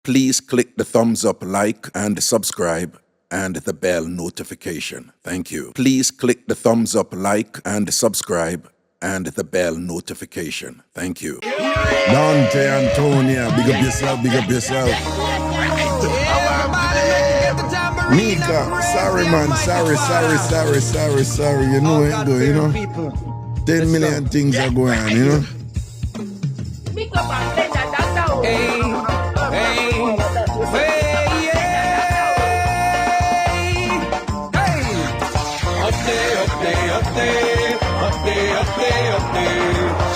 Please click the thumbs up, like, and subscribe, and the bell notification. Thank you. Please click the thumbs up, like, and subscribe, and the bell notification. Thank you. Dante Antonia, big up yourself, big up yourself. Mika, sorry man, sorry. You know it go, you know. 10 million things are going on, you know. Mixup and Blenda, that's how. Up there.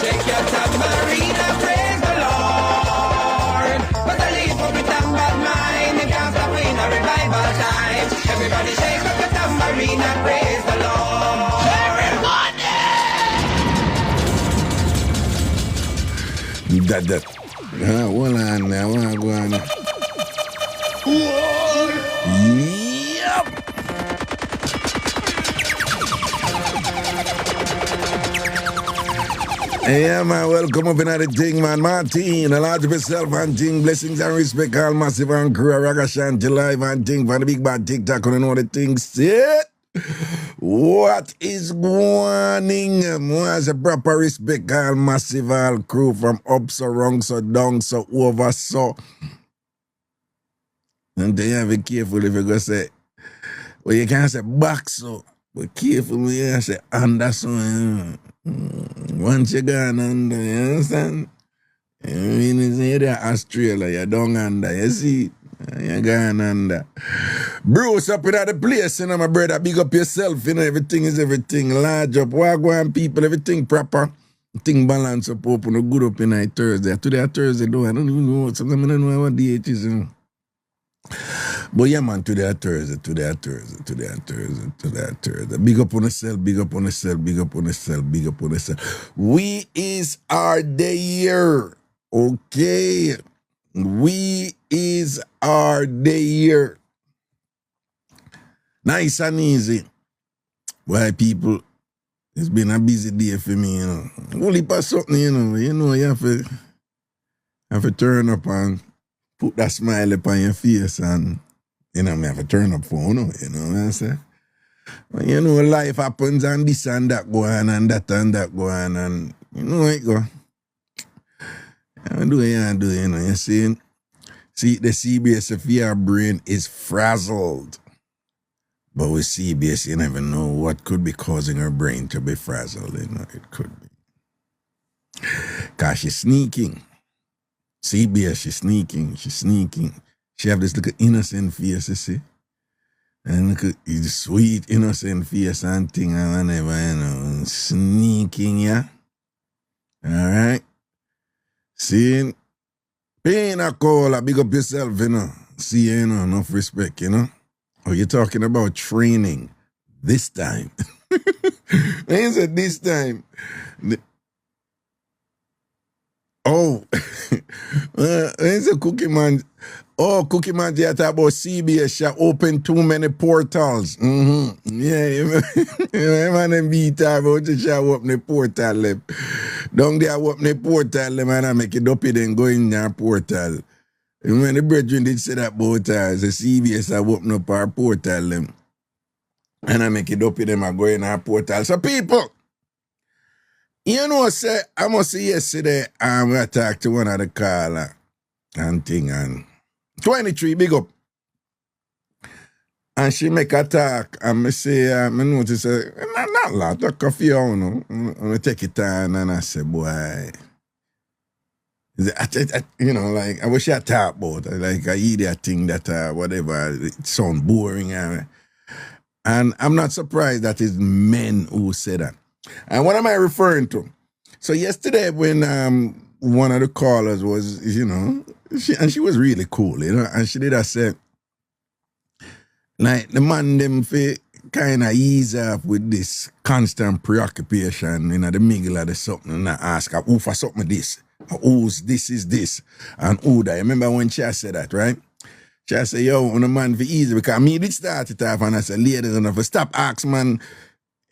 Shake your tambourine and praise the Lord. But the lead for with them bad mind, you can't stop in a revival time. Everybody shake up the tambourine and praise the Lord. Everybody! That. Hold on now, I want to go on. Yep. Yeah, man, welcome up in the thing, man. Martin, a lot of yourself and thing. Blessings and respect, all massive and crew. Ragashanti live and thing for the big bad TikTok and all the things. Yeah. What is going on? As a proper respect, all massive, all crew from up, so wrong, so down, so over, so. And then you have to be careful if you go say, well, you can't say back, so. But careful when you say under, so. Once you gone under, you understand? I mean, it's either Australia, you're down under, you see? You're gone under. Bruce up in the place, you know, my brother, big up yourself, you know, everything is everything. Large up, wagwan people, everything proper. Thing balance up, open, good up in the Thursday. Today, Thursday, though, I don't even know, sometimes I don't know what day it is, you know. But yeah, man, today Thursday. Big up on yourself. We is our day here. Okay. We is our day here. Nice and easy. Why, people, it's been a busy day for me, you know. Only pass something, you know. You have to turn up and put that smile upon your face and you know, I have to turn up for you know what I'm saying? But you know, life happens and this and that go on and that go on and you know it go. You do, you know, you see? See, the CBS of your brain is frazzled. But with CBS, you never know what could be causing her brain to be frazzled, you know, it could be. Because she's sneaking. CBS, she's sneaking. She have this little innocent face, you see. And look at this sweet, innocent face and thing and whatever, you know. Sneaking, yeah. Alright. See, paying a call, big up yourself, you know. See, you know, enough respect, you know. Oh, you're talking about training this time. I said this time. Oh, it's a Cookie Man. Oh, Cookie Man, you talk about CBS, she open too many portals. Yeah, you man, them be talking about she open the portal. Down there, open the portal, man, I make it up then go in your portal. When the brethren did say that about her, the CBS I open up our portal, and I make it up them, I go in our portal. So, people, you know, say, I must say yesterday, I talked to one of the caller and thing, and 23, big up. And she make a talk, and I say, I notice, not a lot, a coffee, you know. I take it on, and I say, boy, you know, like, I wish I talk about, like, I eat that thing that, whatever, it sounds boring, and I'm not surprised that it's men who say that. And what am I referring to? So yesterday when one of the callers was, you know, she was really cool, you know, and she did say, like, the man them fi kind of ease off with this constant preoccupation, you know, the middle of the something, and I ask her, who for something this? Who's this is this? And who that? Remember when she said that, right? She said, yo, on the man fi easy, because me did start it off, and I said, ladies, and if stop ask man,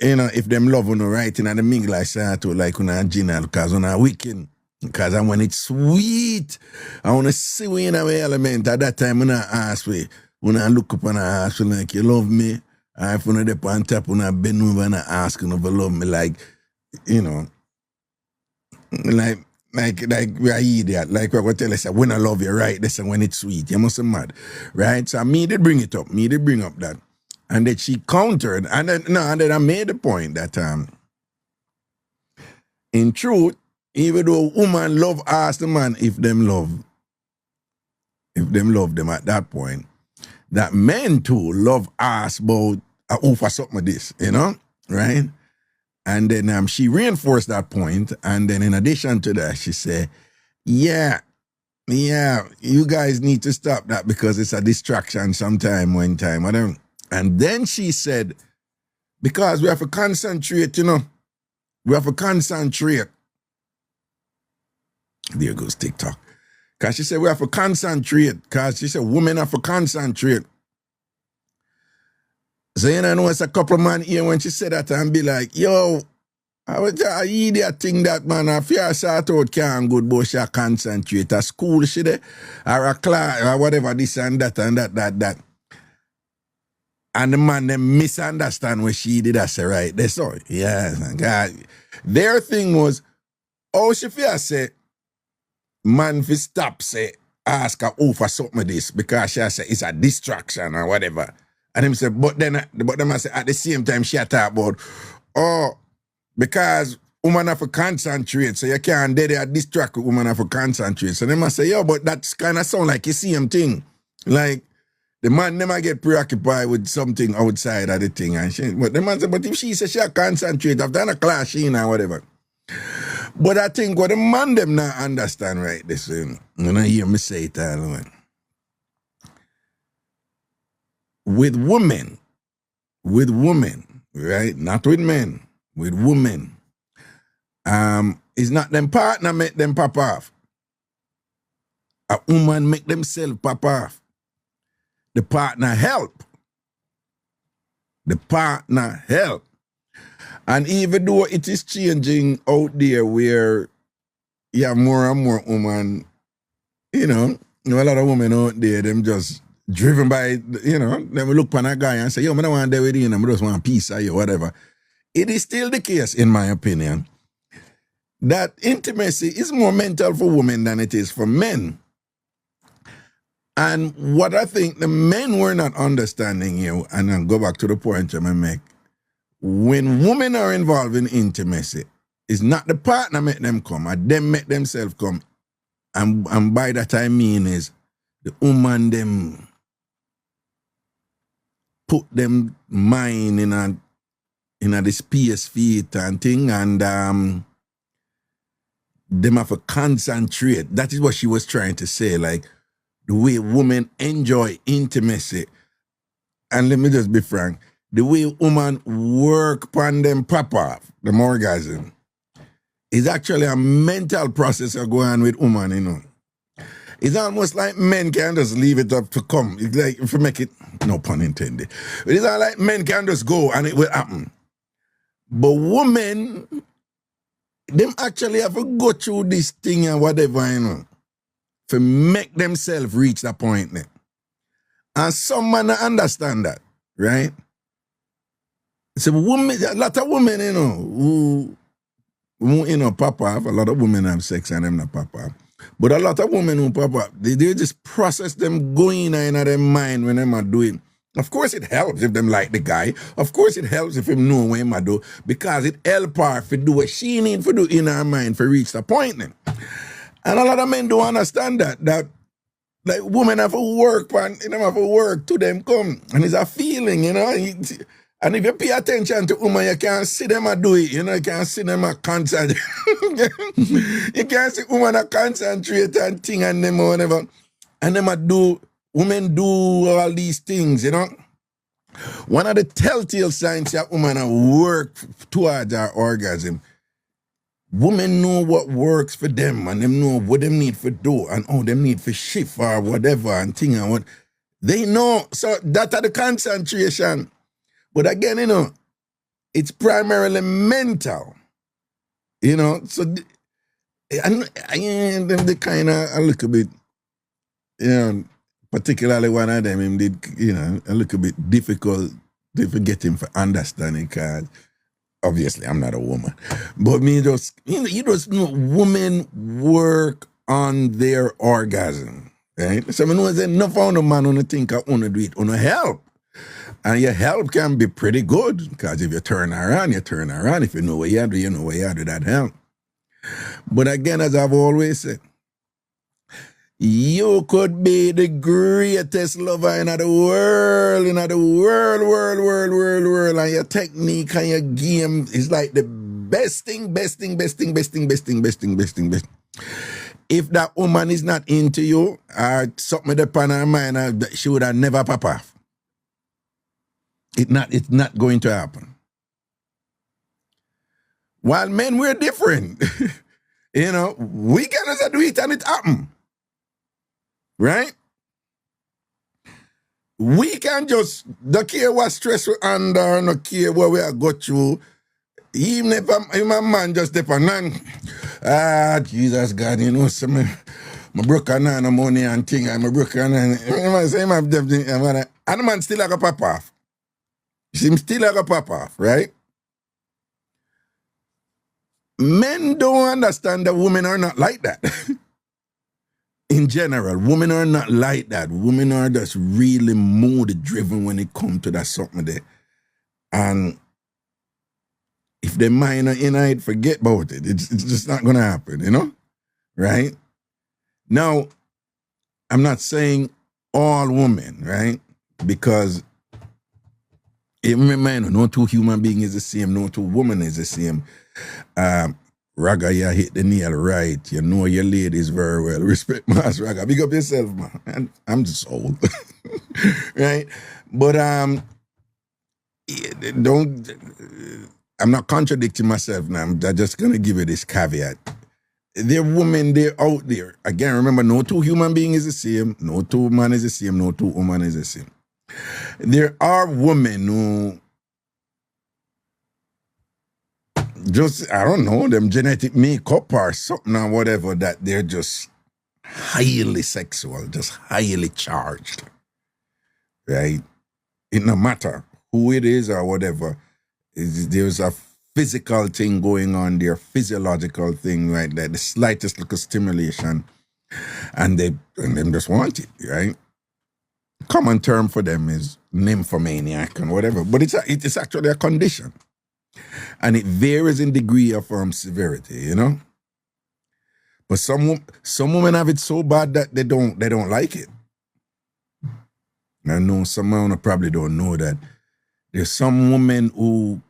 you know, if them love on the right in the mingle, I say to like on a general, because on a weekend, Because when it's sweet, I want to see we in our element. At that time, when I ask we, when I look up and I ask you, like, you love me? I if when I on top, when I bend over and I ask you if you love me, like, you know, like we are idiot. Like, we're going to tell us, when I love you, right? This and when it's sweet. You must be mad, right? So me did bring it up. Me did bring up that. And then she countered, and then I made the point that, in truth, even though woman love ask the man if them love them at that point, that men too love ask about for something like this, you know, right? And then she reinforced that point, and then in addition to that, she said, yeah, you guys need to stop that because it's a distraction sometime, one time. And then she said, because we have to concentrate, you know, we have to concentrate. There goes TikTok. Because she said we have to concentrate. Because she said women have to concentrate. So you know it's a couple of man here when she said that and be like, yo, I was a idiot thing that man, if you sort out can't good, but she concentrate. A school she there, or a class, or whatever, this and that and that. And the man them misunderstand what she did. I say, right, that's all. Yeah, God. Their thing was, oh, she fear say, man fi stop say ask her for something of this because she say it's a distraction or whatever. And him say, but them I say at the same time she talk about, oh, because woman have to concentrate, so you can't distract woman have to concentrate. So them I say, yo, but that's kind of sound like the same thing. Like the man never get preoccupied with something outside of the thing. And but the man say, but if she say she concentrate after a class she or whatever. But I think what the man them not understand right this thing. You know, hear me say it all the way. With women, right? Not with men, with women. It's not them partner make them pop off. A woman make themselves pop off. The partner help. And even though it is changing out there where you have more and more women, you know a lot of women out there, them just driven by, you know, them look upon a guy and say, yo, I don't want to do with you, I just want a piece of you, whatever. It is still the case, in my opinion, that intimacy is more mental for women than it is for men. And what I think the men were not understanding here, and I'll go back to the point I'm going to make, when women are involved in intimacy, it's not the partner make them come, or them make themselves come. And by that I mean is the woman them put them mind in the space feet and thing, and them have to concentrate. That is what she was trying to say, like the way women enjoy intimacy. And let me just be frank, the way women work upon them pop off, the orgasm, is actually a mental process that go on with women, you know. It's almost like men can just leave it up to come. It's like, if you make it, no pun intended, but it's not like men can just go and it will happen. But women, them actually have to go through this thing and whatever, you know, to make themselves reach that point. And some men understand that, right? So women, a lot of women, you know, who pop off. A lot of women have sex and them not pop off. But a lot of women who pop off, they just process them going in their mind when them are doing. Of course it helps if them like the guy. Of course it helps if him know what him do, because it help her to do what she need to do in her mind to reach the point. And a lot of men don't understand that like women have to work, and them have to work to them come. And it's a feeling, you know. And if you pay attention to women, you can't see them do it. You know, you can't see them concentrate. You can't see women concentrate and thing and them or whatever. And them women do all these things, you know. One of the telltale signs that women work towards our orgasm, women know what works for them and them know what them need for do and how them need for shift or whatever and thing and what. They know. So that are the concentration. But again, you know, it's primarily mental, you know. So and them they kind of a little bit, you know, particularly one of them, him did, you know, a little bit difficult to get him for understanding because obviously I'm not a woman. But me just, you just know women work on their orgasm, right? So I know there's enough on the man on the think I want to do it on a help. And your help can be pretty good because if you turn around, you turn around. If you know what you do, you know what you do, that help. But again, as I've always said, you could be the greatest lover in the world, and your technique and your game is like the best thing. If that woman is not into you, or something upon her mind, she would have never pop off. It's not going to happen. While men, we're different. You know, we can just do it and it happen. Right? We can just, don't care what stress we're under, no care what we are go through. Even if my man just depend on, Jesus God, you know, so my broke no money and thing, and my broke and the man still like a pop off. Him still like a pop off, right? Men don't understand that women are not like that. In general, women are not like that. Women are just really mood driven when it comes to that something there. And if they mind are in it, forget about it. It's just not gonna happen, you know? Right? Now, I'm not saying all women, right? Because remember, no two human beings is the same, no two women is the same. Raga, you hit the nail right. You know your ladies very well. Respect Mas Raga. Big up yourself, man. And I'm just old. Right? But I'm not contradicting myself now. I'm just gonna give you this caveat. There are women, they're out there. Again, remember, no two human being is the same, no two man is the same, no two woman is the same. There are women who just, I don't know, them genetic makeup or something or whatever, that they're just highly sexual, just highly charged, right? It no matter who it is or whatever, there's a physical thing going on there, physiological thing, right? That the slightest little stimulation, and them just want it, right? Common term for them is nymphomaniac and whatever, but it's actually a condition. And it varies in degree of severity, you know. But some women have it so bad that they don't like it. I know some women probably don't know that there's some women who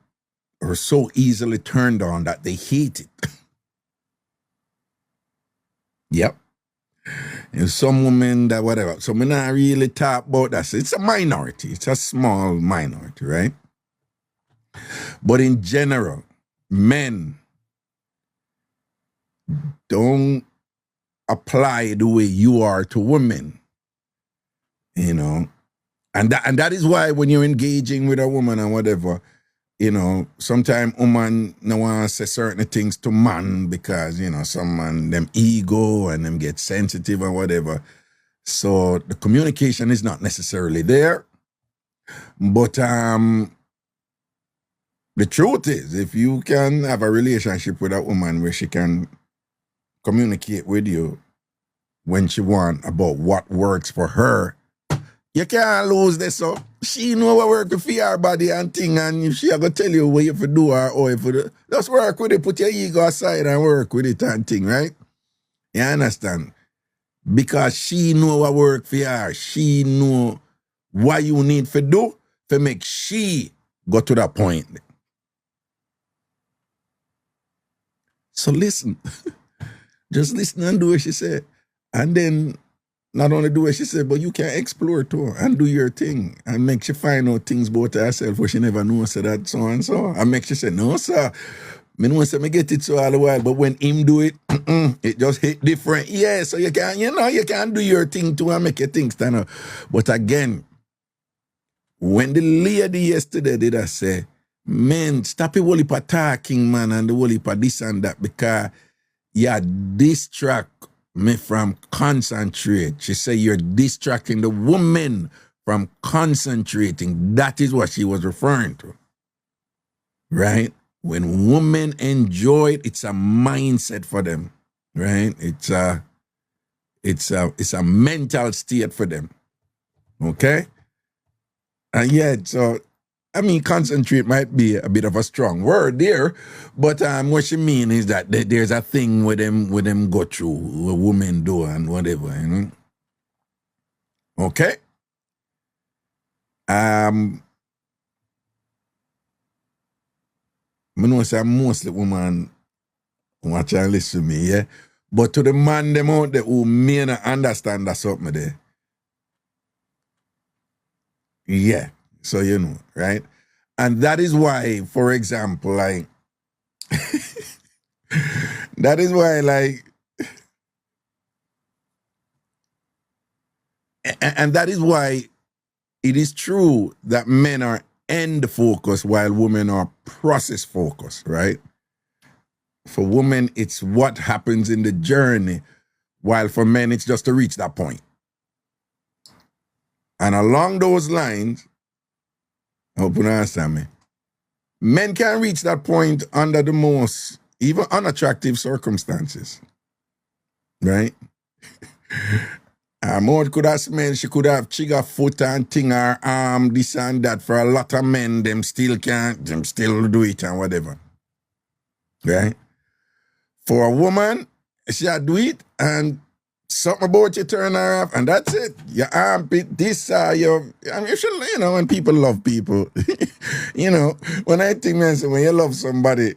are so easily turned on that they hate it. Yep. There's some women that whatever. So we not really talk about that. It's a minority. It's a small minority, right? But in general, men don't apply the way you are to women, you know, and that is why when you're engaging with a woman or whatever, you know, sometimes woman no want to say certain things to man because, you know, some man them ego and them get sensitive or whatever. So the communication is not necessarily there, but the truth is, if you can have a relationship with a woman where she can communicate with you when she wants about what works for her, you can't lose this. So she know what works for her body and thing, and if she going to tell you what you have to do or how you have to do, just work with it, put your ego aside and work with it and thing, right? You understand? Because she know what works for her. She know what you need to do to make she go to that point. So listen, just listen and do what she said. And then not only do what she said, but you can explore too and do your thing and make she find out things about herself where she never knew, so that so and so. And make she say, no, sir, me know say me get it so all the while, but when him do it, it just hit different. Yeah, so you can do your thing too and make your thing stand up. But again, when the lady yesterday did I say, man, stop it whole heap of talking, man, and the whole heap of this and that, because yeah, distract me from concentrate. She said you're distracting the woman from concentrating. That is what she was referring to. Right? When women enjoy it, it's a mindset for them. Right? It's a mental state for them. Okay? And yet, so I mean, concentrate might be a bit of a strong word there, but what she mean is that there's a thing with them go through, what women do and whatever, you know. Okay. I know say mostly women watch and listen to me, yeah. But to the man them out there who may not understand that something there. Yeah. So you know, right? And that is why, for example, like that is why, like, and that is why it is true that men are end focused while women are process focused, right? For women, it's what happens in the journey, while for men, it's just to reach that point. And along those lines, I hope you understand me, men can reach that point under the most, even unattractive circumstances, right? More could have smell, she could have chigga foot and thing her arm, this and that. For a lot of men, them still can't, them still do it and whatever. Right? For a woman, she'll do it and something about you turn her off and that's it. Your armpit, this, your, I mean, you should, you know, when people love people, you know, when I think, man, so when you love somebody,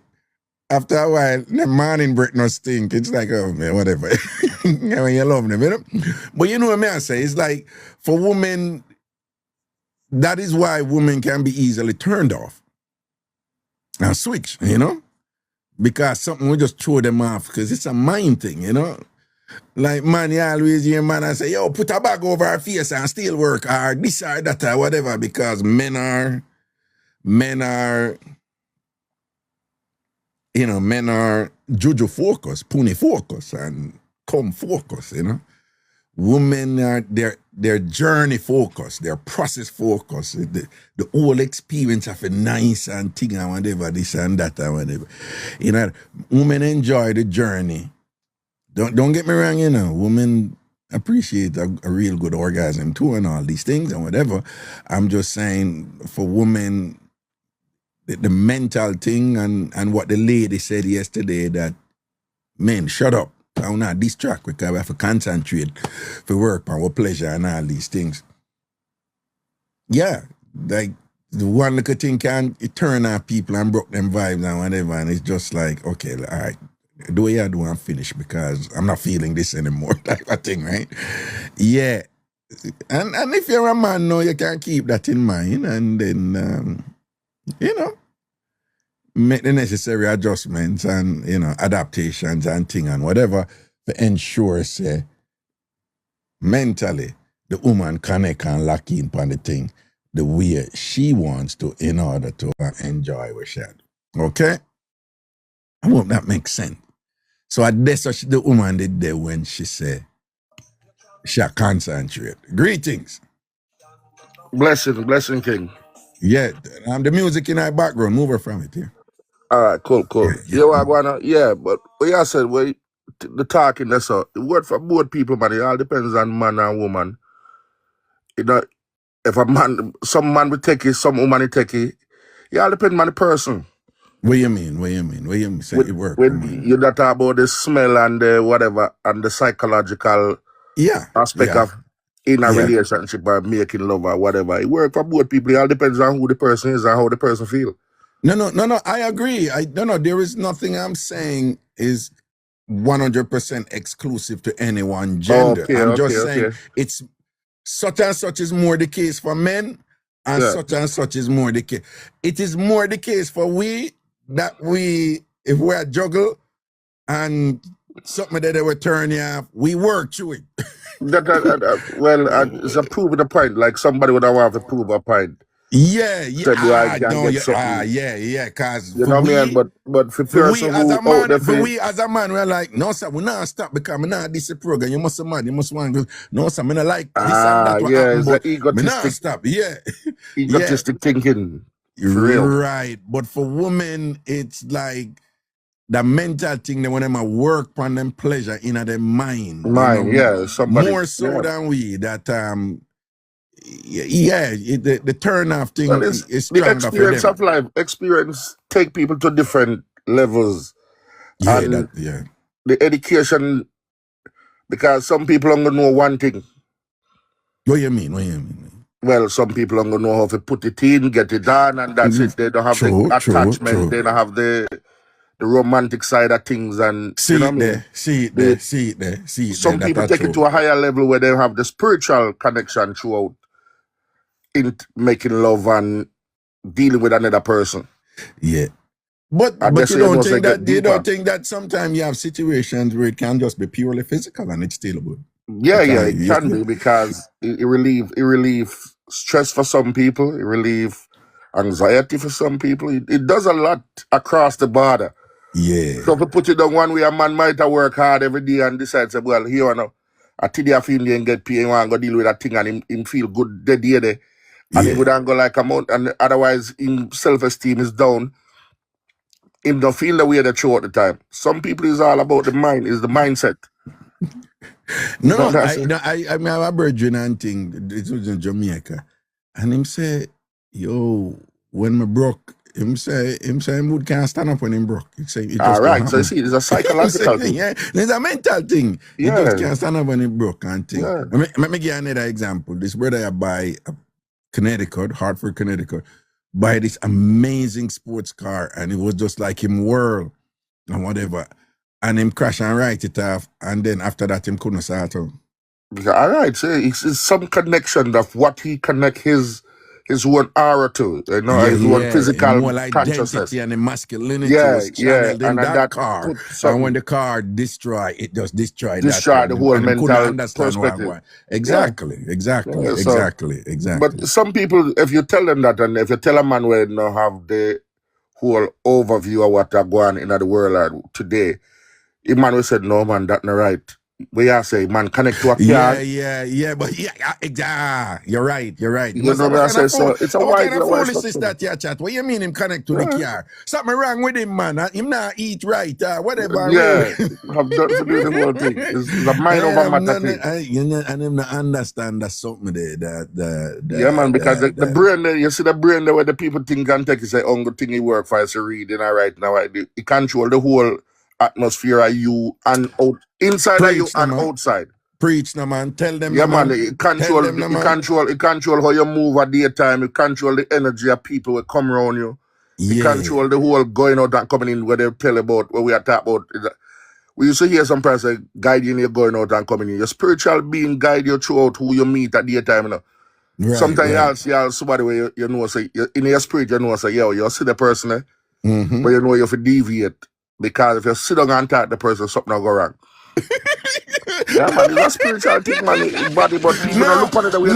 after a while, the morning breath no stink. It's like, oh man, whatever. When you love them, you know? But you know what I say? It's like, for women, that is why women can be easily turned off and switch, you know? Because something will just throw them off because it's a mind thing, you know? Like, man, you always hear man and say, yo, put a bag over her face and still work, or this or that or whatever, because men are, you know, men are juju focus, puni focus, and come focus, you know. Women are their journey focus, their process focus, the whole experience of a nice and thing and whatever, this and that and whatever. You know, women enjoy the journey. Don't get me wrong, you know, women appreciate a real good orgasm too and all these things and whatever. I'm just saying, for women, the mental thing and what the lady said yesterday, that men, shut up. I'm not distract because we have to concentrate for work and our pleasure and all these things. Yeah, like the one little thing can turn off people and broke them vibes and whatever, and it's just like, okay, all right, do what you do and finish because I'm not feeling this anymore, type of thing, right? Yeah. And if you're a man, no, you can keep that in mind and then you know, make the necessary adjustments and, you know, adaptations and thing and whatever to ensure, say, mentally, the woman connect and lock in on the thing the way she wants to in order to enjoy what she had. Okay? I hope that makes sense. So that's what the woman did there when she said she concentrate. Greetings. Blessing, King. Yeah, the music in our background, move her from it here. All right, cool. Yeah. You know what I'm gonna, yeah, but what you said, the talking, that's all. The word for both people, man, it all depends on man and woman. You know, if a man, some man will take it, some woman will take it. It all depends on the person. What do you mean? What do you mean? What do you mean? Say it work. When you not talk about the smell and the whatever and the psychological aspect of in a relationship or making love or whatever. It works for both people. It all depends on who the person is and how the person feel. No, I agree. There is nothing I'm saying is 100% exclusive to any one gender. I'm just saying it's such and such is more the case for men and such and such is more the case. It is more the case for we that if we're juggle and something that they will turn you off, we work through it. Well, it's a proving a point. Like somebody would have to prove a point. Yeah, Said boy, I can no, get something. yeah. Cause You for know what I mean? we, But for for we person as who a out man, there for we as a man, we're like, no sir, we not stop because me not this program. You must man, you must want to. No sir, me not like this and that what yeah, happen, it's but the me not stop. Yeah, yeah, egotistic thinking. For real. right. But for women, it's like the mental thing that when them a work on them pleasure in their mind, Mine, yeah. Somebody, more so yeah. than we that the turn off thing Well, it's is the stronger for experience them. of life. Experience take people to different levels. Yeah, And the education, because some people only know one thing. What you mean? Well, some people only know how to put it in, get it done, and that's it. They don't have True. the attachment. They don't have the romantic side of things, and you know what I mean. See it there. Some people That's take true. it to a higher level where they have the spiritual connection throughout in making love and dealing with another person. Yeah. But you don't think that sometimes you have situations where it can just be purely physical and it's still good. Yeah, it can be because it relieve stress for some people, it relieve anxiety for some people. It does a lot across the border. Yeah. So if you put it on one way, a man might have work hard every day and decide, say, well, here now, I today I feel and get paid, and go deal with that thing and him feel good the day there. And he would go like a month, and otherwise him self-esteem is down. Him don't feel the way they throughout the time. Some people is all about the mind, is the mindset. I have a brethren and thing, it was in Jamaica. And him say, yo, when me broke, him say him would can't stand up when him broke. He say it just right. So you see, it's a psychological thing. Yeah, there's a mental thing. He Yeah. just can't stand up when he broke and thing. Yeah. Let me give you another example. This brother I buy Connecticut, Hartford, Connecticut, buy this amazing sports car, and it was just like him whirl and whatever. And him crash and write it off, and then after that him couldn't start out. All right, so it's some connection of what he connect his own aura to, you know, his own physical more consciousness. identity and the masculinity was channeled in that car. And when the car destroy, it just destroy the whole mental perspective. Exactly. But some people, if you tell them that, and if you tell a man where you have the whole overview of what are going on in the world today, if man will say, no man, that's not right. Where you say, man, connect to a car. But you're right. You know what I say? So it's a wide foolishness that you chat. What you mean him connect to the car? Something wrong with him, man. Him not eat right, whatever. Yeah, have done to do the whole thing. It's a mind over matter thing. And him not understand that something there. Yeah, man, because the brain there, you see the brain there where the people think and take, you say, good thing he work for us to read, and right now, it control the whole atmosphere of you and out, inside of you and outside. Preach, no man. Tell them. Yeah, man. It control how you move at daytime. It control the energy of people that come around you. It control the whole going out and coming in where they tell about where we are talking about. We used to hear some person guiding you going out and coming in. Your spiritual being guide you throughout who you meet at daytime. You know? Right, sometimes you somebody where you know, say in your spirit, you know, say, yo, you see the person, but you know you have to deviate. Because if you sit down and talk the person, something will go wrong. Yeah, man, it's a spiritual thing, man. Body, but people don't look on it the way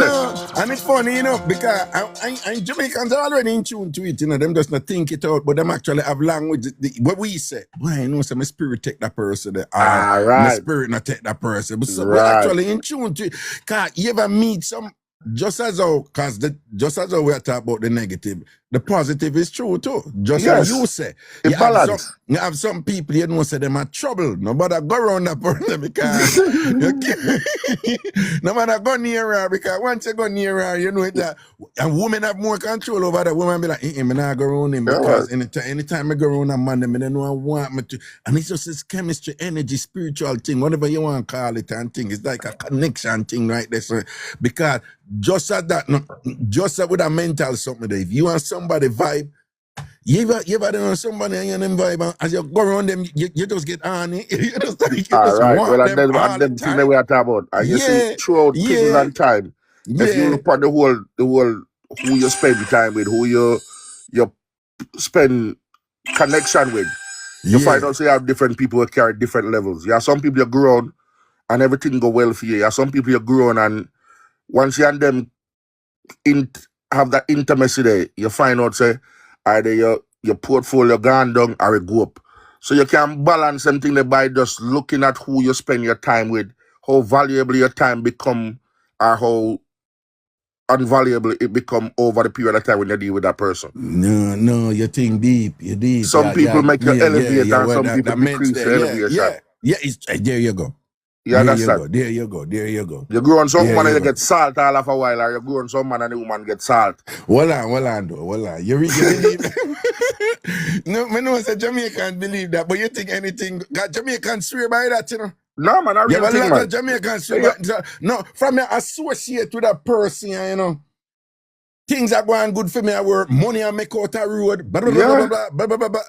and it's funny, you know, because Jamaicans are already in tune to it, you know, them just not think it out, but them actually have language. What we say, well, you know, so my spirit take that person, my spirit not take that person. But so we're actually in tune to it. Because you ever meet some, just as how we are talking about the negative, the positive is true too. Just as you say. You have some people, you know, say them are trouble. Nobody go around that person because nobody go near her, because once you go near her, you know that. And women have more control over that. Women be like, I'm not go around him because anytime I go around a man, they know I want me to. And it's just this chemistry, energy, spiritual thing, whatever you want to call it and thing. It's like a connection thing right there. So, because just as that, just as with a mental something, if you want somebody vibe, you ever know somebody and them vibe, and as you go around them, you just get on it. You just want them all the time. That we are talking about. And you see, throughout periods and time, if you look at the whole who you spend time with, who you spend connection with, you find out you have different people who carry different levels. You have some people you grow on and everything go well for you. You have some people you grow on and once you and them have that intimacy there, you find out say either your portfolio gone down or it go up. So you can balance something there by just looking at who you spend your time with, how valuable your time become, or how unvaluable it become over the period of time when you deal with that person. No, you think deep, you deep. Some people make you elevate and well, some people that means decrease that, your elevation. there you go. You There you understand? go, there you go, there you go. You grow on some There man and you you go. get salt all of a while, or you grow on some man and the woman get salt. Hold on, though, hold on. You believe? No, I know say Jamaicans believe that, but you think anything, God, Jamaicans swear by that, you know? No, man, I You real have a thing, lot man. of Jamaicans swear Yeah. by so, no, from your associate with a person, you know. Things are going good for me at work, money I make out a road, blah, blah, blah, Yeah. blah, blah, blah, blah, blah.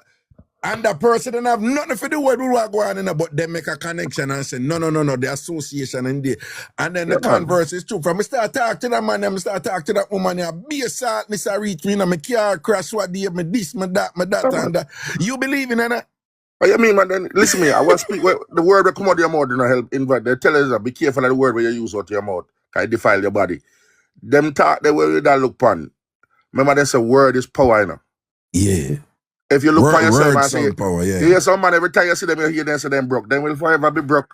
And the person don't have nothing to do with what go on in there, but they make a connection and say, no, the association in there. And then Yeah, the man. converse is true. From me start talk to that man, I start talk to that woman, yeah, be a salt, Mr. Reach me, my car crash, what day, me this, me that, Yeah, and that. You believe in that? What you mean, man? Then listen to me. I will speak the word that come out of your mouth, you know, help invite. They tell us that be careful of the word where you use out of your mouth. Can it defile your body? Them talk the way you that look pan. Remember they say word is power, you know. Yeah. If you look on yourself Word and say, sound power, yeah. you hear some man every time you see them, you hear them say them broke. Then will forever be broke.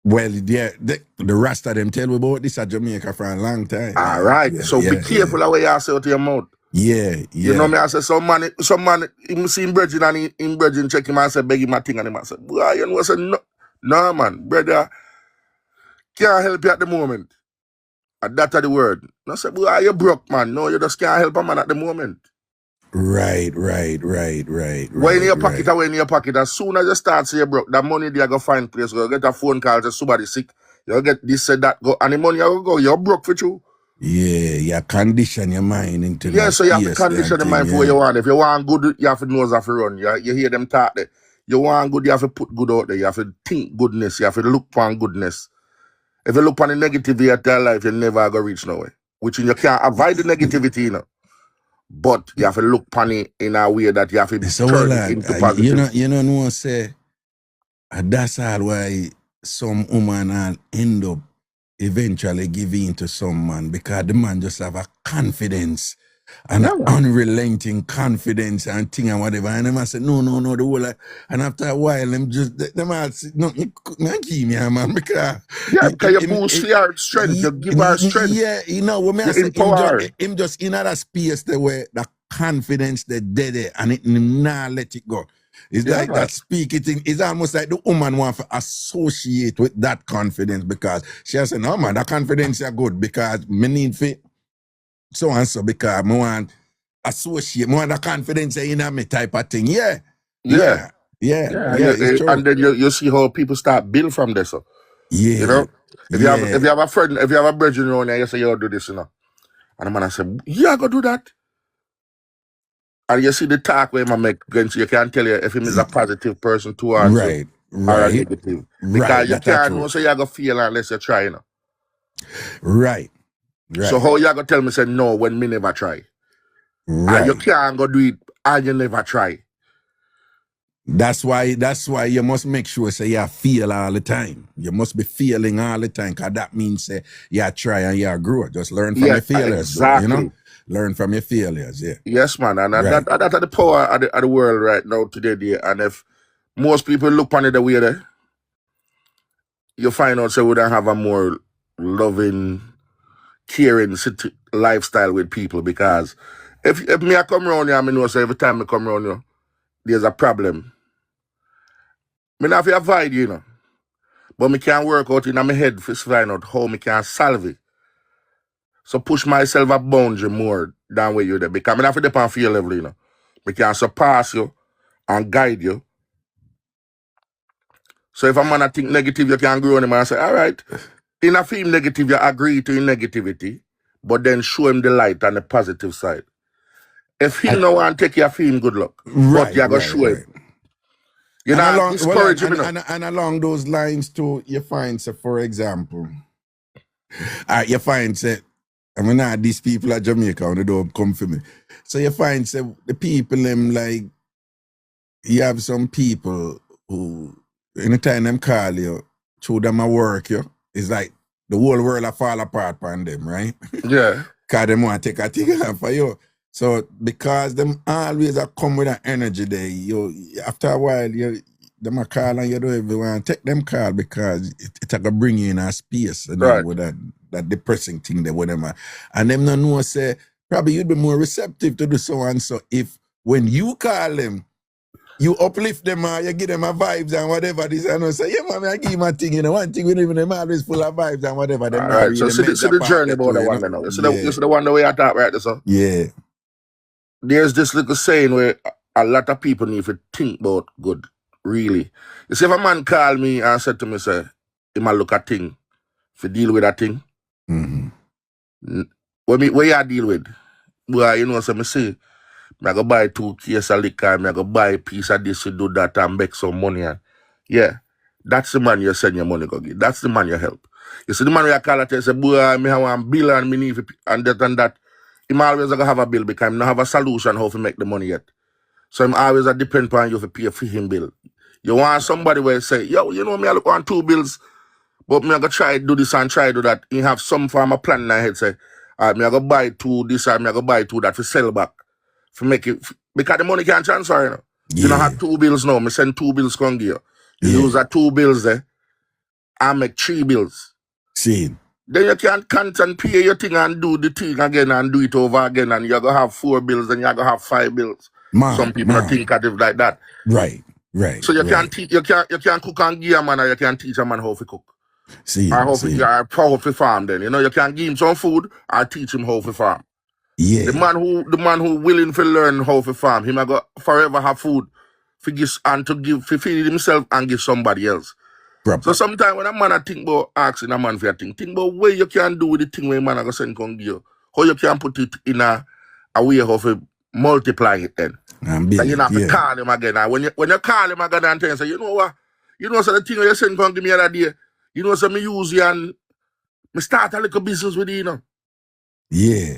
Well, yeah, the Rasta them tell me about this at Jamaica for a long time. All right. Yeah, So be careful of what you say out of your mouth. Yeah. You know me, I say some man, him see him brethren and him brethren check him and say, beg him a thing and him and say, boy, you know, I say, no, man, brother, can't help you at the moment. And that's the word. I say, boy, you broke, man. No, you just can't help a man at the moment. Right. When in your pocket, away in your pocket, as soon as you start to you broke, that money there go find place, you get a phone call to somebody sick, you get this, said that, go, and the money you go, you're broke for you. Yeah, you condition your mind into Yeah, that so you have to space condition the thing, mind for what you want. If you want good, you have to know how to run. You hear them talk there. You want good, you have to put good out there. You have to think goodness. You have to look for goodness. If you look on the negativity of your life, you never go reach nowhere. Which you can't avoid the negativity, you know. But you have to look upon it in a way that you have to So turn well, it into positive. you know, say that's all why some woman end up eventually giving to some man, because the man just have a confidence and Yeah, man. unrelenting confidence and thing and whatever. And them I say, no, the whole and after a while, them I say, no, you give me a man, because Yeah, because you boost your strength. You give her strength. yeah, you know, when I You say empower her. him just in that space the way the confidence they dead there and it nah let it go. It's Yeah, like man. that speaking thing. It's almost like the woman want to associate with that confidence, because she has said, no man, that confidence is good because me need fit so and so, because I want associate, I want the confidence in me type of thing. Yeah, it's true. And then you see how people start build from this. So. Yeah. You know? If you have a friend, if you have a brethren around there, you say, yo, do this, you know. And the man I say, yeah, go do that. And you see the talk where man make against you can tell you if him is a positive person towards you or a negative. Because you can't know so you go feel unless you try, you know. Right. So how you gonna tell me say no when me never try? Right. And you can't go do it and you never try. That's why you must make sure say you feel all the time. You must be feeling all the time, because that means say you try and you grow. Just learn from your failures. Exactly. Though, you know? Learn from your failures, yeah. Yes, man. And that's the power of the world right now today, dear. And if most people look on it the way there, you find out so we don't have a more loving, caring lifestyle with people. Because if me I come around here, I know so every time I come around here, there's a problem. Me not have to avoid you know. But me can work out in my head to find out how me can solve it. So push myself a boundary more than where you're there. Because I have to depend on your level, you know. Me can surpass you and guide you. So if a man think negative, you can grow on him and say, all right, in a film negative, you agree to in negativity, but then show him the light and the positive side. If he no want to take your film, good luck. But you got to show him. You know, discourage him. And along those lines too, you find, say, for example, you find, say, I mean, these people at Jamaica, when they don't come for me. So you find, say, the people, them like, you have some people who, anytime them call you, through them a work you, it's like the whole world a fall apart on them, right? Yeah. Because them want to take a thing off for you. So because them always a come with an energy there, you after a while them a call and you don't even want to take them call because it gonna bring you in a space and Right. with that depressing thing there with them. And them no know say probably you'd be more receptive to do so and so if when you call them, you uplift them, you give them a vibes and whatever this and I say, yeah, man, I give him a thing, one thing with even them always full of vibes and whatever. Them All not right. really So see make the that journey part about there the too, one there now. You see Yeah. the one the way I talk right there, so. Yeah. There's this little saying where a lot of people need to think about good, really. You see, if a man call me and said to me, say, he might look at thing, to deal with that thing, what you deal with? Well, you know, so me say, I go buy 2 cases of liquor, I go buy a piece of this to do that and make some money. And yeah, that's the man you send your money go get. That's the man you help. You see, the man where I call it and say, boy, me have one bill and me need to, and that. Him always gonna have a bill because him not have a solution how to make the money yet. So him always a depend upon you to pay for him bill. You want somebody where say, yo, you know me, I look on 2 bills, but me I go try do this and try do that. He have some form of plan in my head say, all right, me I go buy 2 this and me I go buy 2 that to sell back. For make it because the money can't transfer, you know. You don't have 2 bills now. Me send 2 bills come give you. You use that 2 bills there and make 3 bills. See. Then you can content pay your thing and do the thing again and do it over again and you're going to have 4 bills and you're going to have 5 bills. Some people don't think of it like that. Right. So you can teach, you can cook and give a man or you can teach a man how to cook. See. Or how to farm then. You know, you can give him some food or teach him how to farm. Yeah. The man who willing to learn how to farm, he might go forever have food to feed himself and give somebody else. Proper. So sometimes when a man think about asking a man for a thing, think about what you can do with the thing when a man are going to send come give you. How you can put it in a way of multiply it then. And you have to call him again. And when you call him again and tell him, say, you know what? You know, so the thing you send come give me the other day, you know, so me use you and me start a little business with you, you know. Yeah.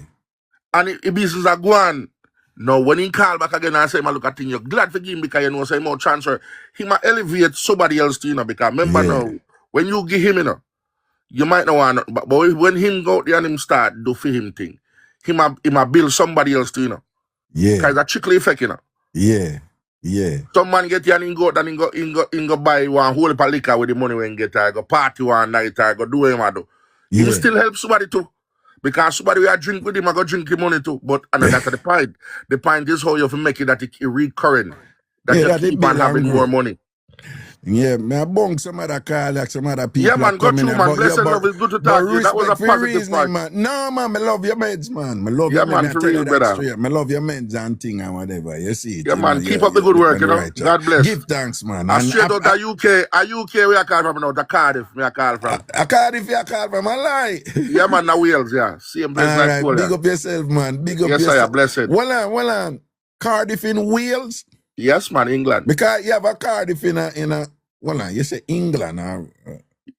And the business are going. Now, when he call back again and say, I look at thing, you're glad for him because you know, say, more transfer. He might elevate somebody else to, you know, because remember now, when you give him, you know, you might not want, but when him go out there and him start do for him thing, he might build somebody else to, you know. Yeah. Because it's a trickle effect, you know. Yeah. Yeah. Some man get here and he go out and he go buy one whole heap of liquor with the money when he get there, go party one night, go do what he do. He still help somebody too. Because somebody will drink with him, I go drink him money too. But that's the point. The point is how you have to make it that it recurring. That you keep on having more money. Yeah, me I bunk some other call like some other people. Yeah, man, go through, man. Bless and love is good to talk to you. That was a positive part. Man. No, man, I love your meds, man. I love your man, meds. for real, brother. I love your meds and thing and whatever. You see it. Yeah, man, keep up the good work, you know. Right, God bless. Give thanks, man. I straight out the UK where I call from now, the Cardiff, where I call from. A Cardiff, you call from, I lie. Yeah, man, the Wales, yeah. Same place like Poland. Big up yourself, man. Big up yourself. Yes, sir, blessed. Well on. Cardiff in Wales? Yes, man, England. Because you have a Cardiff in a well, you say England.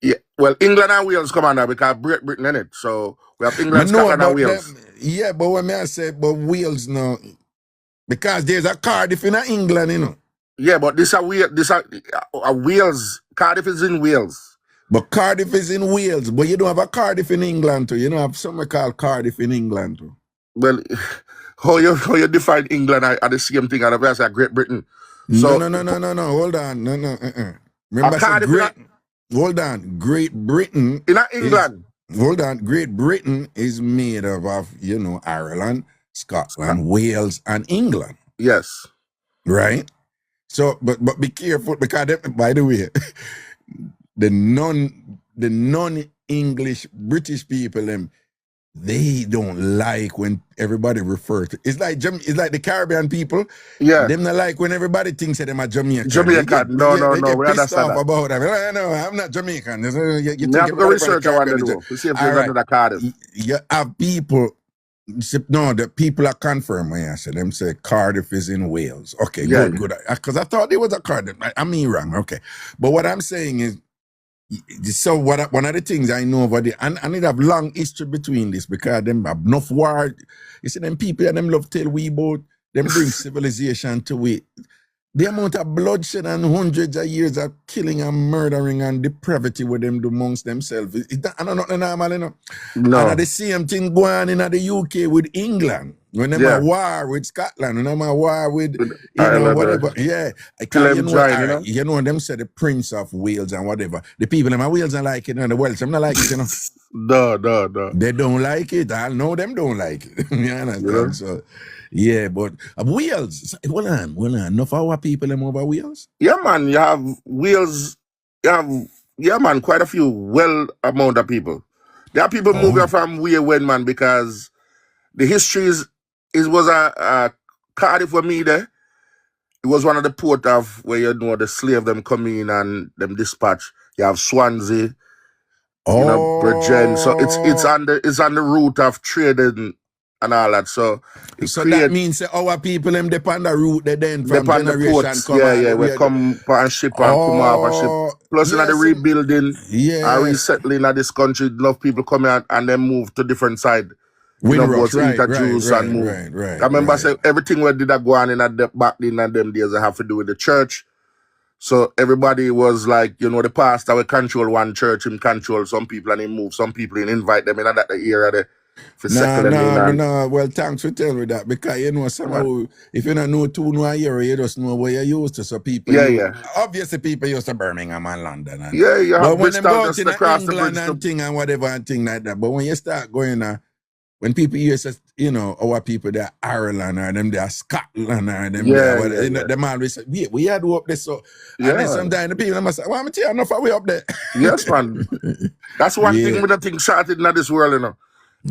Yeah, well, England and Wales come on now because Great Britain in it. So we have England, Scotland, and Wales. But when I say, but Wales now, because there's a Cardiff in England, you know. Yeah, but this a Wales. Cardiff is in Wales. But Cardiff is in Wales, but you don't have a Cardiff in England too. You don't have something called Cardiff in England too. Well, how you define England are the same thing as Great Britain. So, no. Hold on. No. Remember, hold on. Great Britain in England. Hold on. Great Britain is made of Ireland, Scotland, Wales, and England. Yes. Right? So, but be careful because by the way, the non-English British people they don't like when everybody refers to it's like the Caribbean people. Yeah. Them not like when everybody thinks that them are Jamaican. Jamaican. No. We understand that. About them. No, I'm not Jamaican. You have to go research I want to do. To see if there's another Cardiff. You have people. No, the people are confirmed when I say them say Cardiff is in Wales. Okay, good. Because I thought there was a Cardiff. I mean wrong. Okay. But what I'm saying is, so one of the things I know about it, and it have long history between this because them have enough war. You see them people and them love tell we about them bring civilization to it. the amount of bloodshed and hundreds of years of killing and murdering and depravity with them do amongst themselves. I don't know normal, you know. No. And the same thing going in the UK with England. When them Yeah. a war with Scotland, when them a war with, With you know, Ireland, whatever. Yeah. Kill Because them dry, you know? them said the Prince of Wales and whatever. The people in Wales don't like it, and the Welsh, them not like it, you know. No. They don't like it. I know them don't like it. You understand? Yeah. So, yeah, but Wales, hold on. Enough of our people them over Wales? Yeah, man, you have Wales, man, quite a few amount of people. There are people moving from Wales, man, because the history was a Cardiff for me there. It was one of the port of where, you know, the slave them come in and them dispatch. You have Swansea, you know, Bridgend. So it's on the route of trading and all that. So that means our people them depend on the route they then from depend generation the ports. come We come on ship and come off a ship. Plus in the rebuilding and resettling of this country, enough people come in and then move to different side. You know, both introduce and move. I remember I said everything we did go on in back in them days I have to do with the church. So everybody was like, you know, the pastor will control one church, him control some people and he move some people and invite them in that era there. No. Well, thanks for telling me that, because you know somehow if you don't know two no year, you just know where you're used to. So people, obviously people used to Birmingham and London. And, but when them go to England and thing and whatever and thing like that. But when you start going, when people use, you know, our people, they're Ireland or them, they're Scotland or them, them always say, we had to up there. So, and then sometimes the people must say, well, I'm telling you, enough are we up there. Yes, man. That's one thing with the thing started in this world, you know.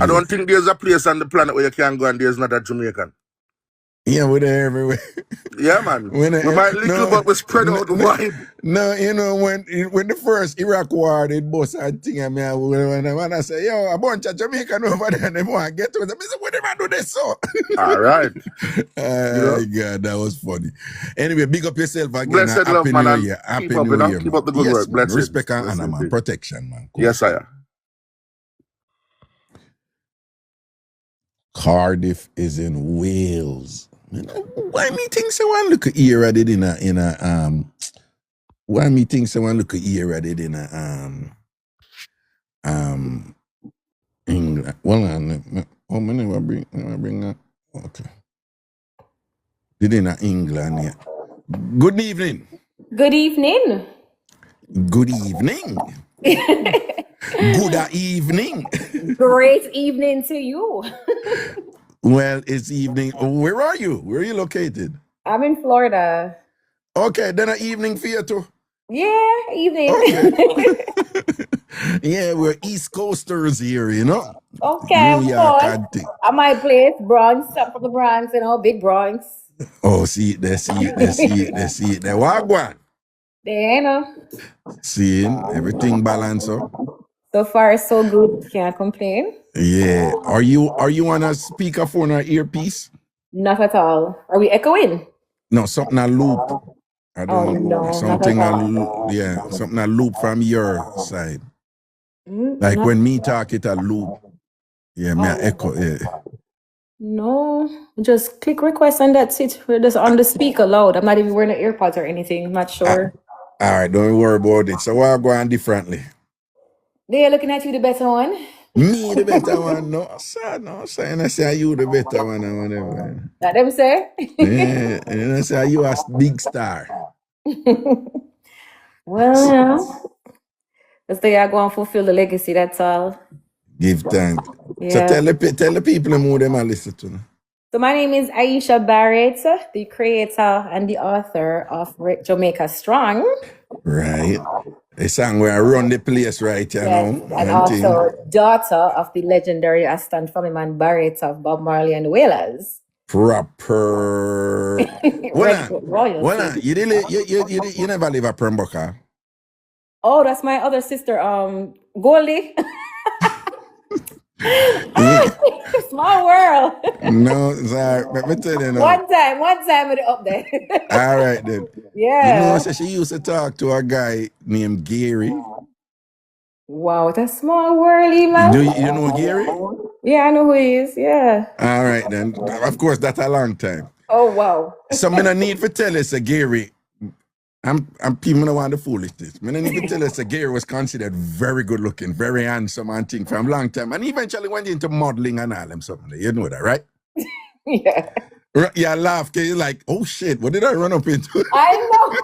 I don't think there's a place on the planet where you can go and there's not a Jamaican. Yeah, we're there everywhere. Yeah, man. We might little, but we spread out wide. No, you know, when the first Iraq war, they both had thing, and when I say, yo, a bunch of Jamaican over there, and they want to get to it. I said, what do I do this so? All right. God, that was funny. Anyway, big up yourself again. Blessed love, man. Happy New Year. Keep up the good work. Blessed. Respect and honor, man. Protection, man. Cool. Yes, sir. Cardiff is in Wales. Why me think someone look here at it in a why me think someone look here at it in a England. Well, how many will bring that? Okay. Did in England, yeah. Good evening. Good evening. Good evening. Good evening. Great evening to you. Well, it's evening. Where are you? Where are you located? I'm in Florida. Okay, then an evening for you too. Yeah, evening. Okay. Yeah, we're East Coasters here, you know. Okay, New York at my place, Bronx, up from the Bronx, you know, big Bronx. Oh, see it. There, Wagwan. There, you know. Seeing everything balance up. So far, so good. Can't complain. Yeah. Are you on a speakerphone or earpiece? Not at all. Are we echoing? No, something a loop. I don't know. No, something a loop. Yeah, something a loop from your side. Like when me talk, it a loop. Yeah, me a echo. Yeah. No, just click request and that's it. We're just on the speaker loud. I'm not even wearing the AirPods or anything. I'm not sure. All right, don't worry about it. So we're going differently. They're looking at you, the better one. Me, the better one? No, sir, no, sir. And I say you the better one or whatever. That them say? Yeah, and I say you a big star. Well, because they are going to fulfill the legacy, that's all. Give thanks. Yeah. So tell the people who them are listening to. So my name is Aisha Barrett, the creator and the author of Jamaica Strong. Right. A song where I run the place right, you know. And also daughter of the legendary Aston family man Barrett of Bob Marley and the Wailers. Proper. Hold on. You never leave a Pembroke. Oh, that's my other sister, Goldie. Small world. No, sorry. Let me tell you now. One time with it up there. All right then. Yeah. You know, so she used to talk to a guy named Gary. Wow, what a small world, man. Do you know Gary? Yeah, I know who he is. Yeah. All right then. Of course, that's a long time. Oh, wow. So me no need to tell us, Gary. I'm people don't want the foolishness. Me no need to tell us, Gary was considered very good looking, very handsome and thing from a long time. And eventually went into modeling and all them something. You know that, right? Yeah. Yeah, laugh, cause you're like, oh shit, what did I run up into? I know.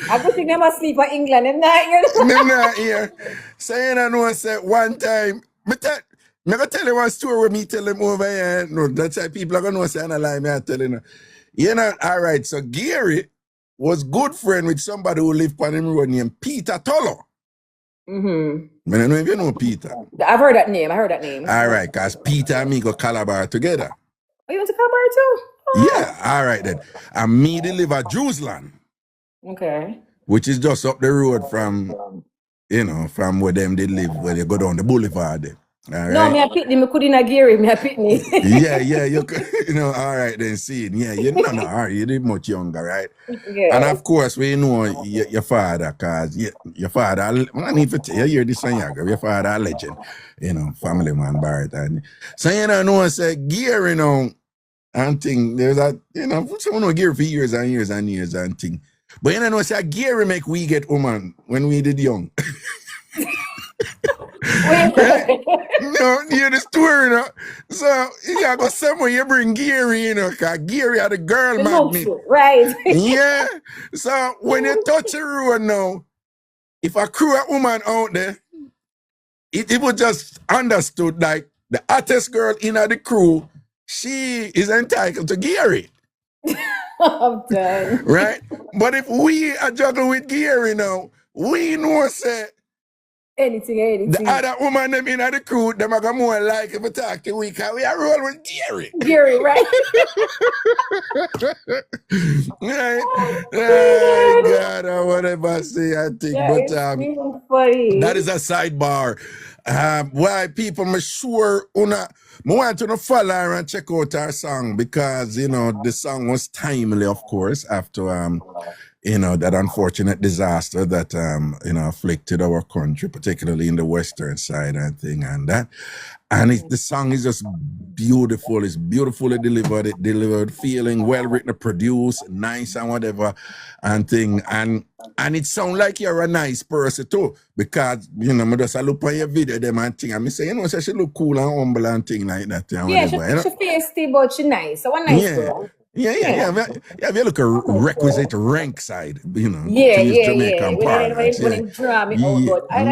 I good thing them asleep in England. Them not here. Them not here. Saying I know, say one time, me gonna tell you one story where me tell them over here. No, that's why people are gonna know say I'm a lie, me I telling you. You know, all right, so Gary was good friend with somebody who lived on him road named Peter Tolo. Mm-hmm. I don't know if you know Peter. I've heard that name. All right, because Peter and me go Calabar together. Oh, you went to Calabar too? Oh, Yeah, all right then. And me deliver Jerusalem, okay. which is just up the road from, you know, from where them they live, where they go down the boulevard there. All No, right. me a pitney. Me couldn't agree. Me a pitney. Yeah, you know, all right then, see. Yeah, you know, no, all right, you're much younger, right? Yeah. And of course, we know your father, because your father, I need to tell you, hear this one, your father, a legend, you know, family man, Barrett. And so, you know, I say, gear, you know, and thing, there's that, you know, someone know gear for years and years and years and thing. But you know, say, gear make we get woman when we did young. Right? No, you hear the story, you know. So you gotta go somewhere, you bring Gary, you know, because Gary are the girl magnet. Right. Yeah. So when you touch a road now, if a crew of woman out there, it was just understood like the hottest girl in the crew, she is entitled to Gary. I'm done. Right? But if we are juggling with Gary now, we know say Anything. the other woman them in the crew, them are gonna more like if we talk to we can we are roll with Gary. Gary, right? Right? Oh God, or whatever I say, I think. That But is really funny. that is a sidebar. Why people me sure una me want to follow her and check out her song because you know the song was timely, of course, after you know, that unfortunate disaster that, you know, afflicted our country, particularly in the western side and thing and that. And the song is just beautiful. It's beautifully delivered. It delivered feeling, well written, produced, nice and whatever and thing. And it sounds like you're a nice person too. Because, you know, I just look at your video, them and thing. And I say, you know, so she look cool and humble and thing like that. And Yeah, whatever, you know? she feisty, but she nice. So one nice girl. Yeah. If you look at requisite rank side, you know, to use Yeah. Jamaican parlance. When it draw me out, but I'm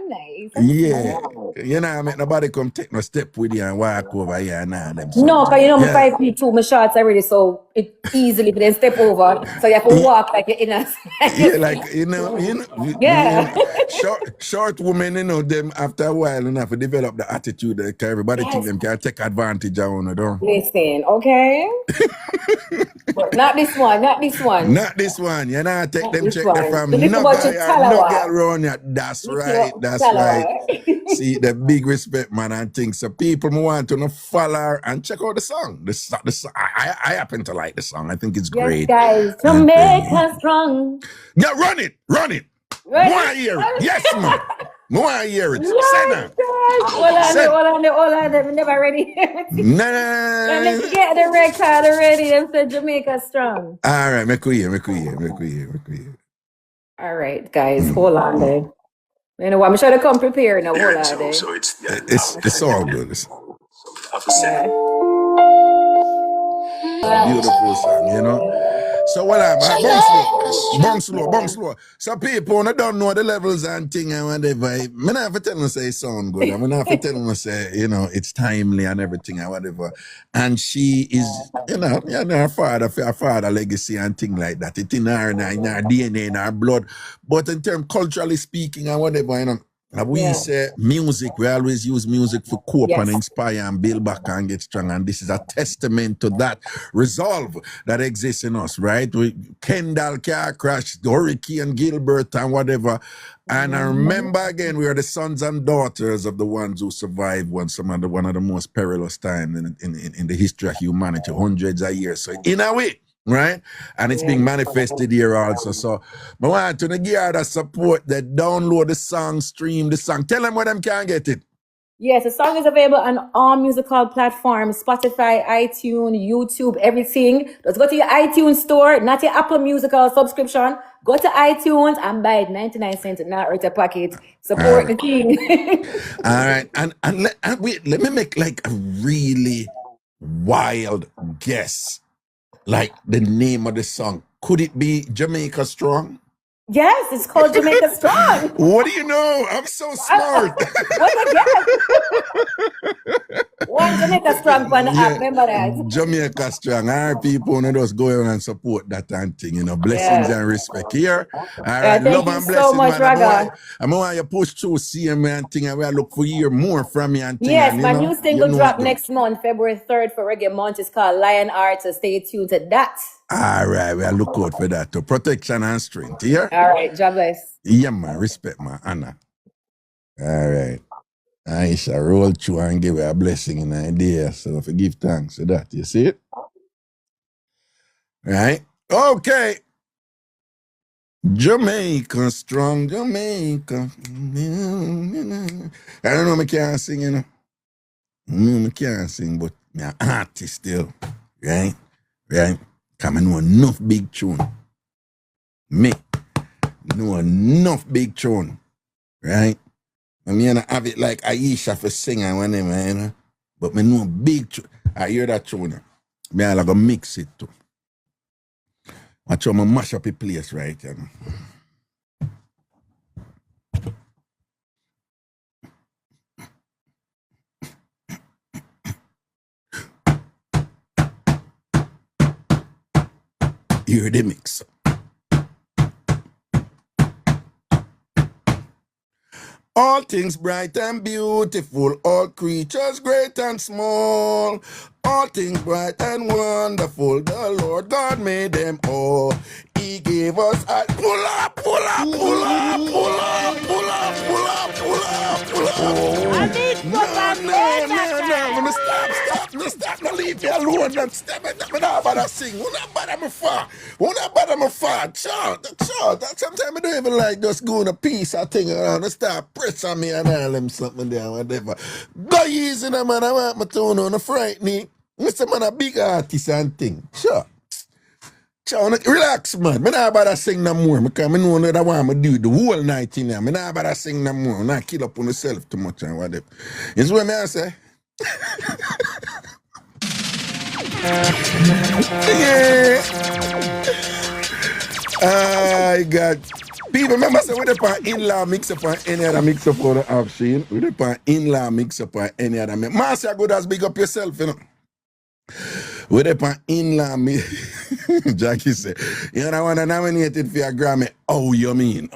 nice. Yeah. You know, I mean, nobody come take no step with you and walk over here and all them. No, because you know, my 5'2", my shorts already, so it easily then step over. So you have to walk like you're in a yeah, like, you know, Yeah. short women, you know, them after a while, you have to develop the attitude that everybody think them can take advantage of you, don't. Listen, okay? But not this one. Not this one. You know, take them check there from no girl around you. That's right. See, the big respect, man, and things. So people want to follow her and check out the song. The song I happen to like the song. I think it's great. Guys, Jamaica Strong. Yeah, run it. More hear it. Yes, man. More hear it. Senna. Hold on. I'm never ready. Let's get the record ready. Them said Jamaica Strong. All right, make we hear. All right, guys, hold on there. You know what? I'm trying to come prepared now. Hold on there. So it's all good. Beautiful song, you know. So what I'm bong slow. So people don't know the levels and thing and whatever. I'm not have to tell them say it sound good. I'm not have to tell them say, you know, it's timely and everything and whatever. And she is, you know, her father legacy and thing like that. It's in her DNA, in her blood. But in terms culturally speaking and whatever, you know, we say music, we always use music for cope and inspire and build back and get strong. And this is a testament to that resolve that exists in us, right? Kendall, car crash, Hurricane, Gilbert, and whatever. And I remember again, we are the sons and daughters of the ones who survived one of the most perilous times in the history of humanity, hundreds of years. So in a way, right? And it's being manifested here also. So I want to give that support, that download the song, stream the song. Tell them where them can get it. Yes, the song is available on all musical platforms, Spotify, iTunes, YouTube, everything. Just go to your iTunes store, not your Apple Musical subscription. Go to iTunes and buy it 99 cents, not hurt a pocket. Support the team. All right, and wait, let me make like a really wild guess, like the name of the song. Could it be Jamaica Strong? Yes, it's called Jamaica Strong. What do you know? I'm so smart. What a guess. One Jamaica Strong on the app, remember that? Jamaica Strong. Our people wanna just go around and support that and thing, you know. Blessings and respect here. All right, thank love you and so blessings, much, man. Raga. I'm want you push through CM and thing, and we look for hear more from you and thing. Yes, and, my you know, new single you know drop it. next month, February 3rd for Reggae Month. It's called Lion Art, so stay tuned to that. All right, we'll look out for that. To protection and strength, here. All right, God bless. Yeah, man. Respect, man. Honor. All right. Aisha, roll through and give her a blessing in the idea. So if you give thanks for that, you see it? Right? Okay. Jamaica Strong, Jamaica. I don't know, I can't sing, you know. I can't sing, but I'm an artist still. Right? Right? Because I know enough big tune. Me know enough big tune. Right? I mean, I have it like Aisha for singing one of them, you know. But I know big tune. I hear that tune. I like to mix it too. I try to mash up a place, right? You know. Hear the mix. All things bright and beautiful, all creatures great and small. All things bright and wonderful, the Lord God made them all. He gave us a pull up, pull up, pull up, pull up, pull up, pull up, pull up, pull up. No, stop, no, leave me alone, no, stop, me not bother sing, who not bother me for, child, sometimes I don't even like just going a piece of thing around and start pressing me and all them something there, whatever. Go easy, no, man, I want my tone on the frightening. Mr. Man, a big artist and thing, sure. Relax, man. I not bother sing no more because I know that I want to do the whole night in there. I not bother sing no more. I not kill up on myself too much and whatever. It's what I say. Yeah. I got people remember say we the in-law mix-up or any other mix-up for the option. We the in-law mix-up or any other mix. Master good as big up yourself, you know. We the in-law mix. Jackie said, you know, I want to nominate it for your Grammy. Oh, you mean?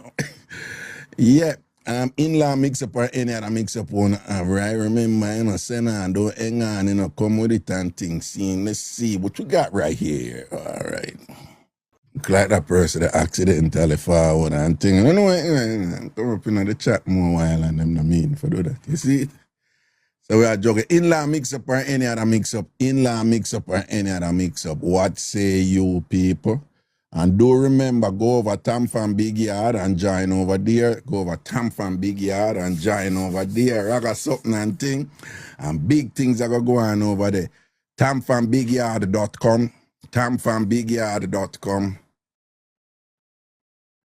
Yeah. In-law mix-up or any other mix-up one. Right? Remember, you know, send on, don't hang on, you know, come with it and things. See, let's see what you got right here. All right. Like that person that accidentally forward and thing. I don't know, come up in the chat more while and them not mean for do that. You see it? So we are joking. In-law mix-up or any other mix-up. In-law mix-up or any other mix-up. What say you people? And do remember, go over TamFam Big Yard and join over there. Go over TamFam Big Yard and join over there. Raga something and thing. And big things are going to go on over there. TamFamBigYard.com. TamFamBigYard.com.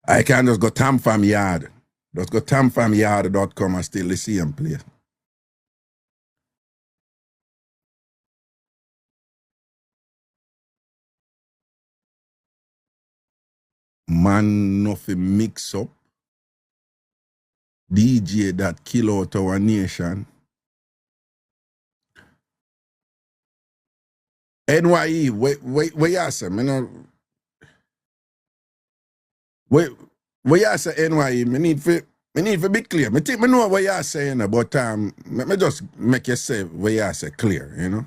I can just go TamFam Yard. Just go TamFamYard.com and still the same place. Man, nothing mix up. DJ that kill out our nation. NYE, wait, you say? Wait, you say NYE? Me need to be clear. Me think me know what you saying, but me just make you say what you say clear, you know.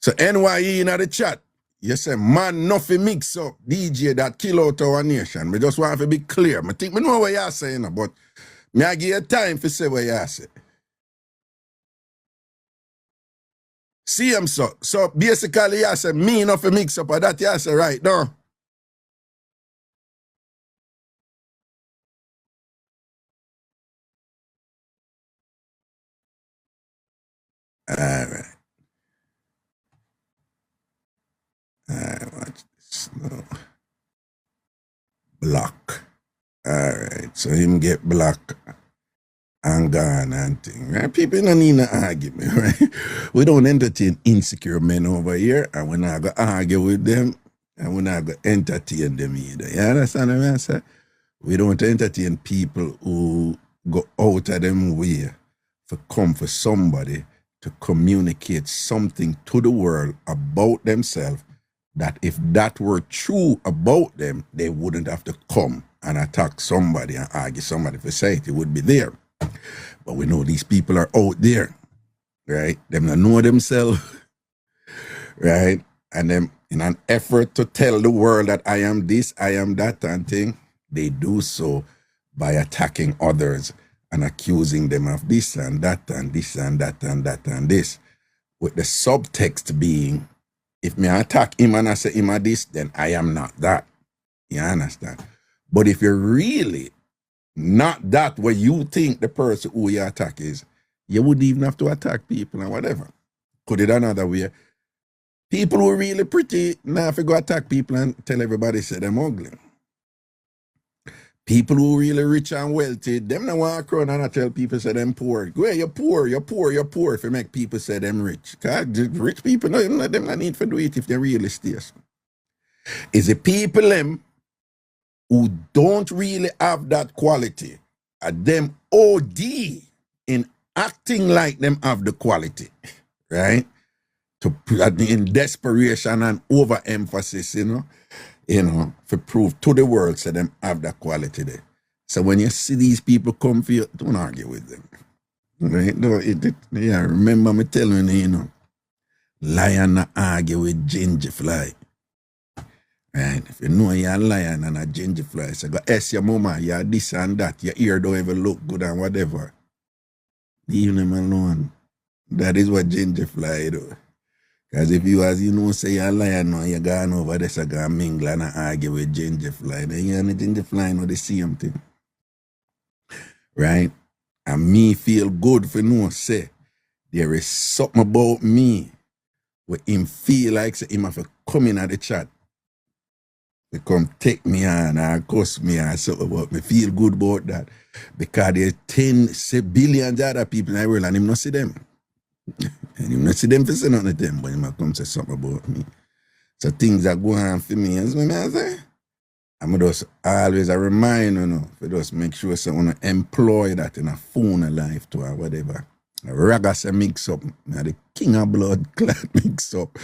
So NYE in the chat. You say, man, nothing mix up. DJ that kill out our nation. Me just want to be clear. Me think me know what you're saying, but me I give you time to say what you say. See him, so. So basically, you say, me nothing mix up, or that you say right now. Alright. Alright, watch this now. Block. Alright, so him get blocked and gone and thing. Right? People don't need no argument, right? We don't entertain insecure men over here, and we're not gonna argue with them, and we're not gonna entertain them either. You understand what I'm saying? We don't entertain people who go out of them way to come for somebody to communicate something to the world about themselves that if that were true about them, they wouldn't have to come and attack somebody and argue somebody for society would be there. But we know these people are out there, right? Them don't know themselves, right? And them in an effort to tell the world that I am this, I am that and thing, they do so by attacking others and accusing them of this and that and this and that and that and this. With the subtext being, if me attack him and I say him a this, then I am not that. You understand? But if you're really not that what you think the person who you attack is, you wouldn't even have to attack people and whatever. Put it another way. People who are really pretty, now if you go attack people and tell everybody say them ugly. People who are really rich and wealthy, them not walk around and I tell people say them poor. Go ahead, you're poor, you're poor, you're poor if you make people say them rich. Cause rich people, no, them not need to do it if they really stay. Is the people them who don't really have that quality, are them OD in acting like them have the quality, right? In desperation and overemphasis, you know, to prove to the world so them have that quality there. So when you see these people come for you, don't argue with them. Right? Remember me telling you, you know, lion not argue with ginger fly. Right? If you know you're a lion and a ginger fly, so go ask your mama, you're this and that, your ear don't even look good and whatever. Leave them alone. That is what ginger fly do. Because if you, as you know, say you're a lion now, you're going over there, so go mingle and argue with ginger fly, then you and the ginger fly know the same thing. Right? And me feel good for no say there is something about me where him feel like say him have to come in at the chat. They come take me on and cuss me and something about me. Feel good about that. Because there's 10 billions of other people in the world and him not see them. And him not see them for say nothing to them, but him might come say something about me. So things are going on for me. As I say, I'm just always a reminder, you know, for just make sure someone employ that in a phone life to or whatever. Ragashanti Mixup, the king of blood clot Mixup.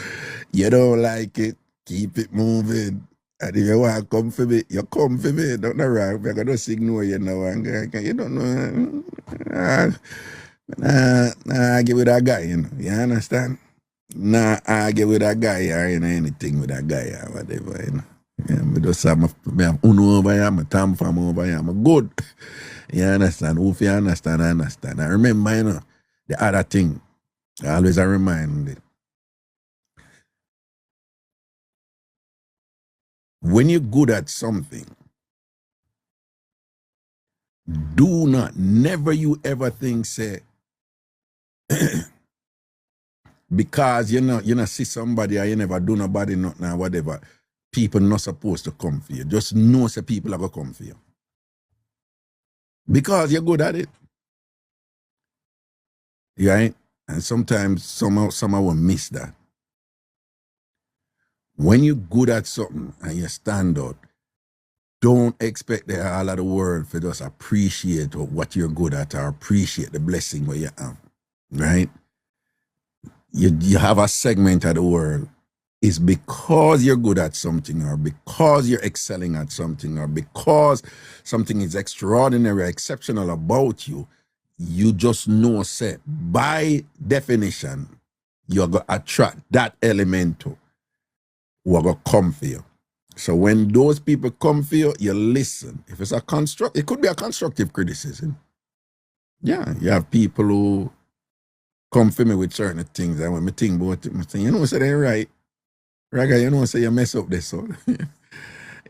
You don't like it, keep it moving. And if you want to come for me, you come for me. Don't know wrong. I can just ignore you now. You don't know. Argue with that guy, you know. You understand? Nah, argue with that guy or you know, anything with that guy or whatever, you know. Yeah, I just have my Uno over here, my TamFam over here. I'm good. You understand? If you understand, I understand. I remember, you know, the other thing. I always remind it. When you're good at something, do not, never you ever think, say, because you know, see somebody or you never do nobody nothing or whatever, people not supposed to come for you. Just know say people are going to come for you. Because you're good at it. Right? And sometimes somehow will miss that. When you're good at something and you stand out, don't expect the all of the world to just appreciate what you're good at or appreciate the blessing where you have. Right? You have a segment of the world. It's because you're good at something or because you're excelling at something or because something is extraordinary, exceptional about you, you just know, say, by definition, you're going to attract that element to who are going to come for you. So when those people come for you, you listen. If it's it could be a constructive criticism. Yeah, you have people who come for me with certain things, and when me think about it, I say, you know, say they're right. Reggae, you know, say you mess up this, so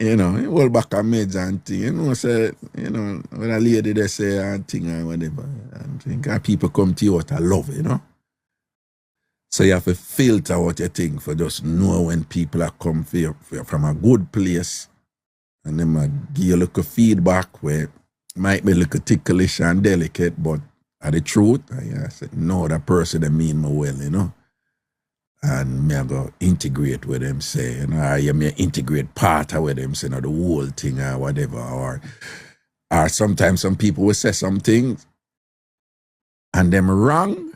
you know, you hold back a meds and thing, you know, say, you know, when a lady they say and thing or whatever, and think people come to you out of love, you know. So you have to filter what you think for just know when people are come from a good place and them give you a little feedback where might be a little ticklish and delicate, but are the truth, I say, no, that person they mean me well, you know. And me I go integrate with them, say, you know, or you may integrate part of with them, say, you know, the whole thing or whatever, or sometimes some people will say some things and them wrong,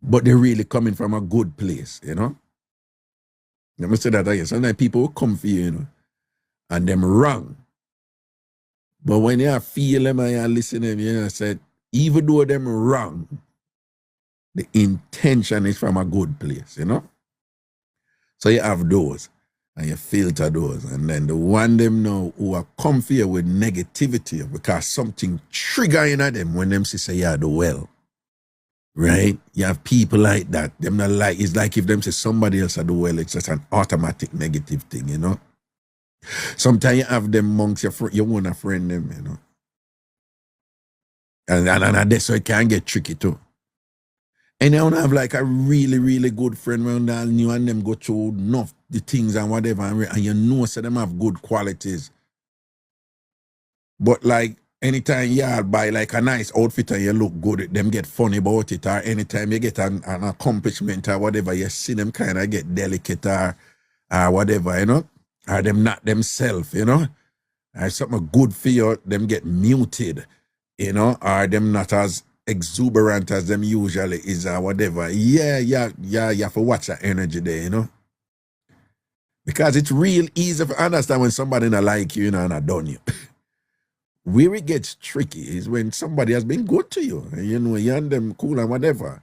but they're really coming from a good place, you know. Let me say that again. Sometimes people will come for you, you know, and them wrong. But when you feel them and you listen to them, you know, said, even though them wrong, the intention is from a good place, you know. So you have those and you filter those. And then the one them know who are come for you with negativity because something triggering at them when them say yeah do well. Right? You have people like that. Them not like, it's like if them say somebody else do well, it's just an automatic negative thing, you know. Sometimes you have them amongst your want to friend them, you know. And that's why it can get tricky too. And I want to have like a really, really good friend around all new and them go through enough the things and whatever, and you know so them have good qualities. But like anytime you buy like a nice outfit and you look good, them get funny about it, or anytime you get an accomplishment or whatever, you see them kind of get delicate or whatever, you know, or them not themselves, you know, or something good for you, them get muted, you know, or them not as exuberant as them usually is or whatever. Yeah, you have to watch that energy there, you know. Because it's real easy to understand when somebody not like you, you know, and not done you. Where it gets tricky is when somebody has been good to you, and you know, you and them cool and whatever,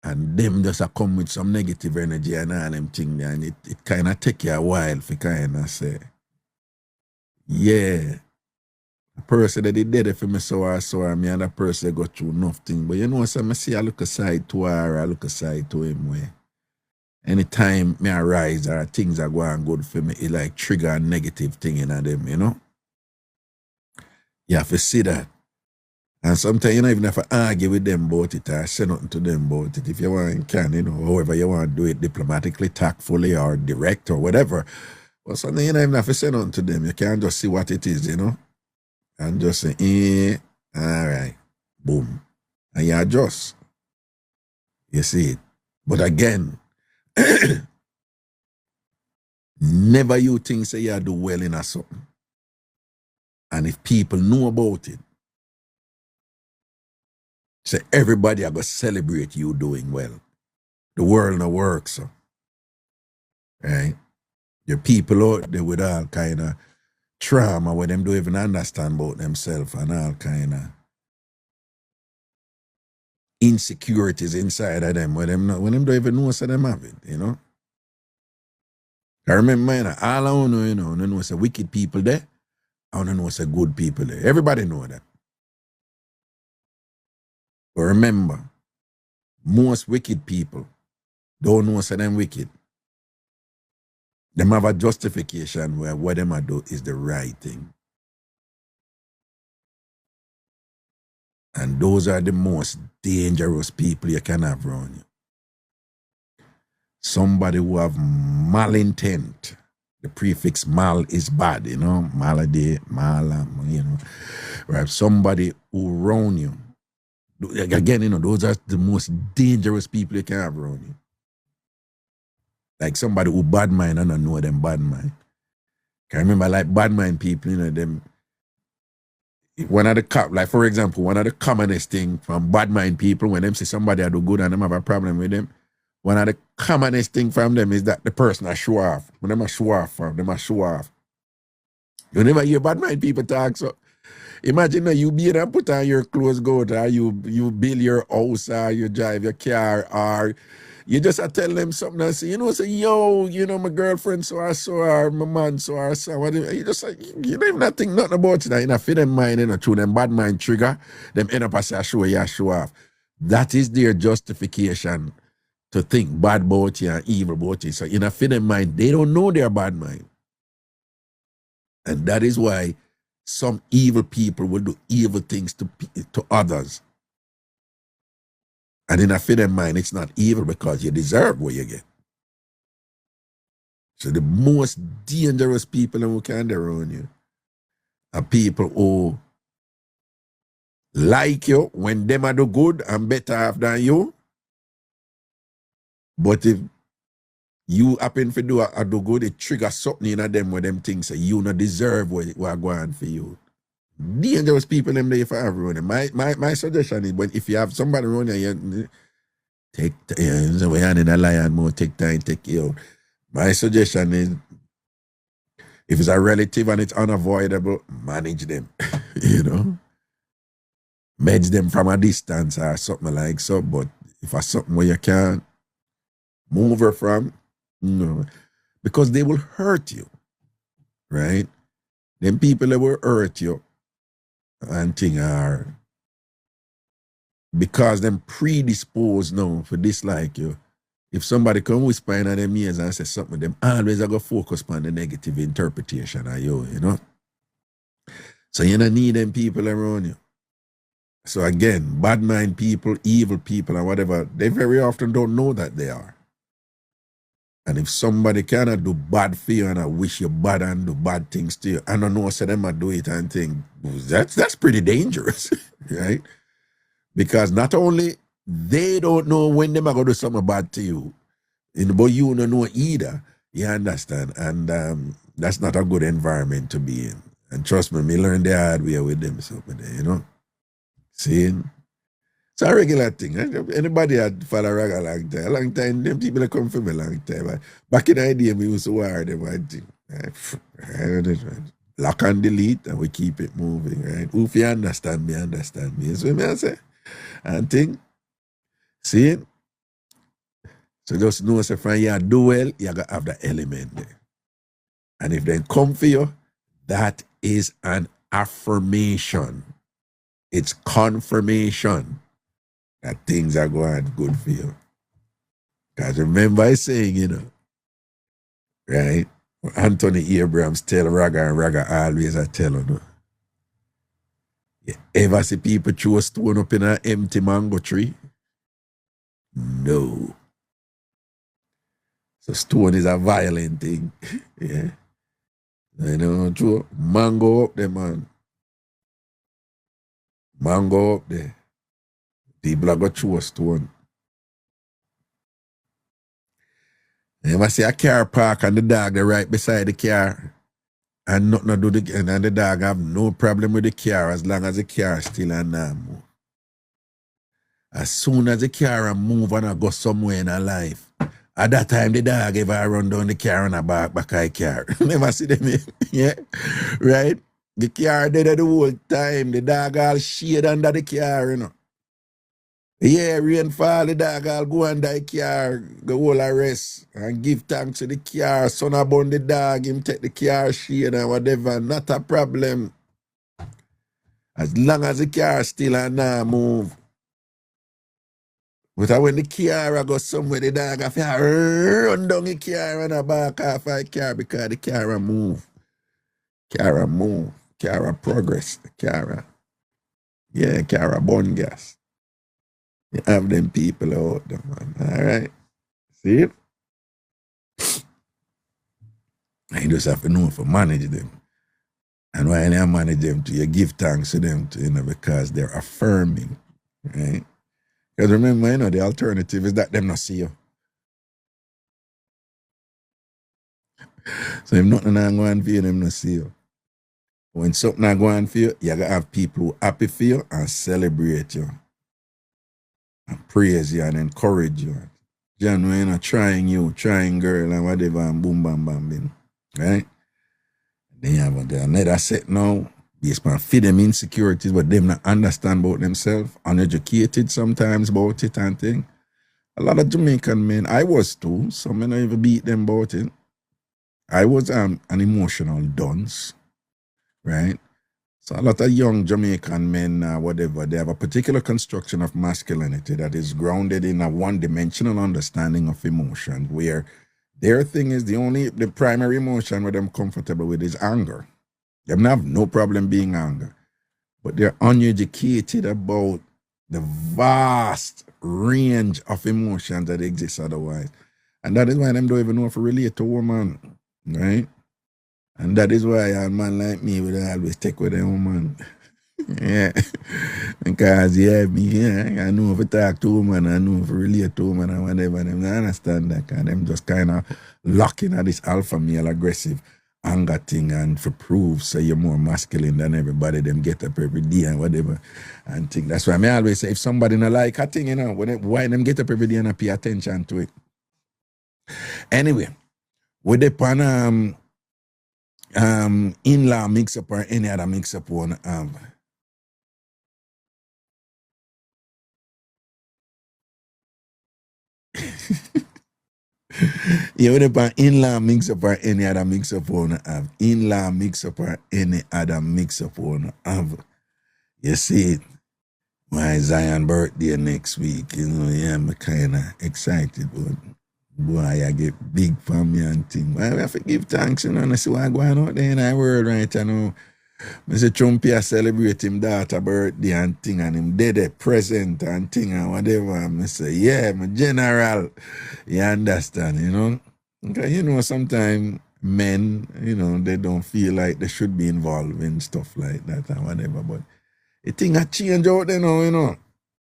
and them just come with some negative energy and all them things, and it kind of take you a while to kind of say, yeah, the person that did it for me so me and that person go through nothing. But you know, so I see I look aside to her, I look aside to him where anytime me arise or things are going good for me, it like trigger a negative thing in them, you know? You have to see that. And sometimes you don't even have to argue with them about it or say nothing to them about it. If you want, you can, you know, however you want to do it diplomatically, tactfully, or direct or whatever. But sometimes you don't even have to say nothing to them. You can just see what it is, you know? And just say, all right, boom. And you adjust. You see it. But again, never you think say you do well in a something. And if people know about it, say everybody are going to celebrate you doing well. The world no works, so. Right? Your people out there with all kind of trauma where them don't even understand about themselves and all kind of insecurities inside of them when them don't even know so them have it, you know. I remember, you know, all I know, you know it's wicked people there. I don't know it's good people there. Everybody know that. But remember, most wicked people don't know so them wicked. Them have a justification where what them a do is the right thing. And those are the most dangerous people you can have around you. Somebody who have malintent. The prefix mal is bad, you know, malady, mala, you know. Right? Somebody who around you. Again, you know, those are the most dangerous people you can have around you. Like somebody who bad mind, I don't know them bad mind. I remember like bad mind people, you know, them. One of the like for example, one of the commonest thing from bad mind people when them see somebody do good and them have a problem with them, one of the commonest thing from them is that the person a show off. When them a show off, them a show off. You never hear bad mind people talk, so imagine that you be and put on your clothes, go to, or you build your house, or you drive your car, or you just tell them something and say, you know, say, yo, you know, my girlfriend, so I saw her, my man, so I saw whatever. You just like, you don't even think nothing about it. In a fit them mind, you know, through them bad mind trigger, them end up as a show, yeah, show off. That is their justification to think bad about you and evil about you. So in a fit them mind, they don't know their bad mind. And that is why some evil people will do evil things to others. And in a fit of mind, it's not evil because you deserve what you get. So the most dangerous people who can around you are people who like you when them are do good and better off than you. But if you happen to do good, it triggers something in them where them things say you not deserve what going on for you. Dangerous people them there for everyone. My suggestion is when if you have somebody around you, take we are in a lion more, take time, take you out. My suggestion is if it's a relative and it's unavoidable, manage them. You know? Manage them from a distance or something like so. But if it's something where you can't move her from, no. Because they will hurt you. Right? Them people that will hurt you and thing are because them predisposed now for dislike you. If somebody come whisper in them ears and say something, them always are going to focus on the negative interpretation of you, you know? So you don't need them people around you. So again, bad mind people, evil people and whatever, they very often don't know that they are. And if somebody cannot do bad for you and I wish you bad and do bad things to you, I don't know, so them I do it and think, that's pretty dangerous, right? Because not only they don't know when them are going to do something bad to you, but you don't know either. You understand? And that's not a good environment to be in. And trust me learned the hard way with them, you know? See? It's a regular thing. Anybody had follow Raga a long time, them people that come from a long time. Back in the day, we used to wear them. Lock and delete, and we keep it moving, right? If you understand me. That's what I say. And think, see? So just know, so from you do well, you got to have the element there. And if they come for you, that is an affirmation. It's confirmation that things are going good for you. Because remember I saying, you know, right? Anthony Abrams tell Raga and Raga always I tell you, you ever see people throw a stone up in an empty mango tree? No. So stone is a violent thing. Yeah. You know, throw mango up there, man. Mango up there. People are going to throw a stone. You ever see a car park and the dog are right beside the car and nothing to do and the dog have no problem with the car as long as the car still and not move. As soon as the car move and I go somewhere in her life, at that time the dog ever run down the car and a back of the car. Never see them, yeah? Right? The car dead the whole time. The dog all shade under the car, you know. Yeah, rainfall, the dog all go under the car, go all rest and give thanks to the car. Son about the dog, him take the car shade and whatever. Not a problem. As long as the car still and now move. But when the car go somewhere, the dog have to run down the car and a back off the car because the car move. Car move. Car progress. The car. Yeah, car burn gas. You have them people out there, man. All right. See? And you just have to know if you manage them. And while you manage them, you give thanks to them, you know, because they're affirming, right? Because remember, you know, the alternative is that them not see you. So if nothing not going for you, them not see you. When something not going for you, you got to have people who happy for you and celebrate you. And praise you and encourage you. John, when you're trying girl and whatever, and boom, bam, bam, bam. Right? Then you have another set now, based on feed them insecurities, but them not understand about themselves, uneducated sometimes about it and thing. A lot of Jamaican men, I was too, some men don't even beat them about it. I was an emotional dunce, right? So a lot of young Jamaican men, whatever, they have a particular construction of masculinity that is grounded in a one-dimensional understanding of emotion, where their thing is the primary emotion where they're comfortable with is anger. They have no problem being angry, but they're uneducated about the vast range of emotions that exist otherwise. And that is why them don't even know if to relate to woman, right? And that is why a man like me would always take with a woman. Yeah. Because I know if I talk to woman, I know if I relate to woman and whatever, them I understand that, because them just kind of locking at this alpha male aggressive anger thing and for prove so you're more masculine than everybody, them get up every day and whatever and think. That's why I always say if somebody not like a thing, why them get up every day and I pay attention to it. Anyway, with the pan in-law mix-up or any other mix-up one yeah, with the in-law mix-up or any other mix-up one have in-law mix-up or any other mix-up one have. You see it. My Zion birthday next week, I'm kind of excited, but boy, I get big family and thing. I have to give thanks, and I see what's going on out there in the world right now. Mr. Trumpy I celebrate him daughter birthday and thing, and him dead present and thing and whatever. And I say, yeah, my general. You understand, Because, sometimes men, they don't feel like they should be involved in stuff like that and whatever, but the thing a change out there now,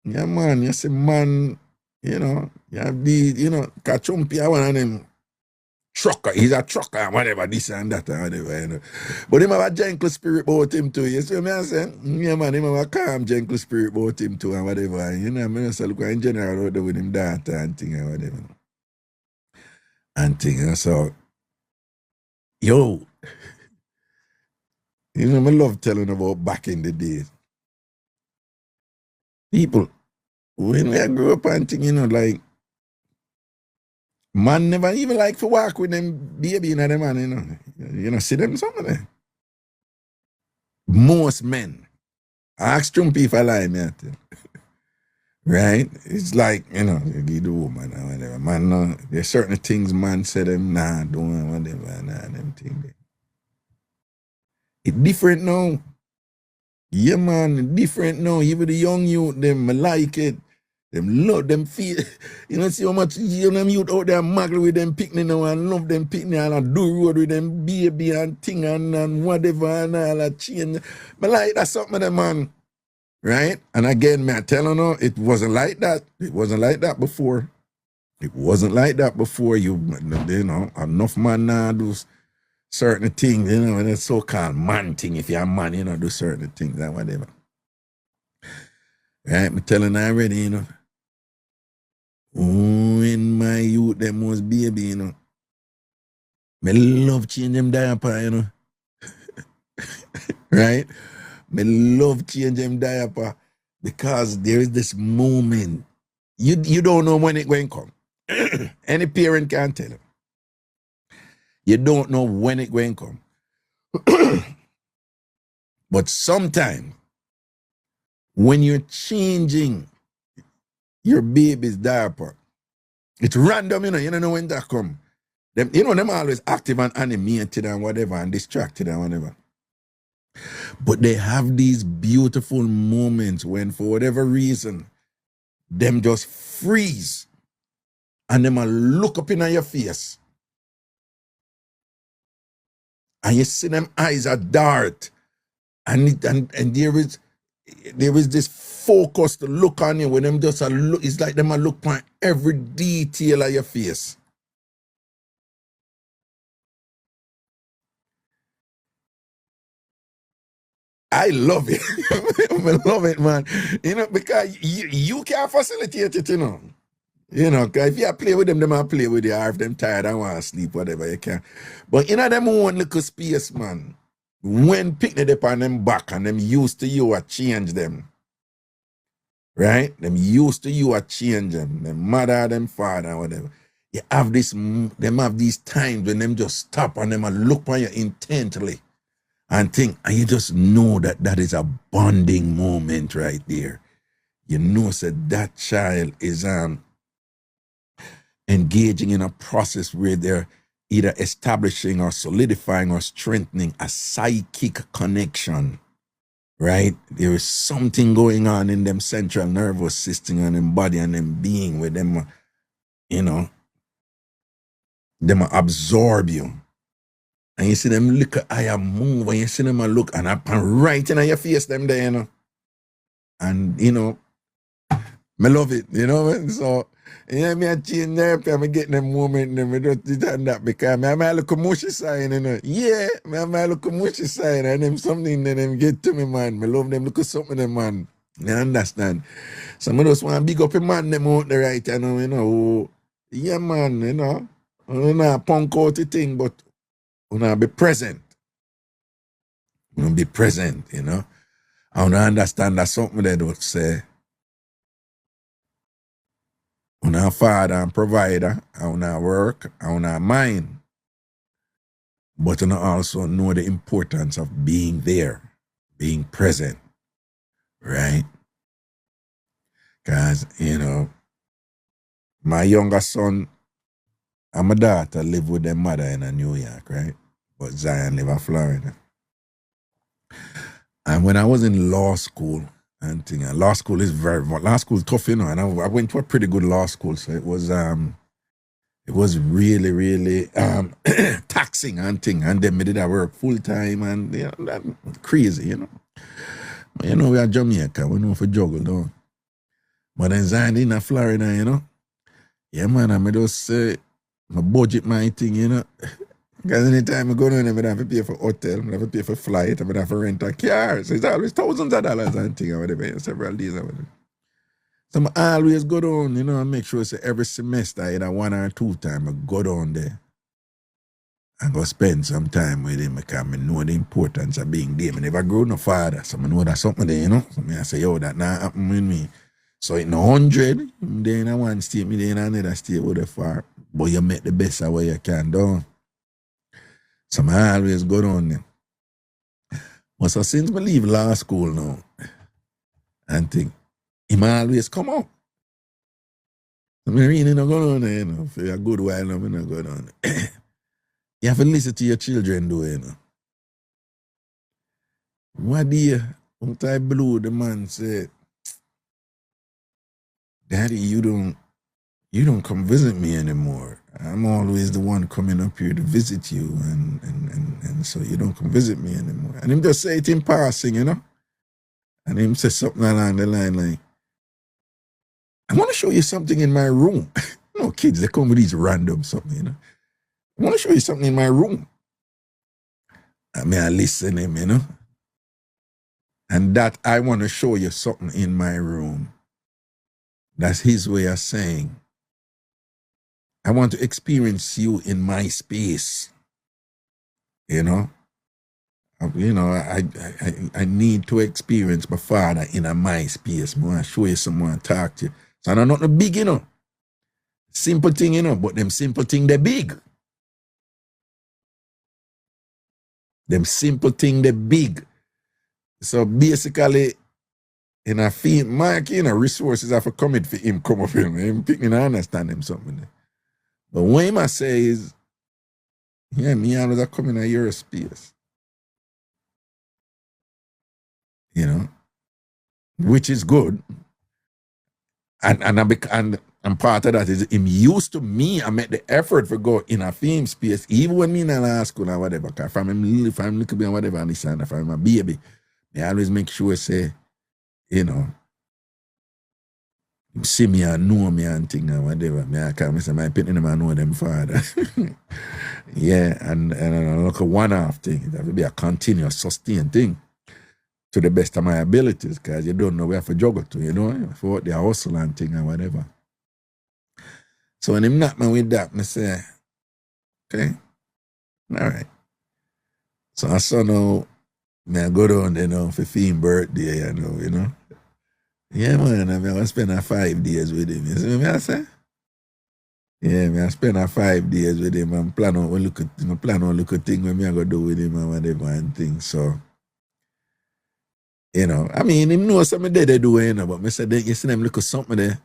Yeah, man, you see, man, you have these, Kachumpi, one of them trucker, he's a trucker, whatever, this and that, and whatever, But him have a gentle spirit about him too, you see what I'm saying? Yeah, man, him have a calm, gentle spirit about him too, and whatever, I just look in general out there with him daughter and thing, and whatever. And thing, so, yo, I love telling about back in the days. People, when we grew up and thing, like, man never even like to walk with them baby in them man, see them something. Most men. Ask Trumpy if I lie, me. Right? It's like, you give the woman or whatever. Man, no, there's certain things man say them nah doing whatever, them things. It's different now. Yeah, man, it's different now. Even the young youth, them like it. Them love them feel, see how much them youth out there muggle with them picnic now and love them picnic and do road with them baby and thing and whatever and all that change. But like that's something that man, right? And again, me I tell you, it wasn't like that. It wasn't like that before. It wasn't like that before. Enough man now do certain things, and it's so-called man thing. If you're a man, do certain things and whatever. Right? Me telling you already, when my youth them was baby, me love change them diaper, Right? Me love change them diaper because there is this moment. You don't know when it going to come. Any parent can tell you. You don't know when it going to come. But sometimes when you're changing your baby's diaper, it's random, you don't know when that come. Them, them always active and animated and whatever and distracted and whatever. But they have these beautiful moments when, for whatever reason, them just freeze and them look up in your face. And you see them eyes are dark. And there is this focused look on you when them just look. It's like them look on every detail of your face. I love it. I love it, man. Because you can't facilitate it, Because if you play with them might play with you, or if them tired and want to sleep, whatever you can. But them one little space, man, when picking up on them back and them used to you or change them. Right? Them used to you or change them. Them mother, them father, whatever. You have them have these times when them just stop and them look on you intently. And think, and you just know that is a bonding moment right there. Said that child is engaging in a process where they're either establishing or solidifying or strengthening a psychic connection right? There is something going on in them central nervous system and them body and them being with them, you know, them absorb you. And you see them look at I move and you see them look and up and right in your face them there, you know. And, you know, me love it, you know. So, yeah, me a change there, I'm getting them moment, and me don't do that because I look a mushy sign, you know. Yeah, I look a mushy sign, and them something that them get to me, man. Me love them look at something, them, man. You understand? Some of those want to big up a man, them out the right, you know. Yeah, man, you know. You know, punk out the thing, but you know, be present. You know, be present, you know. I don't understand that something they don't say. On our father and provider, on our work, on our mind. But you also know the importance of being there, being present, right? Because, you know, my younger son and my daughter live with their mother in New York, right? But Zion live in Florida. And when I was in law school, and thing, and law school is tough, you know, and I went to a pretty good law school, so it was really, really taxing and thing. And then me did I work full time and you know, that crazy, you know. But you know, we are Jamaica, we know for juggle, though. But then Zion in Florida, you know. Yeah, man, I just say, my budget my thing, you know. Because anytime I go down there, I have to pay for hotel, I have to pay for flight, I have to rent a car. So it's always thousands of dollars and thing or whatever, several days or whatever. So I always go down, you know, and make sure say every semester, either 1 or 2 times, I go down there and go spend some time with him because I know the importance of being there. I never grow no father, so I know that's something there, you know. So I say, yo, that not happen with me. So in 100, then I one state, me then another state with the far. But you make the best of what you can do. So I always go down there. But so since I leave law school now, and think, he always come out. I really not go down there, you know. For a good while now, I not go down there. You have to listen to your children do, you know. One day, when I blew, the man said, Daddy, you don't come visit me anymore. I'm always the one coming up here to visit you, and so you don't come visit me anymore. And him just say it in passing, you know. And him say something along the line like, I want to show you something in my room. You know, kids, they come with these random something, you know. I want to show you something in my room. I mean, I listen to him, you know. And that I want to show you something in my room. That's his way of saying, I want to experience you in my space. You know? You know, I need to experience my father in my space. I want to show you someone, talk to you. So I'm not big, you know. Simple thing, you know, but them simple thing, they're big. Them simple thing, they're big. So basically, in a field, Mark, you know, resources have to come for him, come up here. Him picking and understand him something. But what I say is, yeah, me always come in your space. You know, which is good. And part of that is him used to me, I make the effort for go in a film space, even when me in a law school or whatever. Cause if I'm little bit or whatever, and if I'm a baby, I always make sure say, you know, see me and know me and thing or whatever. I can't say my penny I know them father. Yeah, and like a one-off thing. That will be a continuous, sustained thing to the best of my abilities, because you don't know where to juggle to, you know, for the hustle and thing or whatever. So when him knock me with that, I say, okay, all right. So I saw now, I go down there now for Fiend's birthday, you know. Yeah, man, I mean, I spend 5 days with him. You see what I say? Yeah, I spend 5 days with him and plan on look at things when I go do with him and whatever and things. So, you know, I mean, him know something they do, you know, but I said, you see them look at something there.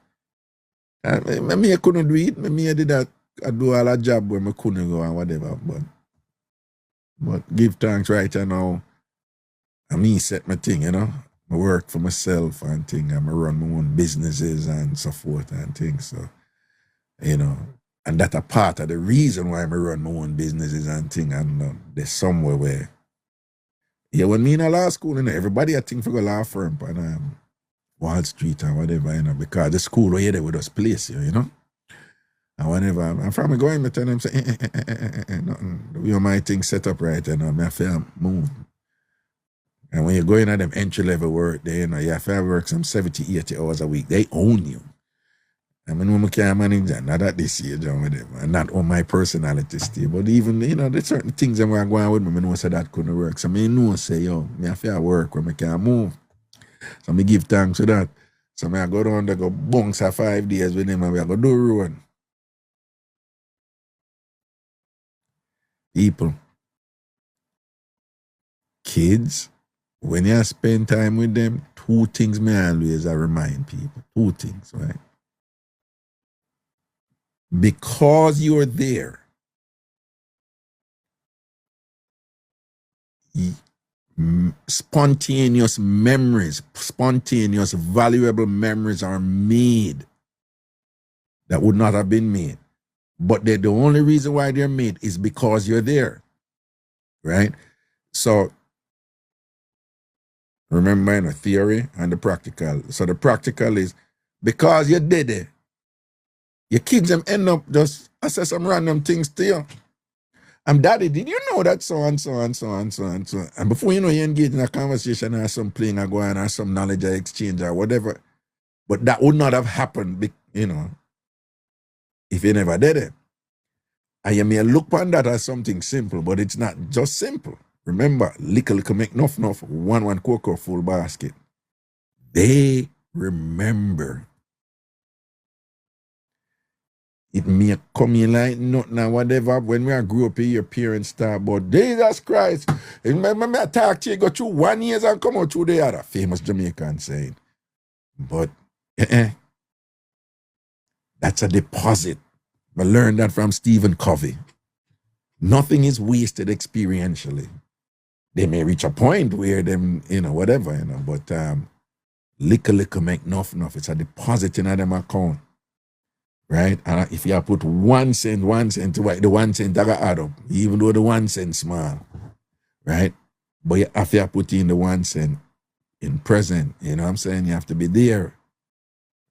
I couldn't do it. I did that. I do all that job where I couldn't go and whatever. But give thanks right now. I mean, set my thing, I work for myself and thing, and I run my own businesses and so forth and things. So, and that a part of the reason why I run my own businesses and thing. And there's somewhere where, when me in a law school, everybody I think for go law firm on Wall Street or whatever, because the school where they would just place you, And whenever I'm from going, I tell them, say, nothing. You my thing set up right, I feel move. And when you're going at them entry level work, you have to work some 70, 80 hours a week. They own you. I mean, when I can't manage that, not at this age, with them, and not on my personality still. But even, there's certain things that I'm going with me, I know say that couldn't work. So I know say, I have to work when I can't move. So I give thanks for that. So I go down there, go bounce for 5 days with them, and we go do road. People, kids, when you spend time with them, 2 things me always I remind people. 2 things, right? Because you're there, spontaneous memories, spontaneous, valuable memories are made that would not have been made. But the only reason why they're made is because you're there, right? So remember, theory and the practical. So the practical is because you did it, your kids them end up just assess some random things to you. Daddy, did you know that so and so and so and so and so? And before you engage in a conversation or some playing or going or some knowledge exchange or whatever. But that would not have happened, if you never did it. And you may look upon that as something simple, but it's not just simple. Remember, little make enough, one cocoa full basket. They remember. It may come in like nothing or whatever. When we grew up here, your parents start, but Jesus Christ, remember I talk to you, go through 1 year and come out through the other. Famous Jamaican saying. But that's a deposit. I learned that from Stephen Covey. Nothing is wasted experientially. They may reach a point where them, whatever, but little make enough. It's a deposit in them account. Right? And if you put 1 cent, the 1 cent that add up, even though the 1 cent small, right? But you have to put in the 1 cent in present, you know what I'm saying? You have to be there,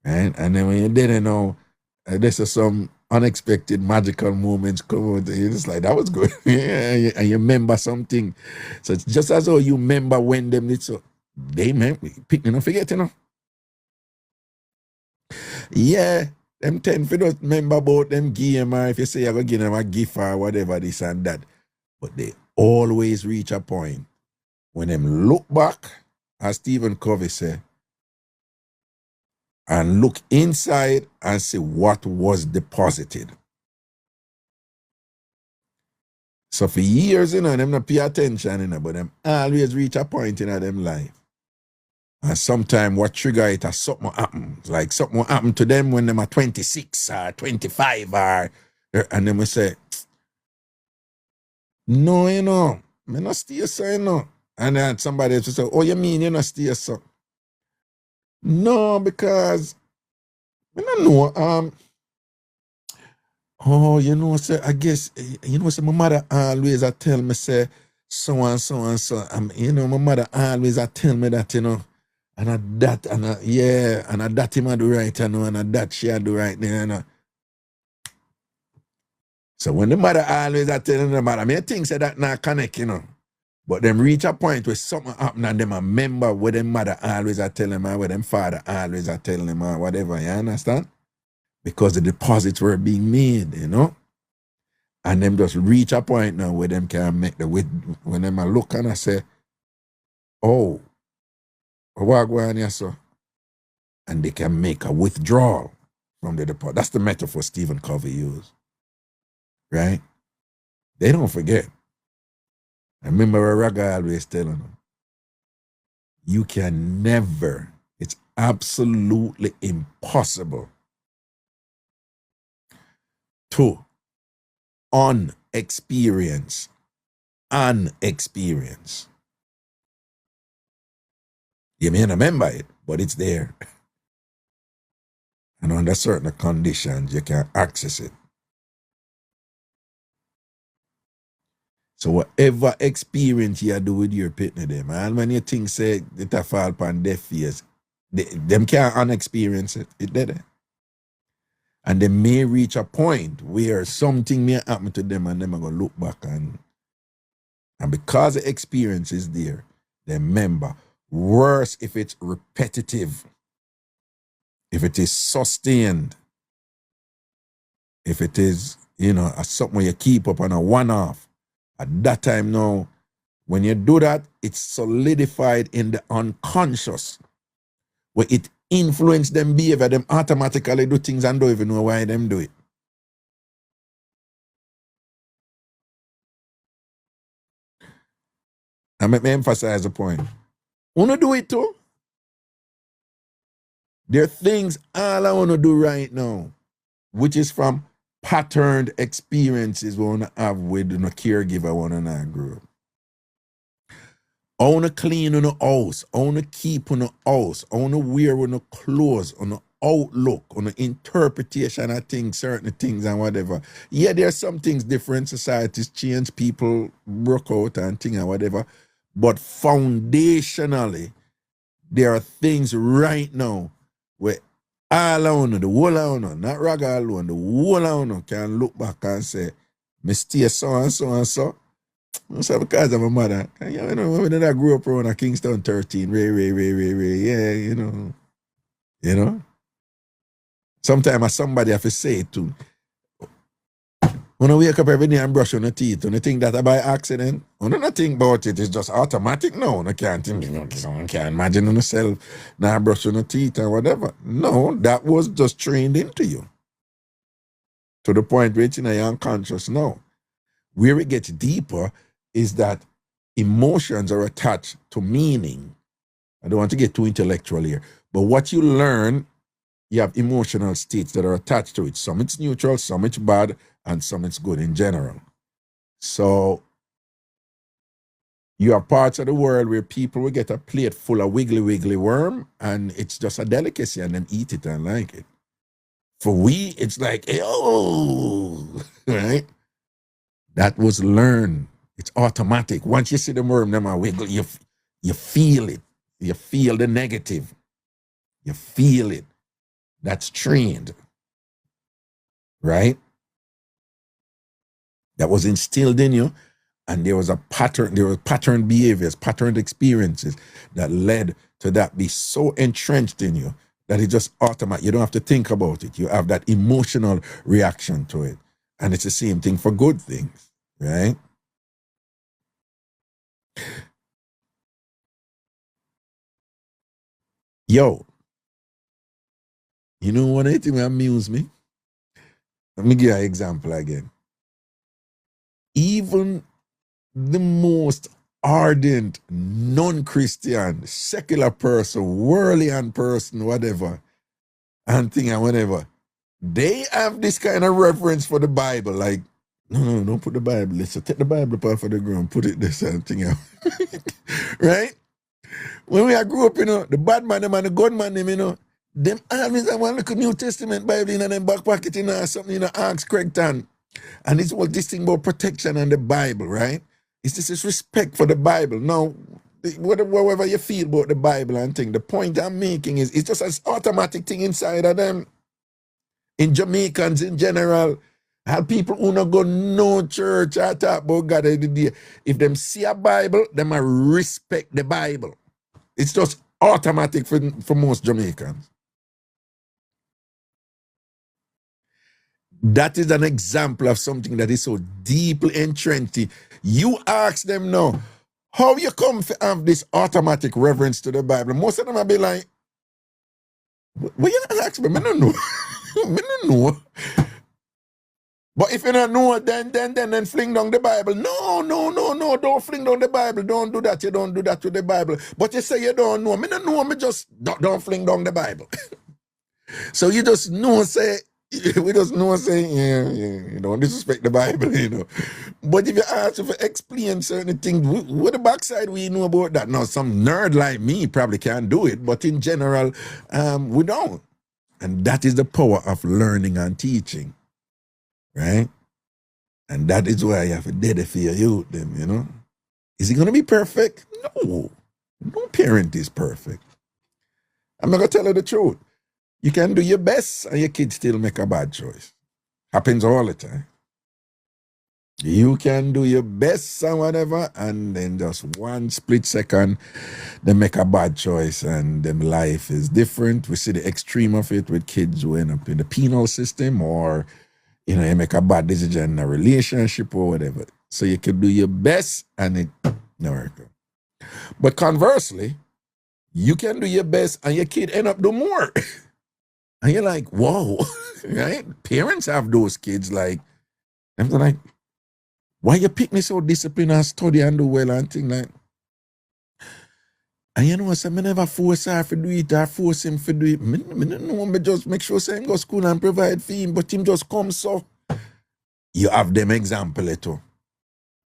right? And then when you didn't know, this is some unexpected magical moments come out. It's like, that was good. Yeah, and you remember something. So it's just as though you remember when them did so. They don't forget, Yeah. Them tend to not remember about them game, or if you say you're going to give them a gift or whatever, this and that. But they always reach a point when them look back, as Stephen Covey said, and look inside and see what was deposited. So for years, them not pay attention, but them always reach a point in them life. And sometimes what trigger it as something happens. Like something happened to them when they are 26 or 25 and then we say, no, I not stay so, And then somebody else will say, oh, you mean you not stay so? No, because I don't know. Say, I guess, say my mother always tell me, say, so and so and so. My mother always tell me that, and that, and that him do right, and that she do right there, So when the mother always telling the mother, I think say that not connect, But them reach a point where something happen and them remember what them mother always telling them, or what them father always telling them, or whatever, you understand? Because the deposits were being made, And them just reach a point now where them can make when them look and I say, oh, what going here, so? And they can make a withdrawal from the deposit. That's the metaphor Stephen Covey used. Right? They don't forget. I remember Reggae always telling them, you can never, it's absolutely impossible to unexperience You may not remember it, but it's there. And under certain conditions, you can access it. So whatever experience you do with your pitney them, and when you think say it a fall upon deaf ears, them can't unexperience it. It did. And they may reach a point where something may happen to them and them are gonna look back and because the experience is there, they remember. Worse if it's repetitive, if it is sustained, if it is, something you keep up on a one-off. At that time now, when you do that, it's solidified in the unconscious, where it influence them behavior, them automatically do things and don't even know why them do it. And let me emphasize the point. Wanna do it too? There are things all I wanna do right now, which is from patterned experiences we wanna have with a caregiver one and I grew up. I wanna clean on the house, I wanna keep on the house, I wanna wear on the clothes, on the outlook, on the interpretation of things, certain things and whatever. Yeah, there are some things different, societies change, people work out and things and whatever. But foundationally, there are things right now where all I wanna, the whole I wanna, not Raga alone, the whole I wanna can look back and say, me stay so and so and so. So because of my mother, when I grew up around Kingston 13, yeah, you know. Sometimes somebody have to say it too. When I wake up every day and brush on the teeth, and you think that by accident, when I think about it, it's just automatic. No, I can't think, I can't imagine on myself now brush on the teeth or whatever. No, that was just trained into you. To the point where it's in your unconscious now. Where it gets deeper is that emotions are attached to meaning. I don't want to get too intellectual here, but what you learn, you have emotional states that are attached to it. Some it's neutral, some it's bad, and some it's good in general. So you have parts of the world where people will get a plate full of wiggly worm, and it's just a delicacy, and then eat it and like it. For we, it's like, oh, right? That was learned. It's automatic. Once you see the worm, them a wiggle, you feel it. You feel the negative. You feel it. That's trained. Right? That was instilled in you, and there was a pattern, there were patterned behaviors, patterned experiences that led to that be so entrenched in you that it just automatic. You don't have to think about it. You have that emotional reaction to it. And it's the same thing for good things, right? Yo, you know what I think amuse me? Let me give you an example again. Even the most ardent, non-Christian, secular person, worldly person, whatever, and thing and whatever, they have this kind of reference for the Bible, like, no, don't put the Bible. Let's take the Bible off of the ground, put it this and thing out. Right? When we grew up, the bad man, them and the good man, them, them always have one look at New Testament Bible in them back pocket, something, ask Craigton. And it's all this thing about protection and the Bible, right? It's this respect for the Bible. Now, whatever you feel about the Bible and thing, the point I'm making is it's just an automatic thing inside of them. In Jamaicans in general, have people who not go no church or talk about God every day. If them see a Bible, them a respect the Bible. It's just automatic for most Jamaicans. That is an example of something that is so deeply entrenched. You ask them now, how you come to have this automatic reverence to the Bible? Most of them will be like, well, you not ask me, I don't know. I don't know. But if you don't know, then fling down the Bible. No, don't fling down the Bible. Don't do that. You don't do that to the Bible. But you say you don't know. I don't know, me just don't fling down the Bible. So you just know, say, We just know saying, you don't disrespect the Bible, But if you ask if you explain certain things, what the backside we know about that? Now, some nerd like me probably can't do it, but in general, we don't. And that is the power of learning and teaching, right? And that is why you have to dedicate your youth, them, Is it going to be perfect? No. No parent is perfect. I'm not going to tell you the truth. You can do your best and your kids still make a bad choice. Happens all the time. You can do your best and whatever, and then just one split second, they make a bad choice and them life is different. We see the extreme of it with kids who end up in the penal system or, you make a bad decision in a relationship or whatever. So you can do your best and it never works. But conversely, you can do your best and your kid end up doing more. And you're like, whoa, right? Parents have those kids like, I'm like, why you pick me so disciplined and study and do well and things like. And I never force her to do it or force him to do it. Me just make sure say him go to school and provide for him, but him just come so. You have them example too.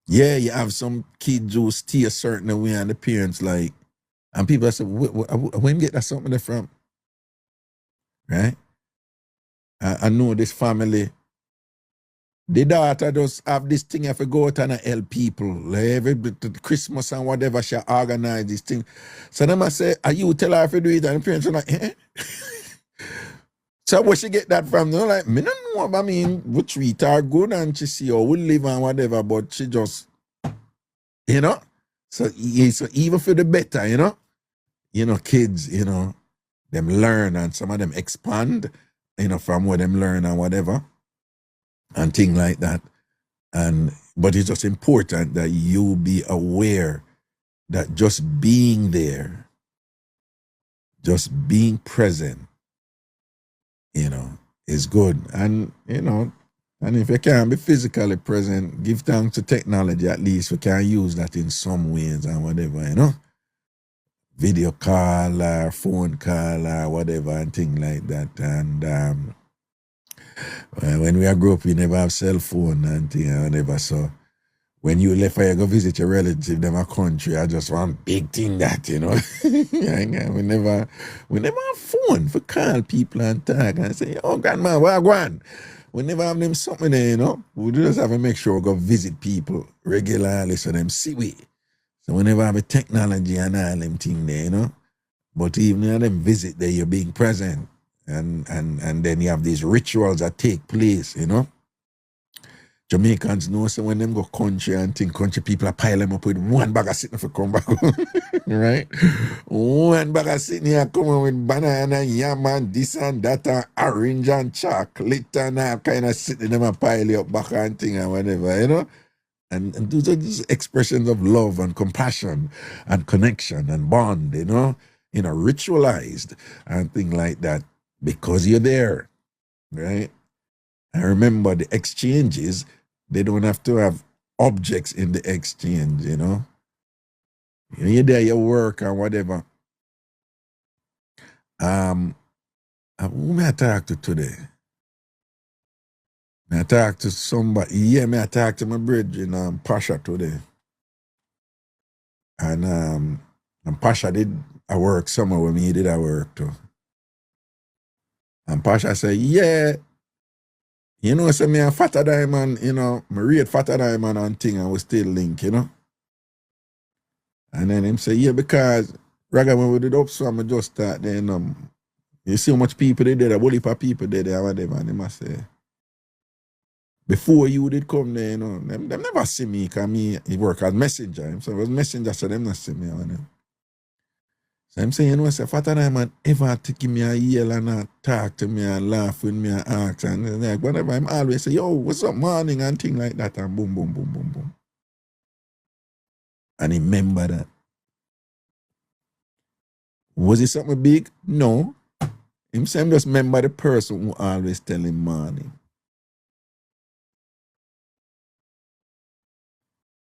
Yeah, you have some kids who stay a certain way and the parents like, and people say, when get that something from? Right? I know this family, the daughter just have this thing if I go out and help people. Like every Christmas and whatever, she organize this thing. So them I say, are you tell her if you do it? And the parents are like, eh? So where she get that from? They're like, me don't know. I mean, we treat her good and she see how we live and whatever, but she just, So even for the better, kids, them learn and some of them expand, from where them learn and whatever, and things like that. But it's just important that you be aware that just being there, just being present, is good. And, and if you can't be physically present, give thanks to technology, at least we can use that in some ways and whatever, Video call or phone call or whatever and things like that. And when we grew up, we never have cell phone and things and whatever. So when you left or you go visit your relative in a country, I just one big thing that, we never have phone for call people and talk and say, oh, grandma, where going? We never have them something there, We just have to make sure we go visit people regularly so them see we. So we never have a technology and all them thing there, But even when them visit there, you're being present. And then you have these rituals that take place, Jamaicans know, so when them go country and think country people are pile them up with one bag of sitting for come back home, right? One bag of sitting here coming with banana, yam and this and that and orange and chocolate and all kind of sitting them and pile up back and thing and whatever, And those are these expressions of love and compassion and connection and bond, ritualized and things like that because you're there, right? I remember the exchanges, they don't have to have objects in the exchange, You're there, you work and whatever. Who may I talk to today? I talk to somebody. Yeah, I talk to my brethren, Pasha today. And Pasha did a work somewhere when me did a work too. And Pasha said, yeah, say me a Fatter Diamond, me read Fatter Diamond and thing and we still link, And then him say, yeah, because Raga when we did up so I just start then you see how much people they did, a whole heap of people they there, whatever, and they must say. Before you did come there, them never see me because he work as messenger. So I was messenger, so them not see me. So I'm saying, say, Father Diamond ever take me a yell and talk to me and laugh with me and ask and like whatever. I'm always say, yo, what's up morning and thing like that and boom, boom, boom, boom, boom. And remember that. Was it something big? No. Him say, just remember the person who always tell him morning.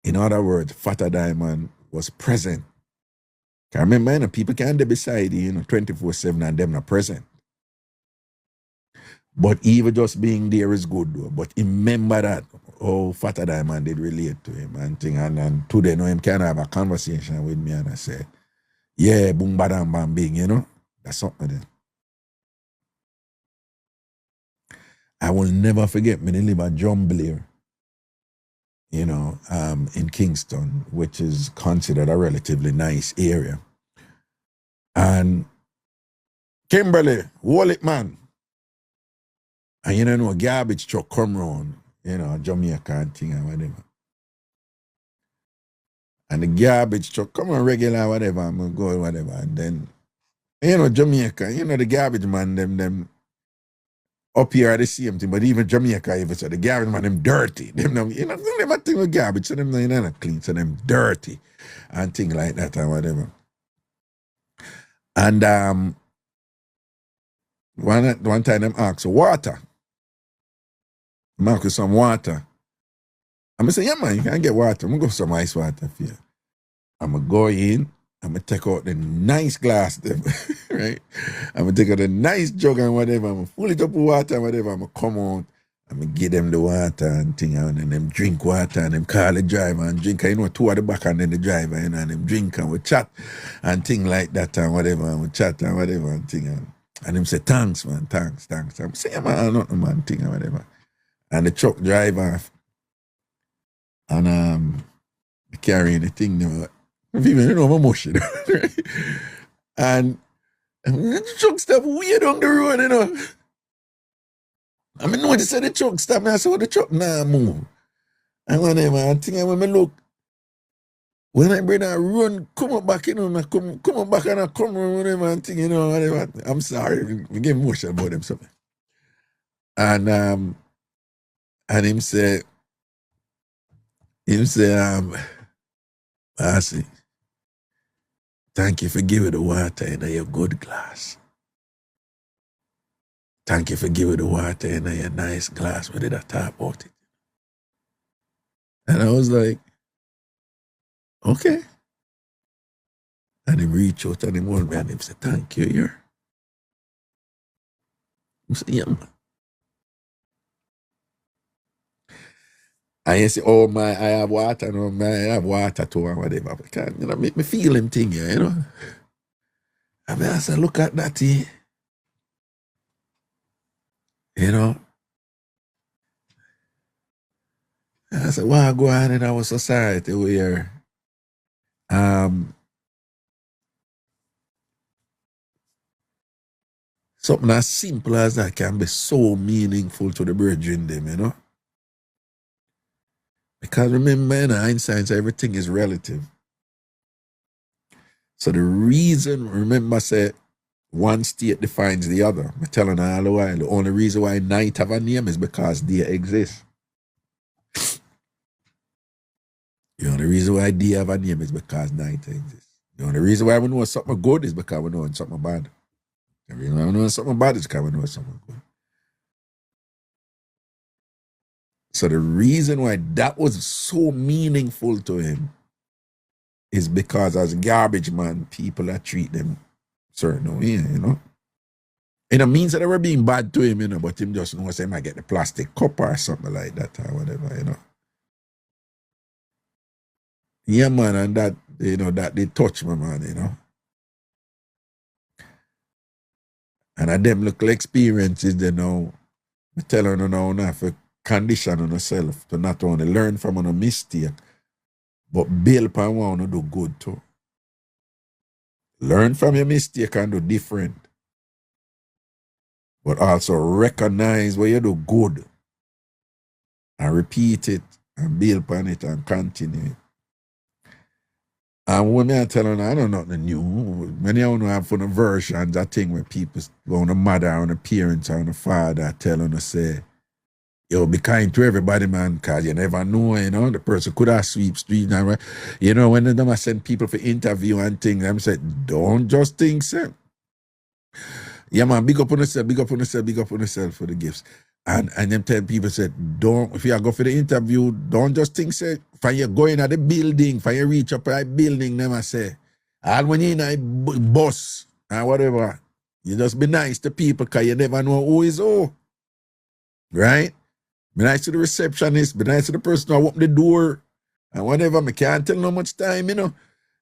In other words, Father Diamond was present. I remember, people can't be beside you, 24/7 and them not present. But even just being there is good though. But remember that how Father Diamond did relate to him and thing. And today, him can have a conversation with me and I say, yeah, boom, badam, bam, bing, That's something there. I will never forget me. They live at John Blair, in Kingston, which is considered a relatively nice area. And Kimberly, Wallet man. And a garbage truck come round, Jamaica and thing or whatever. And the garbage truck come on regular whatever, I'm gonna go whatever. And then, Jamaica, the garbage man, them up here are the same thing, but even Jamaica, even so the garbage man, them dirty. Them never think with garbage, so them not clean, so them dirty and things like that or whatever. And one time them asked for water. Marcus some water. I'm gonna say, yeah man, you can get water. I'm gonna go for some ice water for you. I'm gonna go in, I'm gonna take out the nice glass them, right? I'm gonna take out the nice jug and whatever, I'm gonna fill it up with water and whatever, I'm gonna come out, I'm gonna give them the water and thing, and then them drink water and them call the driver and drink, two at the back and then the driver, and them drink and we chat and thing like that and whatever, and we chat and whatever and thing, and them say, thanks man, thanks. I'm saying, yeah, man, nothing man, thing and whatever. And the truck drive off. And carrying the thing there. I'm emotion. And the truck stop weird on the road, I mean, notice that the truck stop. I said, the truck nah move. And whenever I think when I look, when I bring that run, come up back, come up back and I come run whatever and thing, whatever. I'm sorry, I get emotional about them something. And him say, I see, thank you for giving the water in your good glass. Thank you for giving the water in your nice glass. We did I talk about it? And I was like, okay. And he reached out and he hold me and he said, thank you, here. I said, yeah, man. And you say, oh my, I have water, no, I have water too, or whatever. Because, make me feel him thing here, I mean, I said, look at that, I said, why go on in our society where something as simple as that can be so meaningful to the brethren them, Because remember, in Einstein's everything is relative. So the reason, remember, say, one state defines the other. I'm telling you all the while, the only reason why night have a name is because day exists. The only reason why day have a name is because night exists. The only reason why we know something good is because we know something bad. The reason why we know something bad is because we know something good. So the reason why that was so meaningful to him is because as garbage man, people that treat them certain way, It means that they were being bad to him, but him just knows they might get the plastic cup or something like that or whatever, Yeah, man, and that, that they touch me, man, And at them little experiences, I tell her now, have to condition on yourself to not only learn from a mistake, but build upon what you do good too. Learn from your mistake and do different. But also recognize where you do good and repeat it and build upon it and continue it. And when I tell them, I don't know nothing new. Many of them have for the versions, that thing where people, on the mother, on the parents, on the father, tell them, say, yo, be kind to everybody, man, because you never know, the person could have sweep street. And, when them send people for interview and things, I'm saying, don't just think, say, yeah, man, big up on yourself, big up on yourself, big up on yourself for the gifts. And them tell people, say, don't, if you go for the interview, don't just think, say, for you going at the building, for you reach up at the building, them I say, and when you in a bus, and whatever, you just be nice to people, because you never know who is who. right? Be nice to the receptionist, be nice to the person who open the door, and whatever. Me can't tell no much time, you know.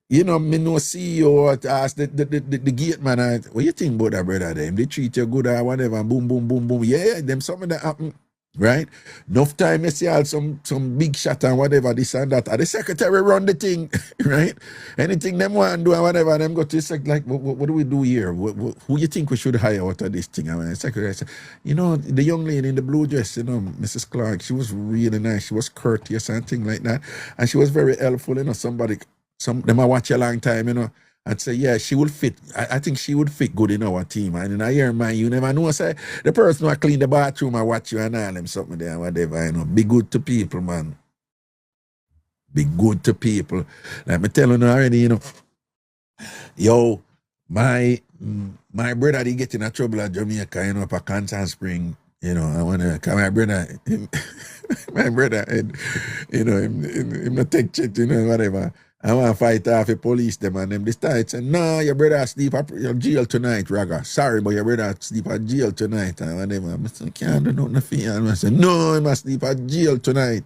You know, me no CEO at ask the gate man, what you think about that brother them? They treat you good or whatever, boom, boom, boom, boom. Yeah, them something that happen, right? Enough time you see all some big shot and whatever, this and that. And the secretary run the thing, right? Anything them want to do and whatever, them go to the secretary, like, what do we do here? Who you think we should hire out of this thing? And the secretary said, you know, the young lady in the blue dress, you know, Mrs. Clark, she was really nice. She was courteous and thing like that. And she was very helpful, you know, some them I watch a long time, you know, and say, yeah, she will fit. I think she would fit good in our team. And in a year, man, you never know. Say the person who clean the bathroom, I watch you and all them something there, whatever, you know. Be good to people, man. Be good to people. Like me telling you already, you know. Yo, my brother he get in a trouble at Jamaica, you know, up a Kingston Spring. You know, I wanna cause my brother, my brother, and you know, him not take shit, you know, whatever. I want to fight off the police them and them. They start saying, no, your brother sleep at your jail tonight, Raga. Sorry, but your brother sleep at jail tonight and whatever. I said, can't do nothing for you. And I said, no, he must sleep at jail tonight.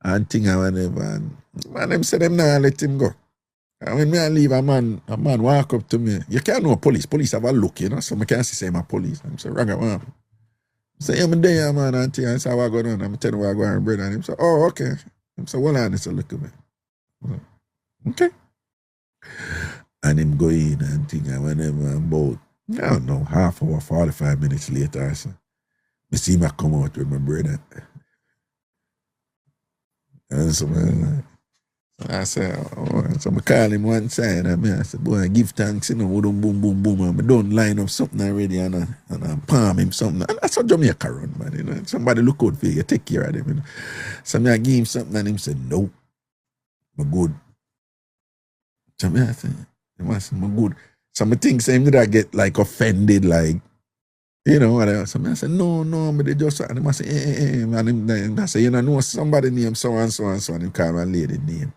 And thing and whatever. And them say them nah let him go. And when me I leave, a man walk up to me. You can't know police. Police have a look, you know, so I can't say I'm a police. I'm say, Raga, what happened? I say, yeah, I'm there, man, and thing. I say, what going on? I'm telling you what going on, brother. And him say, oh, okay. I say, well, I say, look at me. Okay. And him go in and think and whenever about, I don't know, half hour, 45 minutes later, I say, I see him come out with my brother. And so I say, oh, so I call him one side and I say, boy, give thanks, you know, boom, boom, boom, boom, and I don't line up something already and I palm him something. And that's how Jamaica run, man, you know. Somebody look out for you, take care of them, you know. So I give him something and him say, no, I'm good. So I say, I'm good. Some things seem that I get like offended, like, you know, whatever. So I say, no, but they just, and I say, and I say, you know, somebody named so and so and so, and him call my lady name.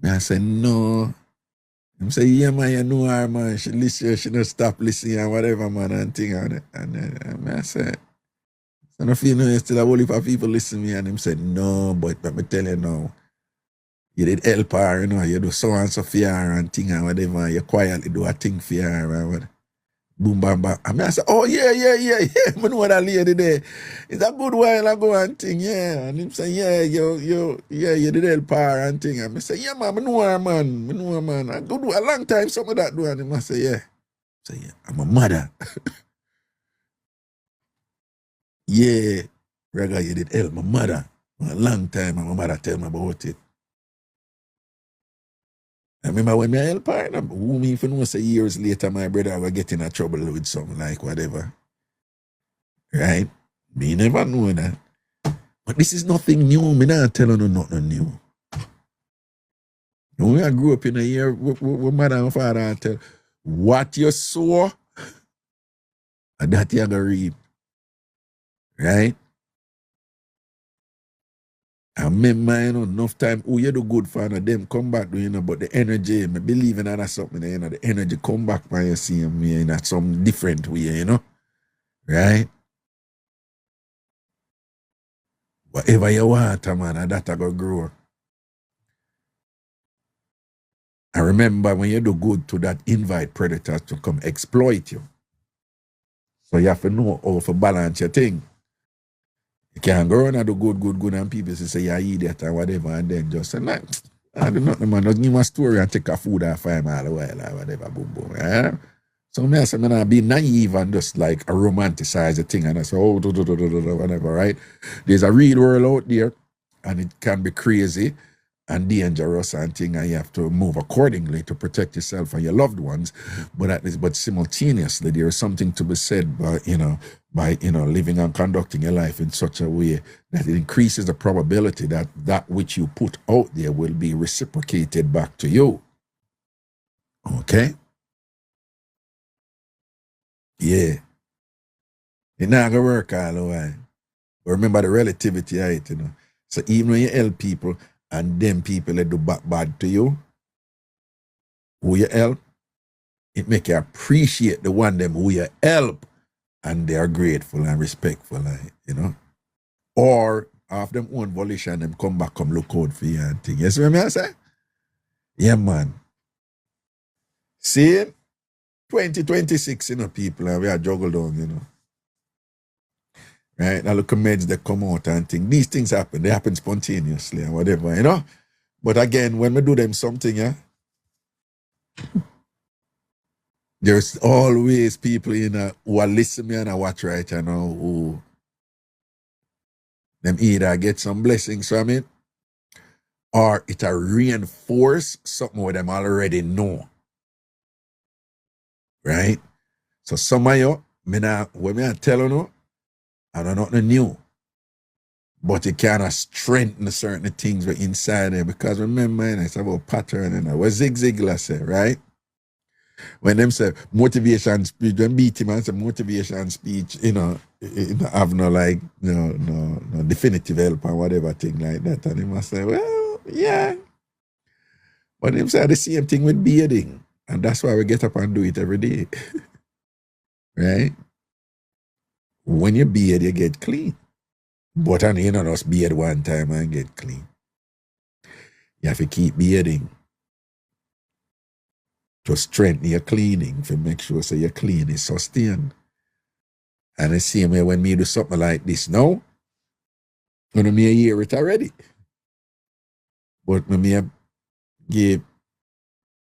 And I say, no. Him say, yeah, man, you know her, man. She listen, she don't stop listening and whatever, man, and thing. And I say, so I feel no, still a whole heap of people listen to me, and him said, no, but let me tell you now. You did help her, you know, you do so and so for her and thing and whatever, you quietly do a thing for her and what. Boom, bam, bam. And I say, oh, yeah, I know that lady there. It's a good while ago and thing, yeah. And him say, yeah, you did help her and thing. And I say, yeah, man, I know her, man. I do a long time some of that do. And him I say, yeah. I say, yeah, I'm a mother. Yeah, Reggae, you did help my mother. A long time, and my mother tell me about it. I remember when I help her, who me if you know say years later my brother will get in a trouble with something like whatever. Right? Me never know that. But this is nothing new. Me not telling you nothing new. When I grew up in a year, with mother and father tell what you sow, and that you're gonna reap. Right? I remember, you know, enough time, who you do good for, and them come back, you know, but the energy, me believe in that something, you know, the energy come back when you see me in some different way, you know, right? Whatever you want, man, and that I go grow. I remember when you do good to that, invite predators to come exploit you. So you have to know how to balance your thing. You can't go around and do good, and people say you're an idiot or whatever, and then just say, like, I do nothing, man. Just give me a story and take a food and find all the while or whatever, boom. Yeah? So I say, man, I be naive and just like a romanticize the thing, and I say, oh, whatever, right? There's a real world out there, and it can be crazy and dangerous and thing, and you have to move accordingly to protect yourself and your loved ones. But simultaneously, there is something to be said by living and conducting your life in such a way that it increases the probability that which you put out there will be reciprocated back to you. Okay? Yeah. It's not gonna work all the way. But remember the relativity of it, you know. So even when you help people and them people that do bad to you, who you help, it make you appreciate the one them who you help and they are grateful and respectful, like, you know. Or of them own volition, them come back, come look out for you and thing. You see what I say? Yeah, man. See, 2026, you know, people, and we are juggled on, you know. Right? Now look at meds that come out and things. These things happen. They happen spontaneously and whatever, you know. But again, when we do them something, yeah, there's always people, you know, who are listening and watch right, you know, who them either get some blessings from it or it a reinforce something what them already know. Right? So some of you, when I tell you, I don't know nothing new. But it kind of strengthen certain things were inside there. Because remember, it's about pattern and what Zig Ziglar say, right? When them say motivation speech, when beat him and say motivation speech, you know, it have no like no definitive help or whatever thing like that. And he must say, well, yeah. But him say the same thing with bearding. And that's why we get up and do it every day. Right? When you beard, you get clean. But you know, just beard one time and get clean. You have to keep bearding to strengthen your cleaning, to make sure so your clean is sustained. And the same way when me do something like this now, when me hear it already. But when me give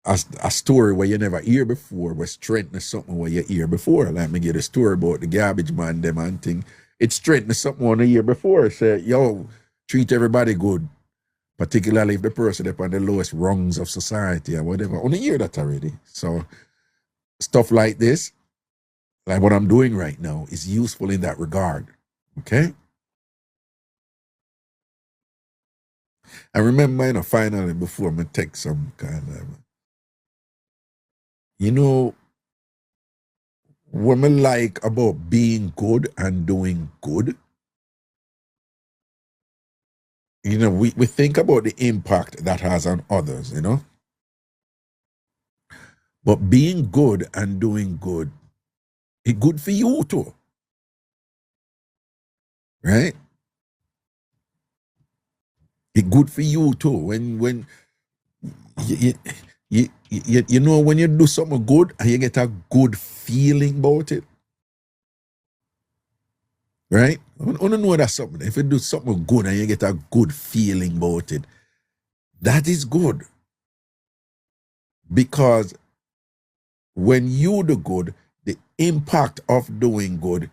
a story where you never hear before, but strengthen something where you hear before. Like me give a story about the garbage man, them and thing. It strengthens something on the year before. Say, yo, treat everybody good. Particularly if the person is on the lowest rungs of society or whatever. Only hear that already. So stuff like this, like what I'm doing right now, is useful in that regard. Okay? I remember, you know, finally before me take some kind of, you know, what I like about being good and doing good, you know, we think about the impact that has on others, you know. But being good and doing good, it's good for you too. Right? It's good for you too. When you know, when you do something good and you get a good feeling about it, right? I want to know that's something. If you do something good and you get a good feeling about it, that is good. Because when you do good, the impact of doing good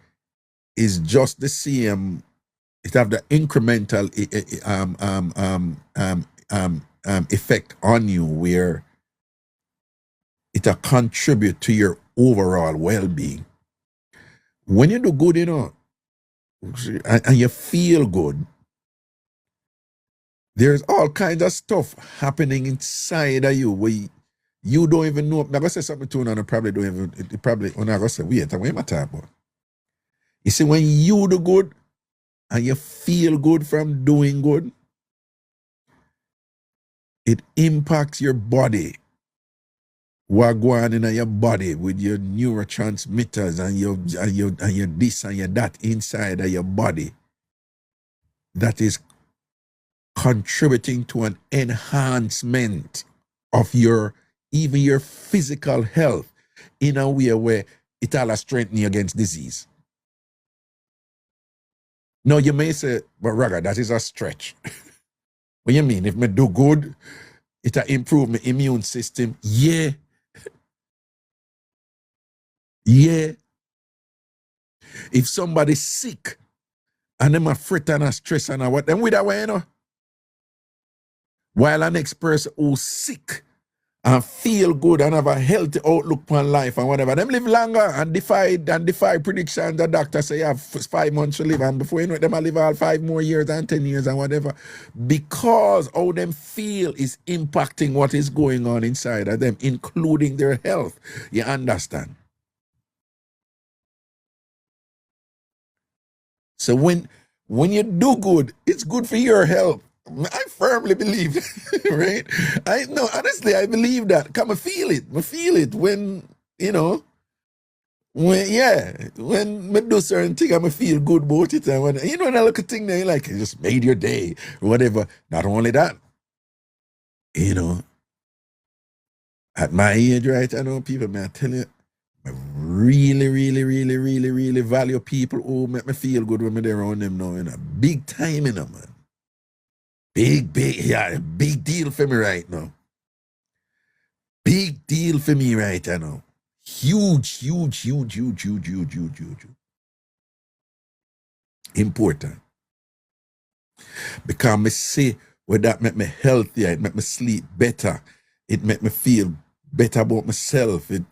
is just the same. It have the incremental effect on you, where it'll contribute to your overall well-being. When you do good, you know, and you feel good, there's all kinds of stuff happening inside of you where you don't even know. I'm going to say something to you and I probably don't even, it probably, when I'm going to say, wait, what am I talking about? You see, when you do good and you feel good from doing good, it impacts your body. What going on in your body with your neurotransmitters and your this and your that inside of your body, that is contributing to an enhancement of even your physical health in a way where it all strengthen you against disease. Now you may say, but Raga, that is a stretch. What you mean? If me do good, it'll improve my immune system. Yeah. Yeah. If somebody's sick and them a fret and a stress and a what, then with that way, you know. While an next person who's sick and feel good and have a healthy outlook on life and whatever, them live longer and defy predictions. The doctor say you have 5 months to live, and before you know it, them will live all 5 more years and 10 years and whatever. Because how them feel is impacting what is going on inside of them, including their health. You understand? So when you do good, it's good for your health. I firmly believe, right? Honestly, I believe that. Come, I feel it when, you know, when me do certain thing, I feel good about it. And when, you know, that little thing there, you like, it just made your day, or whatever. Not only that, you know, at my age, right, I know people, man, I tell you, I really, really, really, really, really value people who make me feel good when I'm around them now, you know. Big time, you know, man. Big deal for me right now. Big deal for me right now. Huge. Important. Because me say well, that make me healthier, it make me sleep better, it make me feel better about myself. It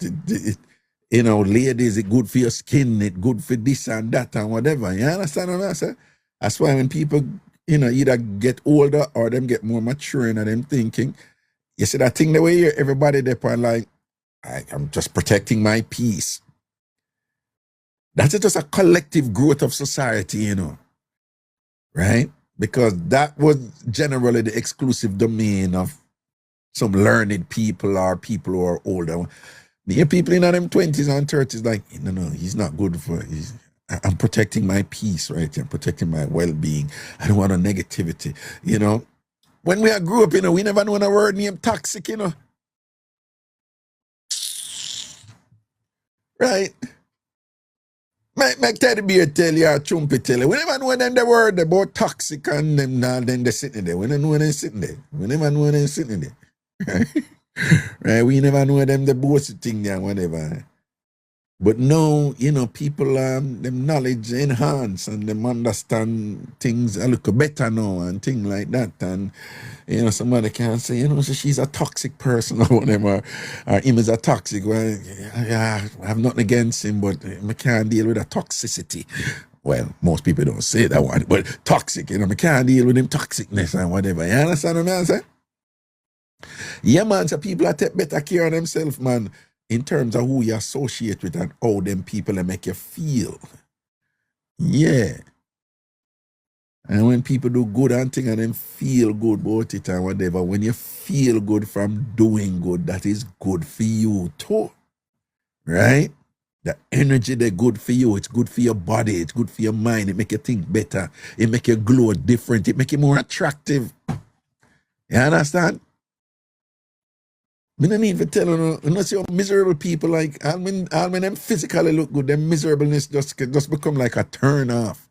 you know, ladies, it good for your skin, it good for this and that and whatever. You understand what I'm saying? That's why when people, you know, either get older or them get more mature in them thinking, you see that thing the way you everybody there like, I'm just protecting my peace. That's just a collective growth of society, you know, right? Because that was generally the exclusive domain of some learned people or people who are older. The people in them 20s and 30s, like, no, he's not good for it. I'm protecting my peace, right? I'm protecting my well-being. I don't want no negativity, you know. When we grew up, you know, we never know a word named toxic, you know. Right? Make Teddy Bear tell you, or Chumpy tell you. We never know them the word about toxic and them now, then they're sitting there. We don't know them sitting there. We never know them sitting there. Right? We never know them the bossy thing and whatever. But no, you know, people them knowledge enhance and them understand things a little better now and things like that. And you know, somebody can say, you know, so she's a toxic person or whatever, or him is a toxic. Well, yeah, I have nothing against him, but I can't deal with a toxicity. Well, most people don't say that one, but toxic, you know, I can't deal with him toxicness and whatever. You understand what I'm saying? Yeah, man, so people are take better care of themselves, man, in terms of who you associate with and how them people make you feel. Yeah. And when people do good and thing and them feel good about it and whatever, when you feel good from doing good, that is good for you too. Right? The energy they're good for you. It's good for your body. It's good for your mind. It make you think better. It make you glow different. It make you more attractive. You understand? Me no need to tell you, you know, see how miserable people like, all when them physically look good, them miserableness just become like a turn off.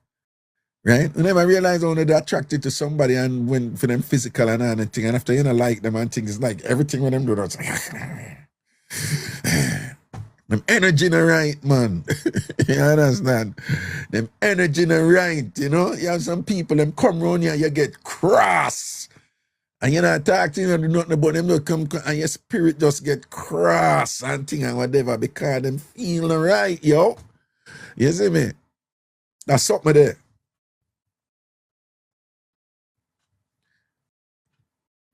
Right? You never realize how they're attracted to somebody and when for them physical and anything, and after you know like them and things, it's like everything with them do that's like them energy in the right, man. You understand? Them energy in the right, you know? You have some people, them come around here, you get cross. And you're not talking, you know, do nothing about them, don't come, and your spirit just get cross and thing and whatever because them feel right, yo. You see me? That's something there.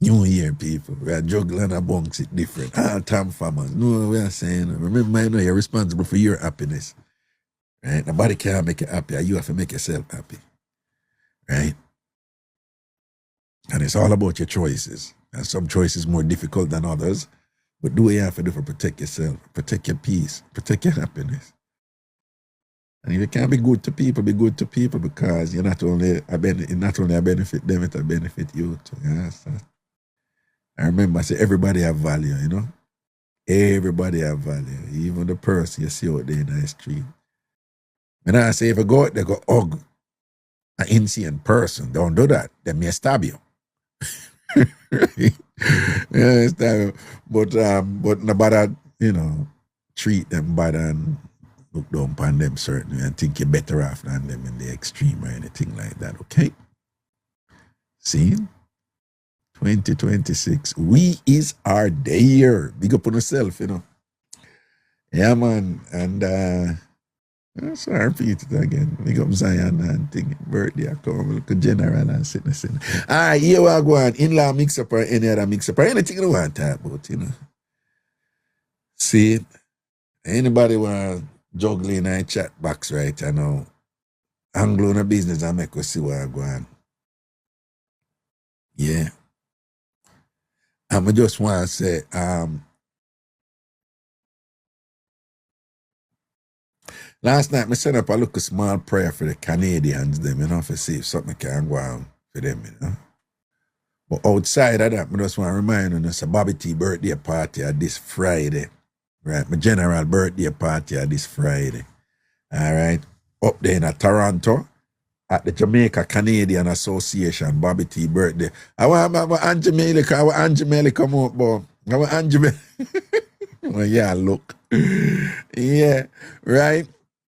New Year people, we are juggling a bunks it different. All TamFam, know what we are saying. Remember, you know, you're responsible for your happiness. Right? Nobody can make you happy. You have to make yourself happy. Right? And it's all about your choices. And some choices more difficult than others. But do what you have to do for protect yourself, protect your peace, protect your happiness. And if you can't be good to people, be good to people because you're not only a benefit them, it a benefit you too. Yes. I remember I say everybody have value, you know? Everybody have value. Even the person you see out there in the street. And I say if you go out there, go hug an insane person, don't do that. They may stab you. Yeah, stab you. But nobody, you know, treat them bad and look down upon them certainly and think you're better off than them in the extreme or anything like that, okay? See? 2026. We is our day. Big up on yourself, you know. Yeah, man. And so I repeat it again. Big up Zion and thing. Birthday, I come look general and sitting. All right, here we go on. In-law mix-up or any other mix-up or anything you want to talk about, you know. See it? Anybody want juggle in a chat box right I know. Anglo in a business I make us see what I go on. Yeah. I just want to say, Last night, I set up a little small prayer for the Canadians, them, you know, to see if something can go on for them, you know. But outside of that, I just want to remind you, it's a Bobby T birthday party this Friday. Right, my general birthday party this Friday. All right, up there in Toronto at the Jamaica Canadian Association, Bobby T birthday. I want Angie Melly come out, boy. I want Angie Melly. Well, yeah, look. Yeah, right.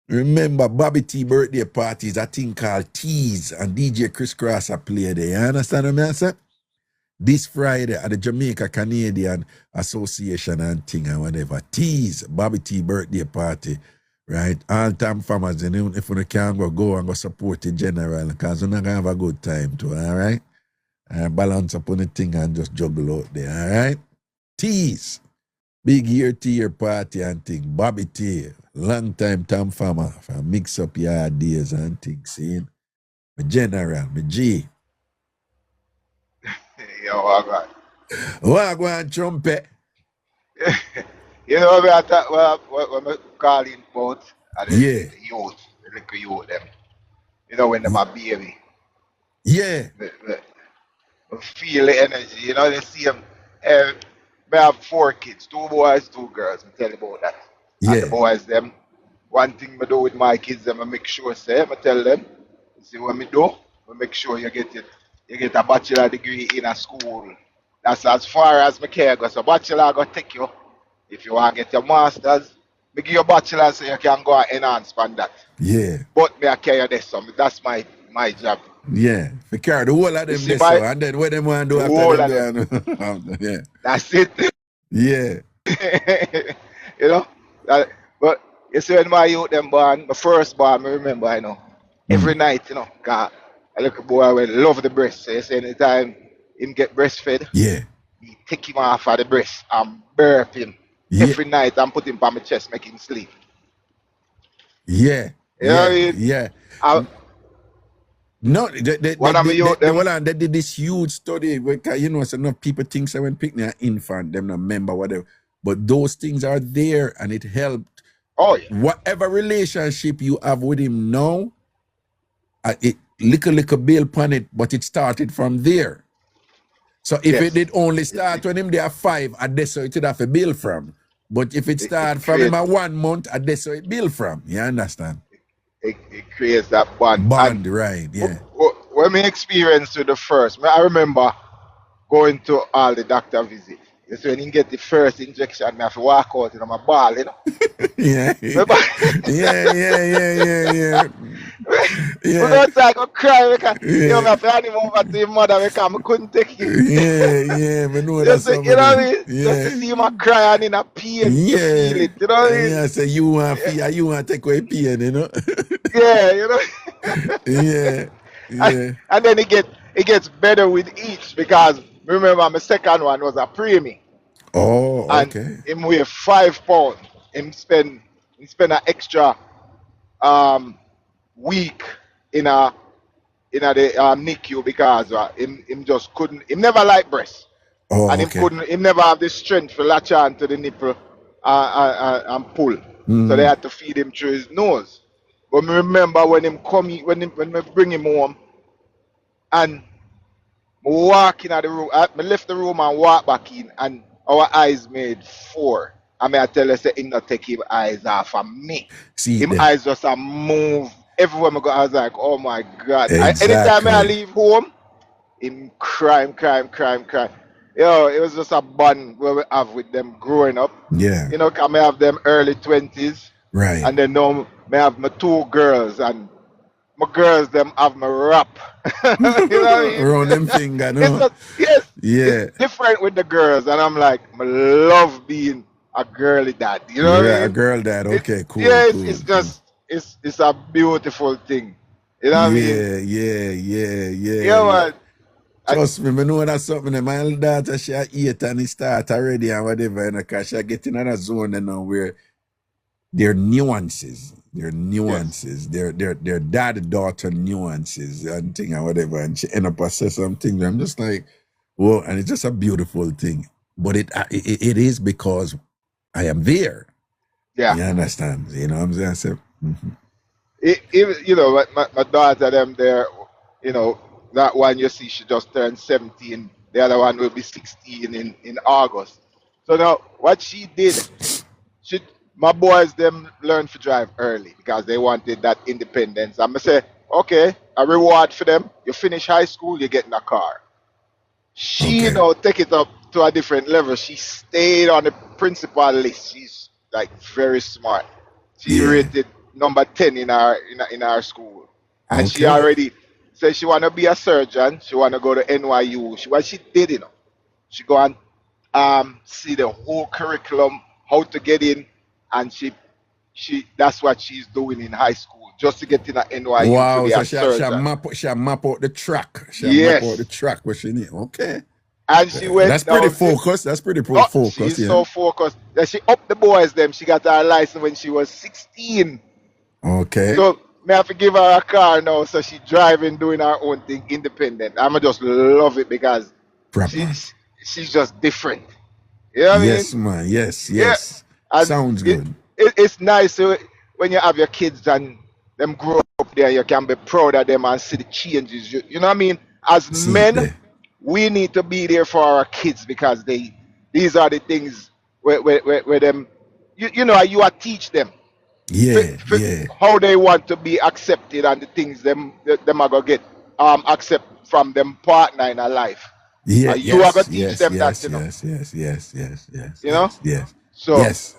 Remember, Bobby T birthday party is a thing called Tease, and DJ Chris Cross a play there. You understand what I say? This Friday at the Jamaica Canadian Association and thing and whatever. Tease, Bobby T birthday party, right? All TamFamers, and if you can't go and go support the general, because you're not going to have a good time too, all right? Balance upon the thing and just juggle out there, all right? Tease, big year to year party and thing. Bobby T, long time TamFamer, for mix up your ideas and things, see? My general, my G. Yo, Wagwan. Wagwan trumpet. You know what I thought, what I call in both, and Yeah. the youth, the little youth, them. You know, when them a baby, Yeah. they feel the energy, you know, they see them. I have 4 kids, 2 boys, 2 girls, I tell you about that. And the Yeah. boys, them, one thing I do with my kids, them, I make sure, say, I tell them, see what I do, I make sure you get a bachelor degree in a school. That's as far as my care goes. So bachelor go take you. If you want to get your masters, me give you a bachelor so you can go and enhance on that. Yeah. But me I carry this so that's my job. Yeah. We carry the whole of them see, this my- so, and then what them want to do The after whole them of go on. Yeah. That's it. Yeah. You know? But you see when my youth them born, my first born, I remember, I know. Every night, you know, 'cause a little boy will love the breast. So you say anytime him get breastfed, Yeah. me take him off of the breast and burp him Yeah. every night and put him on my chest, make him sleep. Yeah. You know what I Yeah. mean? Yeah. I, No, One of my youth, them- they did this huge study where, you know, so enough people think so when picking an infant, them not remember whatever. But those things are there and it helped. oh yeah. Whatever relationship you have with him now, it little build upon it, but it started from there. So if Yes. it did only start when him there 5, at this so it would have to build from. But if it start from him at 1 month, at this so it build from. You understand? It creates that bond. Bond, And right, yeah. when me experienced with the first, I remember going to all the doctor visits. It's when you get the first injection, I have to walk out and I'm a ball, you know. Yeah. Remember? Yeah. We Yeah. don't talk, I cry because you know, Yeah. I have to hand him over to your mother because I couldn't take it. Yeah, I know that's Just, you know what I mean? Yeah. Just to see him a cry and in a pain, you feel it, you know what I mean? Yeah, so you want to take away pain, you know? Yeah, you know. Yeah. And then it gets better with each because remember my second one was a preemie. Oh, And okay. him weigh 5 pounds. Him spend an extra week in the NICU because him just couldn't. Him never liked breast, Oh, and okay. him never have the strength to latch on to the nipple and pull. So they had to feed him through his nose. But me remember when we bring him home, and me walk in the room. I left the room and walk back in, and our eyes made 4. I tell you, say him not take his eyes off of me. See Him them. eyes just a move everywhere I go. I was like, oh my God. Exactly. Anytime I leave home, him cry. Yo, it was just a bond where we have with them growing up. Yeah. You know, 'cause I have them early 20s. Right. And then now I have my 2 girls, and my girls them have my rap. You know what I mean? Around them finger, It's no? just, yes, Yeah. it's different with the girls, and I'm like, I love being a girly dad. You know what Yeah, I a mean? girl dad. Okay, cool. Yeah, cool. it's just it's a beautiful thing. You know what I mean? Yeah, Man. Trust me, I know that's something. My little daughter, she 8 and it start already and whatever, you know, because she get in another zone, you know, where there are nuances. They're dad-daughter nuances and thing and whatever. And she end up say something. I'm just like, whoa, and it's just a beautiful thing. But it is because I am there. Yeah. You understand? You know what I'm saying? So You know, my daughter, them there, you know, that one you see, she just turned 17. The other one will be 16 in August. So now, what she did, she, my boys, them learned to drive early because they wanted that independence. I'm going to say, okay, a reward for them. You finish high school, you get in a car. She, you Okay. know, take it up to a different level. She stayed on the principal list. She's like very smart. She Yeah. rated number 10 in our school, and she Okay. already said she wanna be a surgeon. She wanna go to NYU. What she did, you know, she go and see the whole curriculum, how to get in, and she that's what she's doing in high school just to get in at NYU to Wow. be So a surgeon. she map out the track. She map out the Yes, track where she need. Okay. and she went That's pretty down. focused. That's pretty Oh, focused, she's yeah. so focused that she upped the boys them. She got her license when she was 16. Okay. So may have to give her a car now, so she driving, doing her own thing, independent. I'ma just love it because Proper. she's she's just different. You know what I Yes, mean? man. Yes, Yeah. yes. And Sounds good. it's nice when you have your kids and them grow up there, you can be proud of them and see the changes. You know what I mean? As See it men, there. we need to be there for our kids because these are the things where them you know you are teach them Yeah, yeah. how they want to be accepted and the things them are gonna get accept from them partner in a life. Yeah, You are gonna yes, teach yes, them that, yes, yes, yes, yes, yes, yes, you know. yes, yes. So Yes.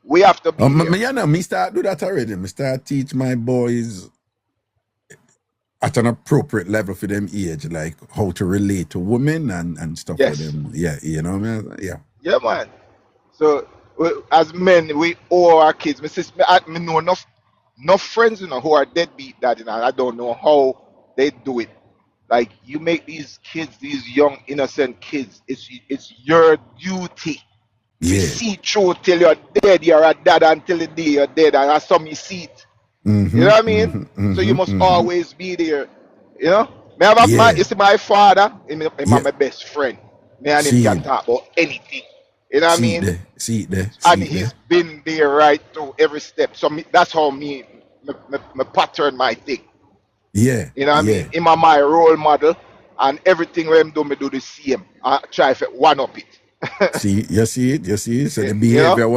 we have to be there. Me, you know, me start do that already. Me start teach my boys at an appropriate level for them age, like how to relate to women and stuff for Yes, them. Yeah, you know, man. Yeah. yeah, man. So as men, we owe our kids. My sister, me know enough friends, you know, who are deadbeat that, you know. I don't know how they do it. Like you make these kids, these young innocent kids, it's your duty to Yeah. see through till you're dead. You're a dad until the day you're dead, and that's some you see it. You know Mm-hmm. what I mean? Mm-hmm. So you Mm-hmm. must Mm-hmm. always be there. You know? Me have Yeah. you see my father, him Yeah. my best friend. Me and him See can it. talk about anything. You know what I See it mean? there. See it there. And See it there. he's been there right through every step. So that's how me pattern my thing. Yeah. You know what I mean? Yeah. Him are my role model, and everything where him do, me do the same. I try to one up it. See, you see it, you see it. So the You know? behavior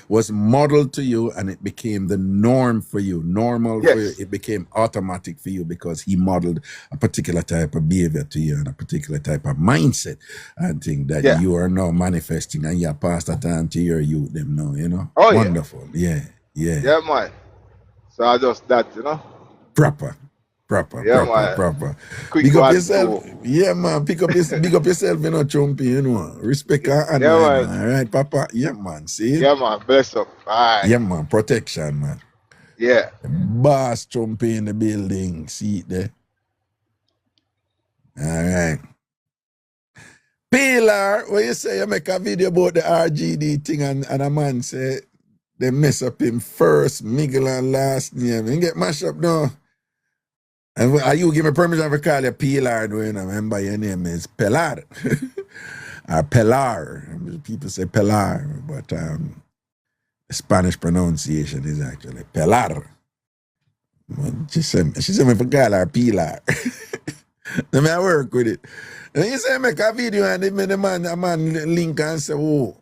was modeled to you, and it became the norm for you, normal for you. Yes. It became automatic for you because he modeled a particular type of behavior to you and a particular type of mindset and thing that Yeah. you are now manifesting, and you pass that on to your youth. Them now, you know, Oh yeah. wonderful. Yeah, yeah, Yeah, man. So I just that, you know. proper. Proper, Yeah, proper, man. proper. Quick Big up one yourself. too. Yeah, man. Big up yourself, you know, Chumpy, you know. Respect and Yeah, honor, you know. man. All right, Papa. Yeah, man. See? Yeah, man. Bless up. All right. Yeah, man. Protection, man. Yeah. Boss Chumpy in the building. See it there. All right. Pilar, what you say? You make a video about the RGD thing and a man say they mess up him first, Miguel and last name. You get mashed up now. And are you give me permission to call you Pilar? Do you know? Remember your name is Pilar. Or Pilar. People say Pilar, but the Spanish pronunciation is actually Pilar. She said me for call her Pilar. Then I work with it. And you say make a video and the man link and say, oh,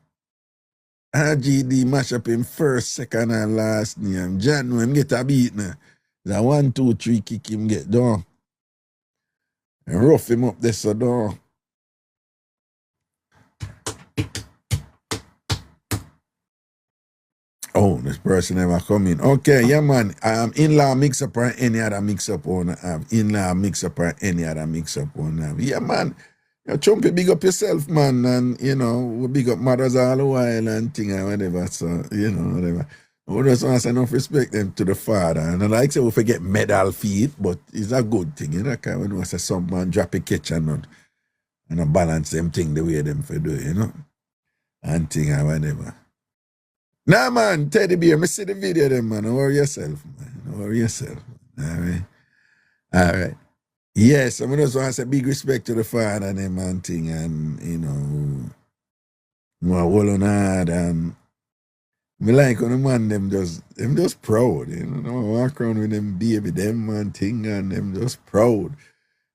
RGD mash up him first, second, and last name. John, when him get a beat now. The 1, 2, 3 kick him get down. And rough him up there so down. Oh, this person never come in. Okay, yeah, man. In-law mix-up or any other mix-up on have. In-law mix-up or any other mix-up on have. Yeah, man. You Chumpy, big up yourself, man. And, you know, we big up mothers all the while and thing and whatever. So, you know, whatever. We just want to say enough respect them to the father. And I like say we forget medal feet, but it's a good thing, you know, because when we say someone drop a catch and not and balance them thing the way them for do, you know. And thing and whatever. Nah, man, Teddy Bear, me see the video then, man. Don't worry yourself, man. Don't worry yourself. All right. All right. Yes, I just want to say big respect to the father and them and thing and, you know, more hold on hard and Me like when the man them just proud, you know, walk around with them baby, them man thing and them just proud.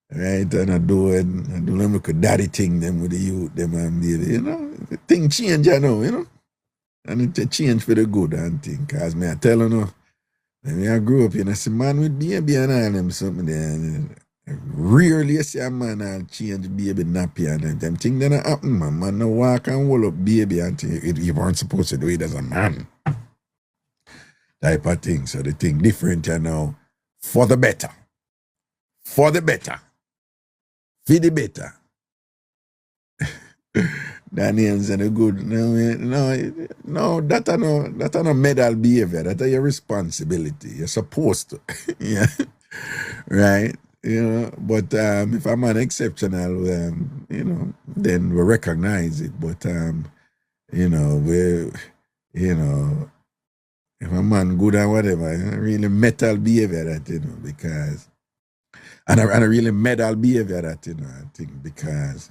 Right, and I do them like a daddy thing them with the youth, them and baby, you know. The thing change, you know, and it change for the good and thing. Cause me I tell you know, when I grew up, you know, see man with baby and all them something there. And rarely you see a man change baby nappy and them things that happen, man. Man no walk and hold up baby and thing. You weren't supposed to do it as a man. Type of thing. So the thing different you know. For the better. For the better. For the better. Daniels and the good. No, that are no medal behavior. That are your responsibility. You're supposed to. Yeah. Right. You know, but if a man exceptional, you know, then we recognize it. But you know, if a man good and whatever, really metal behavior that, you know, because and a really medal behavior that, you know, I think because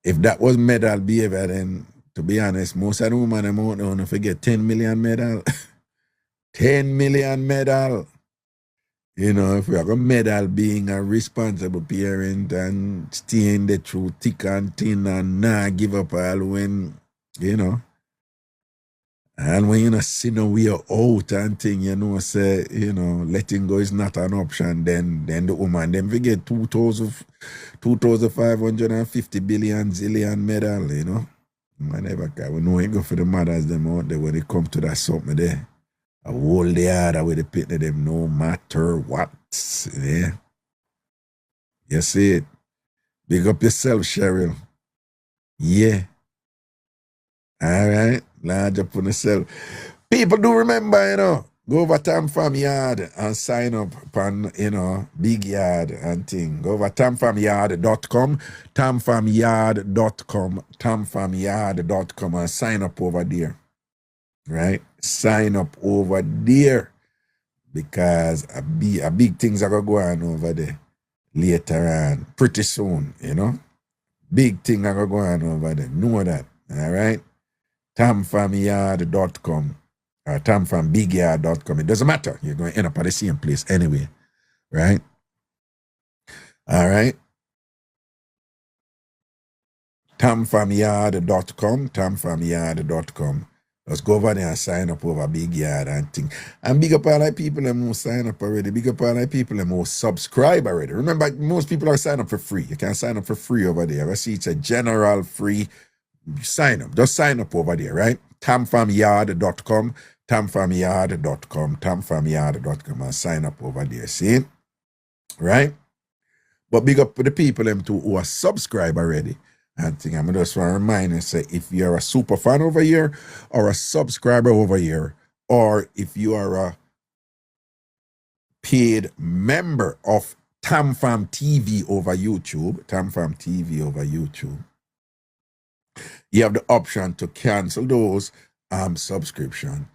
if that was medal behavior, then to be honest, most of the women them out there wanna forget 10 million medal. 10 million medal. You know, if we are going to medal being a responsible parent and staying the through thick and thin and not give up all when, you know, and when you know, see no way out and thing, you know, say, you know, letting go is not an option, then the woman, then we get 2,550 billion zillion medal, you know. Whatever, we know you go for the mothers them out there when it come to that something there. A whole day harder with the pit of them no matter what. Yeah. You see it. Big up yourself, Cheryl. Yeah. All right. Large up on yourself. People do remember, you know, go over TamFam Yard and sign up on, you know, big yard and thing. Go over tamfamyard.com, tamfamyard.com and sign up over there. Right? Sign up over there. Because a big things are going to go on over there later on, pretty soon, you know. Big thing are going to go on over there. Know that, all right? tamfamyard.com or tamfambigyard.com. It doesn't matter. You're going to end up at the same place anyway, right? All right? tamfamyard.com. Let's go over there and sign up over Big Yard and thing. And big up all the people that who sign up already. Big up all the people that who subscribe already. Remember, most people are signing up for free. You can sign up for free over there. I see it's a general free sign up. Just sign up over there, right? tamfamyard.com, tamfamyard.com and sign up over there. See? Right? But big up to the people them too who are subscribed already. And thing, I'm just want to remind you, say, if you're a super fan over here, or a subscriber over here, or if you are a paid member of TamFam TV over YouTube, you have the option to cancel those subscription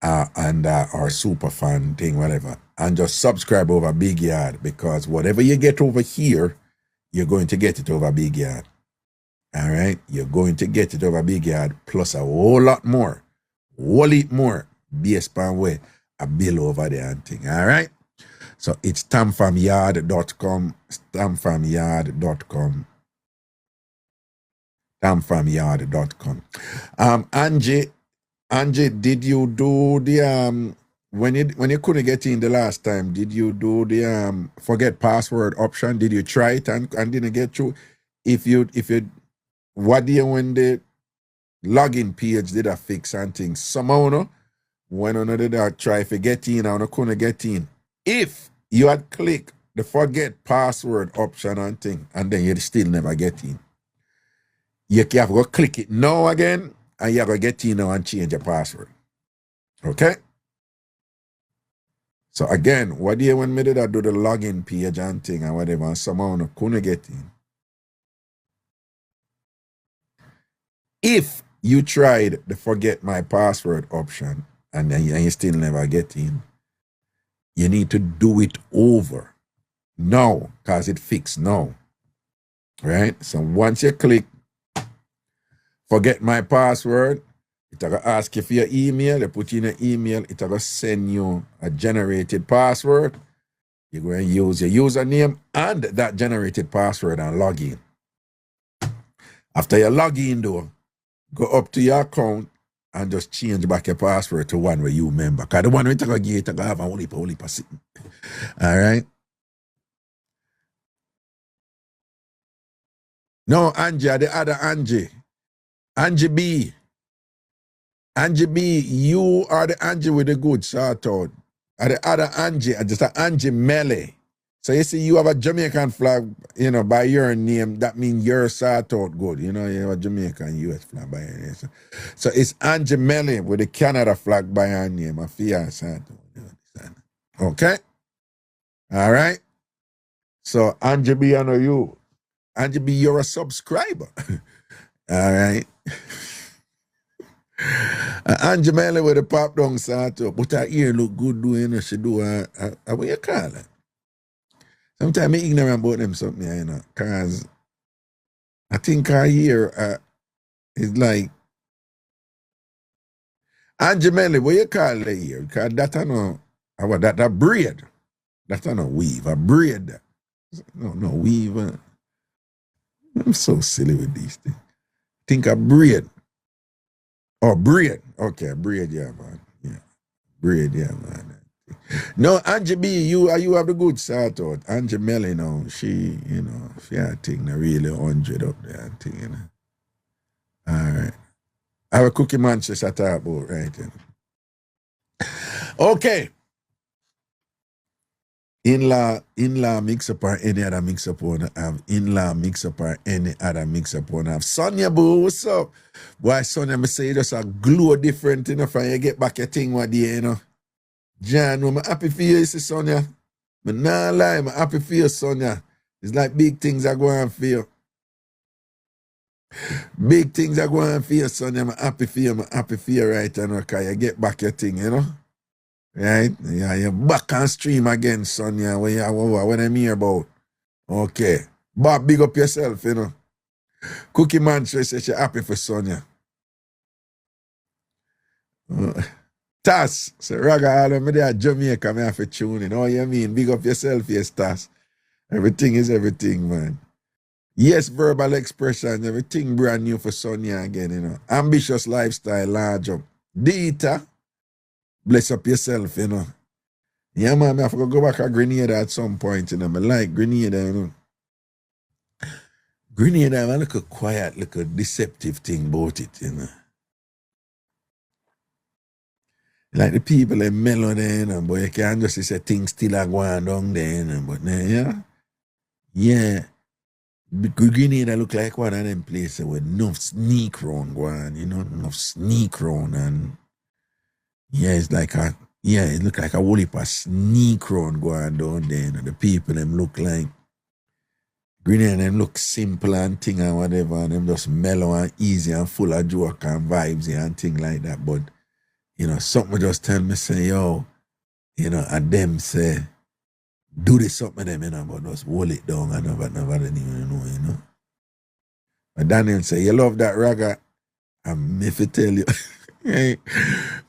and or super fan thing, whatever, and just subscribe over Big Yard, because whatever you get over here, you're going to get it over Big Yard. All right, you're going to get it over Big Yard plus a whole lot more, based on where a bill over there and thing. All right, so it's tamfamyard.com, tamfamyard.com. Angie, did you do the when you couldn't get in the last time? Did you do the forget password option? Did you try it and didn't get through? If you what do you when the login page did a fix and things? Somehow, no, when another did try to get in and couldn't get in. If you had clicked the forget password option and thing, and then you still never get in, you have to go click it now again, and you have to get in now and change your password. Okay? So again, what do you when me did I do the login page and thing and whatever, and somehow no couldn't get in? If you tried the forget my password option and you still never get in, you need to do it over now, because it fixed now. Right? So once you click forget my password, It'll go ask you for your email, you put in your email, it'll go send you a generated password. You're going to use your username and that generated password and log in. After you log in though, go up to your account and just change back your password to one where you remember. Because the one we take a gate, I have a whole heap of sitting. All right? No, Angie, the other Angie. Angie B. Angie B, you are the Angie with the good shout out. And the other Angie, just an Angie Melly. So you see, you have a Jamaican flag, you know, by your name. That means you're shout out good. You know, you have a Jamaican US flag by your name. So it's Angie Melly with the Canada flag by her name. I feel shout out. Okay? All right? So Angie B, I know you. Angie B, you're a subscriber. All right? Angie Melly with the pop down shout out. But her ear look good doing, she do what you call it? Sometimes I'm ignorant about them something, you know, because I think I hear is like, Angie Melly, what you call it here? Because that I know, that braid. That I know weave, a braid. No, weave. I'm so silly with these things. Think a braid. Oh, braid. Okay, braid, yeah, man. Yeah, braid, yeah, man. No, Angie B, you have the good sort out. Angie Melly now, she, you know, she had thing really 100 up there and thing, you know. All right. I have a cookie Manchester talk about, right? You know. Okay. In-law mix-up or any other mix-up on have in-law mix-up or any other mix-up on have. Sonia boo, what's up? Why Sonia, me say you just a glow different, you know, from you get back your thing one day, you know. John, I'm happy for you, see, Sonia. But nah lie, I'm happy for you, Sonia. It's like big things are going for you. Big things are going for you, Sonia. I'm happy for you right now, because you get back your thing, you know? Right? Yeah, you're back on stream again, Sonia, what I'm here about. Okay. Bob, big up yourself, you know. Cookie Man says she's happy for Sonia. Tass, so Raga, all of me there Jamaica, me have to tune in. Oh, you mean? Big up yourself, yes, Tass. Everything is everything, man. Yes, verbal expression, everything brand new for Sonia again, you know. Ambitious lifestyle, large up. Dita, bless up yourself, you know. Yeah, man, I have to go back to Grenada at some point, you know. I like Grenada, you know. Grenada have a little quiet, little deceptive thing about it, you know. Like the people are mellow there, you know, but you can't just say things still are going down there, you know. But yeah. Grenada look like one of them places with enough sneak round going, you know, enough sneak round, and it look like a whole heap of sneak round going down there, you know. The people them look like Grenada them look simple and thing and whatever, and them just mellow and easy and full of joke and vibes and thing like that. But you know, something just tell me say, yo, you know, and them say, do this something them, you know, but just hold it down and never even know, you know. But Daniel say, you love that ragga? And if I tell you, hey,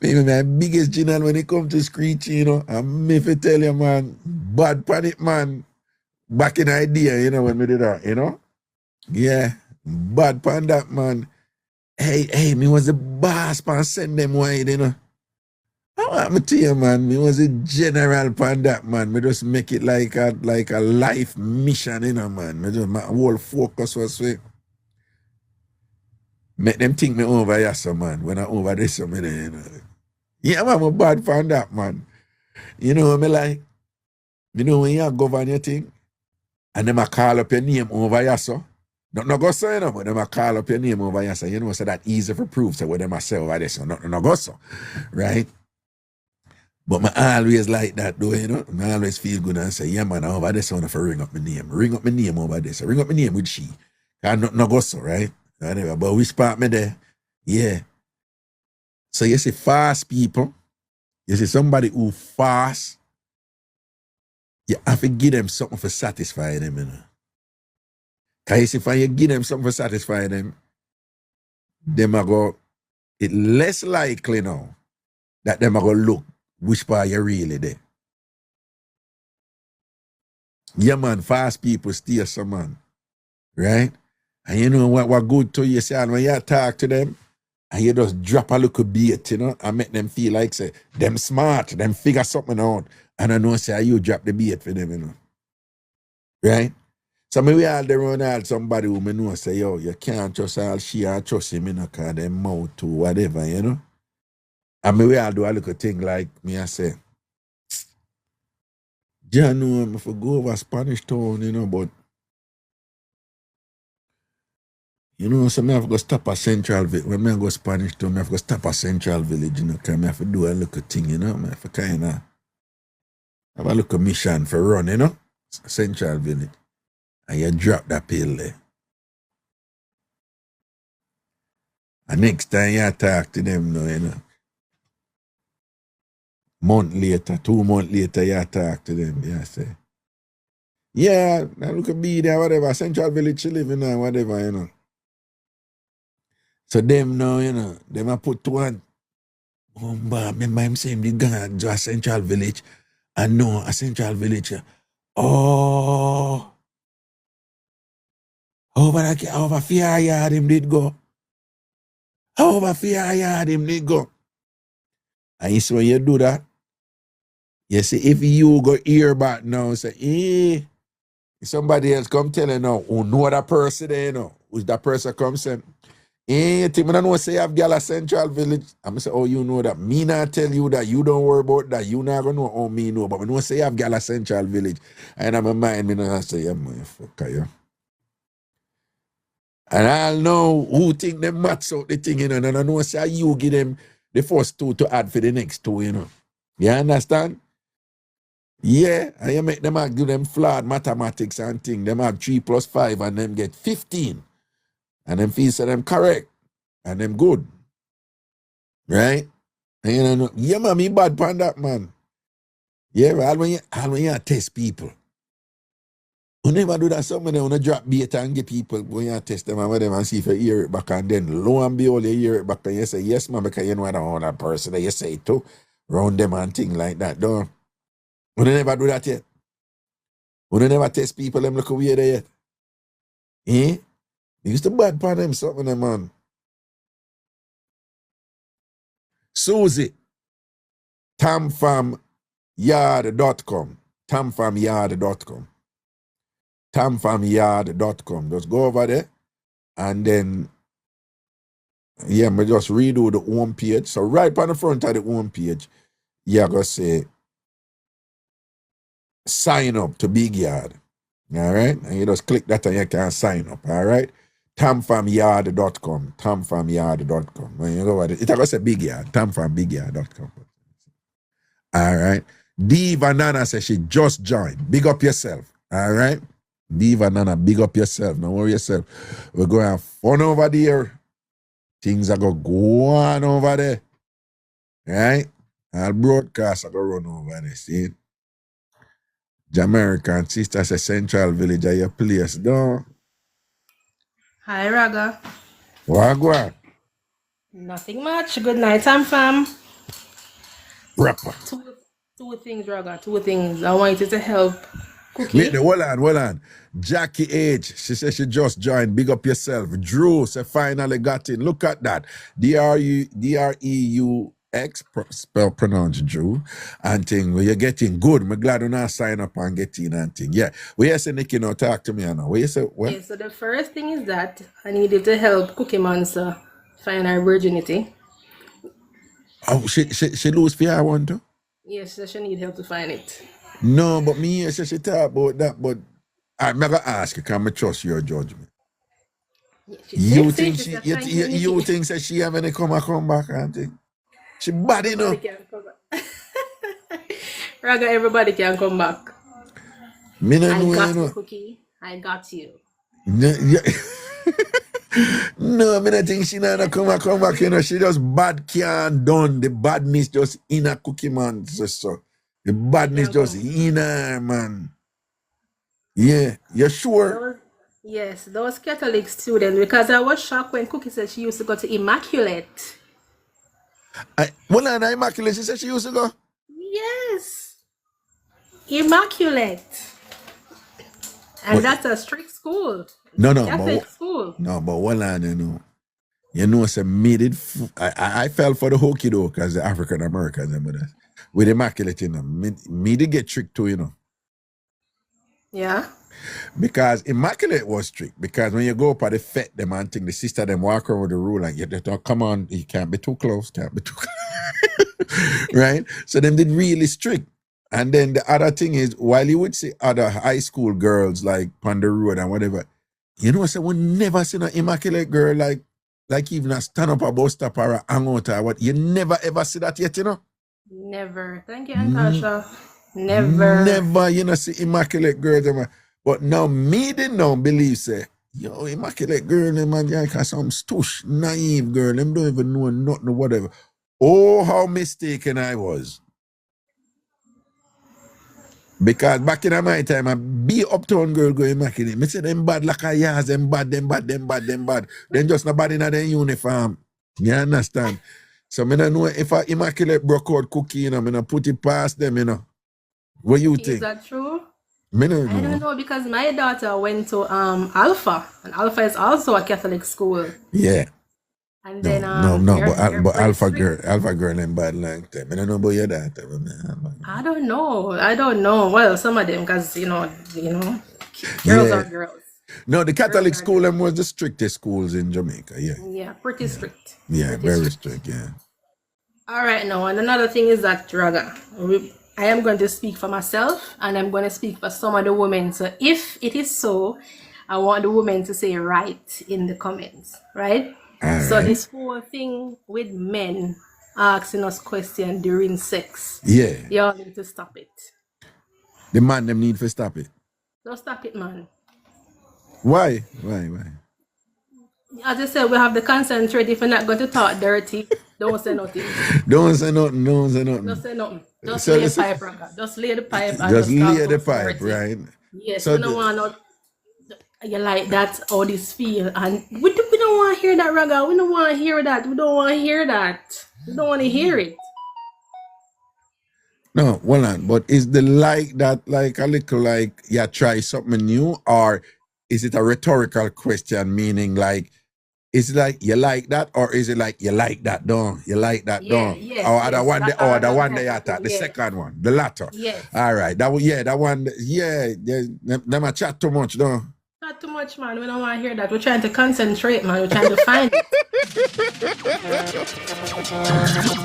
maybe my biggest general when it comes to screeching, you know, and if I tell you, man, bad panic, man, back in idea, you know, when we did that, you know? Yeah, bad pan that, man. Hey, me was the boss pan send them wide, you know. I want me to you, man, me was a general pan that, man. Me just make it like a life mission, you know, man. My whole focus was to make them think me over here, so, man. When I over this, so, me there, you know. Yeah, man, I'm a bad pan that, man. You know what me like? You know when you govern your thing, and them a call up your name over here, so. No go so, you know, but them a call up your name over here, so, you know, so that easy for proof, so what them a say over there, so no go so, right? But I always like that, though, you know. I always feel good and say, yeah, man, over there, so I want to ring up my name. Ring up my name over there, so ring up my name with she. And no go so, right? Anyway, but which part me there? Yeah. So you see fast people, you see somebody who fast, you have to give them something for satisfy them, you know. Because if you give them something for satisfy them, them a go It's less likely now that them are going to look which part you really there. Yeah, man, fast people steal some man, right? And you know what good to you, say, when you talk to them, and you just drop a little bait, you know, and make them feel like, say, them smart, them figure something out. And I know, say, you drop the bait for them, you know. Right? So maybe all the run out somebody who may know, say, yo, you can't trust all she or trust him, you know, because them mouth to whatever, you know. And maybe I'll do a little thing like me, I say, John, know I'm for go over Spanish town, you know, but you know, so I have to go stop at Central Village. When I go Spanish town, I have to go stop at Central Village, you know, because I have to do a little thing, you know. I have to kind of have a little mission for run, you know, Central Village. And you drop that pill there. And next time you talk to them, you know, month later, 2 months later, you talk to them, you say, yeah, now look at be there, whatever, Central Village she live in there, whatever, you know. So them now, you know, them I put one, remember him saying the gang to a Central Village, and no, a Central Village, oh, over 4 yard him did go. Over 4 yard him did go. And you see when you do that, you see if you go hear back now, say, somebody else come tell you now, who know that person there, you know, who's that person come say, you think I know say you have gal a Central Village? I'm say, oh, you know that. Me not tell you that, you don't worry about that, you not gonna know how me know, but I know say you have gal a Central Village. And I'm a mind, me not say, yeah, motherfucker, yeah. And I'll know who think them mats out the thing, you know, and I know say you give them the first 2 to add for the next 2, you know. You understand? Yeah, and you make them do them flawed mathematics and thing. Them have 3 plus 5 and them get 15. And them feel say them correct. And them good. Right? And you know, yeah, man, me bad pan that, man. Yeah, all when you test people. You never do that something, you wanna drop bait and get people when you test them and with them and see if you hear it back, and then lo and behold, you hear it back and you say, yes, man, because you know that other person that you say it to, round them and thing like that. Don't you never do that yet? You never test people, them look weird yet? You used to bad pan them something, man. Susie, TamFamYard.com. TamFamYard.com. TamFamYard.com. Just go over there and then, yeah, me just redo the home page. So right on the front of the home page, you're going to say, sign up to Big Yard. All right? And you just click that and you can sign up. All right? TamFamYard.com. TamFamYard.com. When you go over there, it's going to say Big Yard. TamFamBigYard.com. All right? Diva Nana says she just joined. Big up yourself. All right? Diva Nana, big up yourself. Don't worry yourself. We're going to have fun over there. Things are going to go on over there. Right? Our broadcast are going to run over there. See? Jamaican sister says Central Village are your place. Don't. Hi, Raga. Wagwan. Nothing much. Good night, TamFam. Rapper. Two things, Raga. 2 things. I want you to help Cookie. Wait, hold on. Jackie H, she says she just joined. Big up yourself. Drew say finally got in. Look at that. DREUX, spell pronounce Drew. And thing, well, you're getting good. I'm glad you not sign up and get in and thing. Yeah. What you say, Nikki, now talk to me now. What you say? What? Okay, so the first thing is that I needed to help Cookie Monster find her virginity. Oh, she lose fear, I want to? Yes, so she need help to find it. No, but me, she talk about that, but I'm not going to ask you, can I trust your judgment? You think you think that she having to come back and think? She bad enough. Raga, everybody can come back. Me no know, got you know. you, Cookie. I got you. No, no, me not think she not come back, you know. She just bad can't done. The badness just in a Cookie man, sister. The badness just in her, man. Yeah, you sure? Yes, those Catholic students, because I was shocked when Cookie said she used to go to Immaculate. Well, and Immaculate, she said she used to go. Yes. Immaculate. And But, that's a strict school. no, Catholic school. but well, and you know, say made it. I fell for the hokey though, because the African Americans and that. With Immaculate, you know, me to get tricked too, you know. Yeah. Because Immaculate was strict. Because when you go up at the fete, them and thing, the sister them walk around with the rule and you don't come on, you can't be too close, right? So them did really strict. And then the other thing is, while you would see other high school girls like on the road and whatever, you know, so we never seen an Immaculate girl like even a stand up a bus stop or a hang out or what. You never ever see that yet, you know? Never. Thank you, Natasha. Never, you know, see Immaculate girls. But now me didn't know believe say, yo, Immaculate girl, them man, yeah, cause some stush, naive girl, them don't even know nothing or whatever. Oh, how mistaken I was. Because back in my time, I be uptown girl go Immaculate. Me say them bad like a yas, them bad. Then just nobody in their uniform. You understand? So me don't know if a Immaculate broke out cookie, you know, me not put it past them, you know. What you think? Is that true? Me don't know. I don't know because my daughter went to Alpha, and Alpha is also a Catholic school. Yeah. And then but Alpha girl and bad long time. I don't know about your daughter. I don't know. Well, some of them, because you know, girls are girls. No, the Catholic school them was the strictest schools in Jamaica. Yeah. Yeah, pretty strict. Yeah, very strict. Yeah. All right, now, and another thing is that Raga, I am going to speak for myself, and I'm going to speak for some of the women. So if it is so, I want the women to say right in the comments, right? So this whole thing with men asking us questions during sex, y'all need to stop it. The man them need to stop it. Don't stop it, man. Why? As I said, we have to concentrate. If you're not going to talk dirty, don't say nothing. Don't say nothing. Just lay the pipe, Raga. Just lay the pipe. And just lay the pipe, right? Yes, so we don't want you like that's how this feel, and we don't want to hear that, Raga. We don't want to hear that. We don't want to hear that. We don't want to hear it. No, well on, but is the like that like a little like you try something new, or is it a rhetorical question meaning like is it like you like that, or is it like you like that don't you like that don't or the one that you attack the second one, the latter? Yes. All right, that one them a chat too much don't. Not too much, man. We don't want to hear that. We're trying to concentrate, man. We're trying to find it.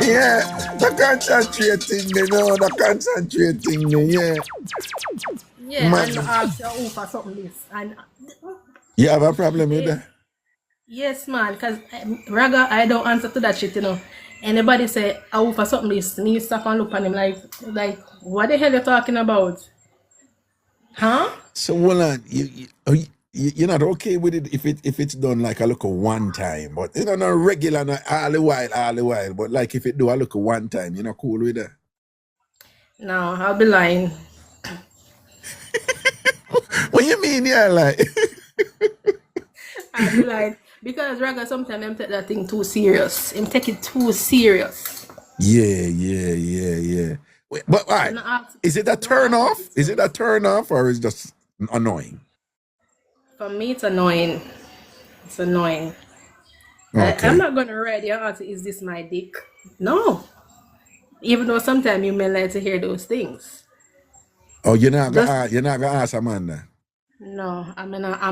Yeah, the concentrating, yeah. Yeah, man. And ask you for something this. And you have a problem with that? Yes, man. Because Raga, I don't answer to that shit, you know. Anybody say, I for something this, me stop and look at him like, what the hell you talking about? Huh? So hold on, you're not okay with it if it's done like a look one time, but you know not regular, not all the while. But like if it do a look one time, you're not cool with that. No, I'll be lying. What you mean, yeah, like? I'll be lying because Raga sometimes them take that thing too serious. Him take it too serious. Yeah. But why? Is it a turn off? Is it a turn off or is it just annoying? For me, it's annoying. It's annoying. Okay. I'm not gonna write your answer. Is this my dick? No. Even though sometimes you may like to hear those things. Oh, you're not gonna ask a man that? No, I'm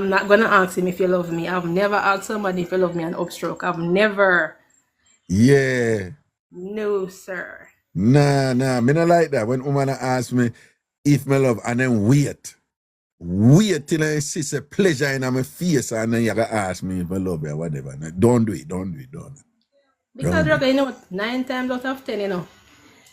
not gonna ask him if you love me. I've never asked somebody if you love me an upstroke. I've never. Yeah. No, sir. Nah, me not like that. When woman ask me if me love and then wait till I see a pleasure in my face and then you gotta ask me if I love you or whatever. No, don't do it. Because Raga, you know what? 9 times out of 10, you know,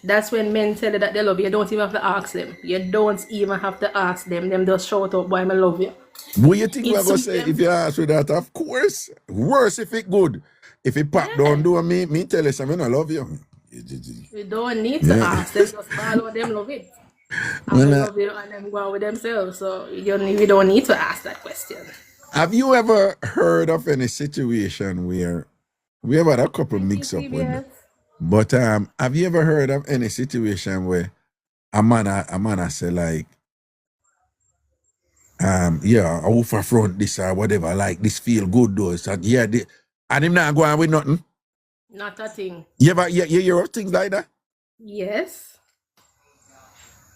that's when men tell you that they love you. You don't even have to ask them. You don't even have to ask them. Them just shout out, boy, I love you. What you think we're gonna say if you ask me that? Of course. Worse if it good. If it pop don't do me tell you something, I love you. You don't need to ask them, just follow them, love it. And love you and them go on with themselves. So you don't need to ask that question. Have you ever heard of any situation where we have had a couple mix up with But have you ever heard of any situation where a man a say like, yeah, I will front this or whatever, like this feel good though. So yeah, and him not going with nothing. Not a thing. You ever you hear of things like that? Yes.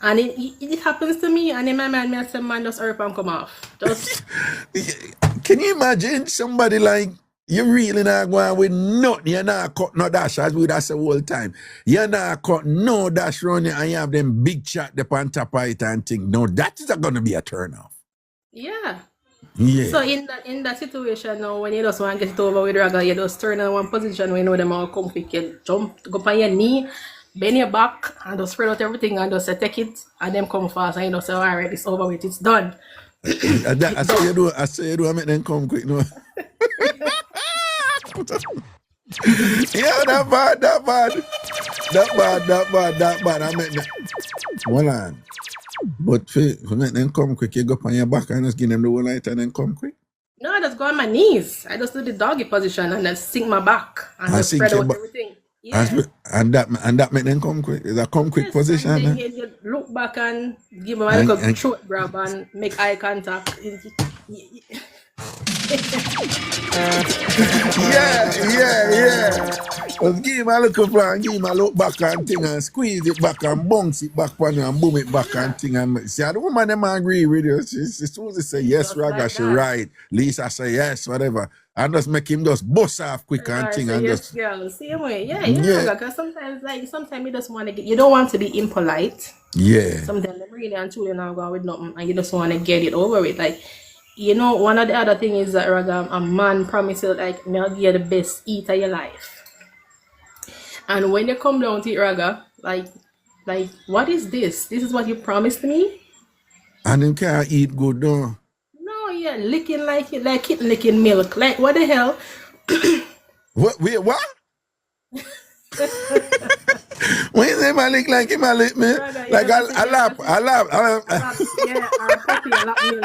And it happens to me, and in my mind, I say, man, just herb and come off. Just Can you imagine somebody like you really not going with nothing? You're not cut no dash as we that's the whole time. You're not cut no dash run and you have them big chat up on top of it and think, no, that is gonna be a turn off. yeah. Yeah. So in that situation now, when you just want to get it over with Raga, you just turn in one position when you know them all come quick. You jump, go on your knee, bend your back, and just spread out everything and just say, take it, and them come fast, and you just say, all right, it's over with, it's done. I say you do, I make them come quick, no. Yeah, that bad. I make them. Hold on. But for make them come quick, you go up on your back and just give them the whole light and then come quick. No, I just go on my knees. I just do the doggy position and then sink my back and I just sink spread your out back. everything. Yeah. And that make them come quick. It's a come quick Yes, position. and then Eh? you look back and give them a little throat grab and make eye contact. Yeah. Just give him a look up and give him a look back and thing and squeeze it back and bounce it back and boom it back and thing. And see, the woman them agree with you. She supposed to say yes, Just Raga, like she that. right. Lisa say yes, whatever. And just make him just bust off quick and Or thing say and yes, just girl. Same way. Yeah. Yeah. Because sometimes you just want to get. You don't want to be impolite. yeah. Sometimes them really and truly not going with nothing, and you just want to get it over with. Like, you know, one of the other things is that a man promises like, "I'll give you the best eat of your life." And when you come down to it, Raga, like, what is this? This is what you promised me? And him can't eat good though. No, yeah, licking like kitten licking milk. Like, what the hell? What? Wait, what? When you say my lick like him, I lick me. Raga, you Like never say I lap. yeah, or puppy, a lap milk.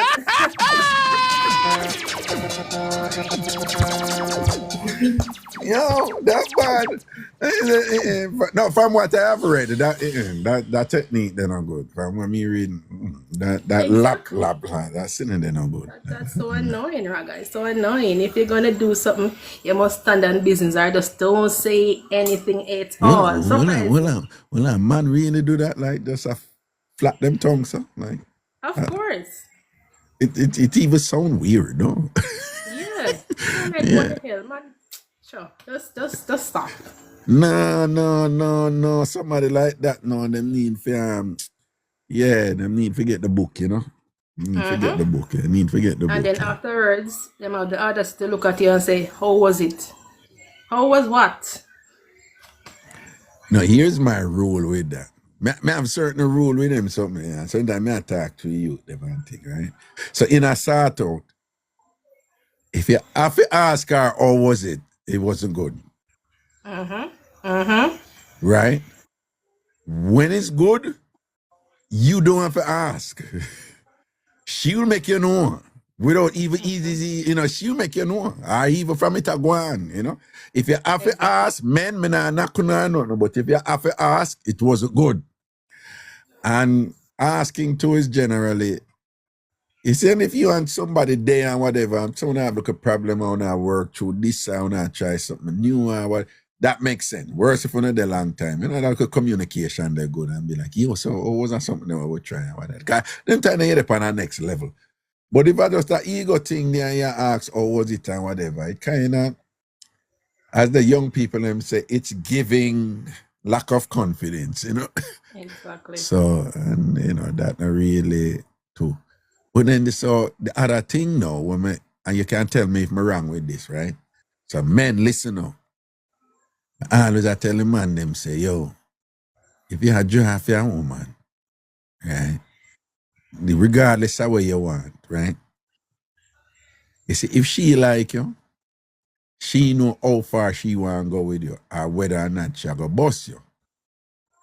Yo, that's bad. No, from what I have read, that technique they're not good. From what me reading, that Exactly. lap, that sitting they're not good. That's so annoying, Raga. It's so annoying. If you're gonna do something, you must stand on business or just don't say anything at all. Well, man really do that, like just flat them tongues, so like Of course. it even sound weird, no? Yeah. Like, Yeah. what the hell, man? Sure. Just stop. No. Somebody like that, no, them need for them need to get the book, you know. Need to get the book. Need to get the book. And then afterwards, them have the others to look at you and say, how was it? How was what? Now, here's my rule with that. I have certain rule with them, something. Yeah. Sometimes I talk to you, them and thing, right? So in a sort out, if you have to ask her, how was it? It wasn't good. Right? When it's good, you don't have to ask. She'll make you know. Without even easy, she'll make you know. Or even from it a go on, If you have to ask, men, me not nothing, but if you have to ask, it wasn't good. And asking to is generally, it's if you want somebody there and whatever, and someone have like a problem on our work through this, I want to try something new or what, that makes sense. Worse if you're not there a long time. Like a communication, they're good and be like, yo, so was that something that we would try and whatever. Because them time they get up on our next level. But if I just that ego thing there and you ask, oh, was it and whatever, it kind of, as the young people them say, it's giving lack of confidence, Exactly. So, and that not really too. But then the other thing now, and you can't tell me if I'm wrong with this, right? So men, listen now. Always I tell the man them say, yo, if you had draft your woman, right? Regardless of what you want, right? You see, if she like you, she know how far she want to go with you, or whether or not she go bust you.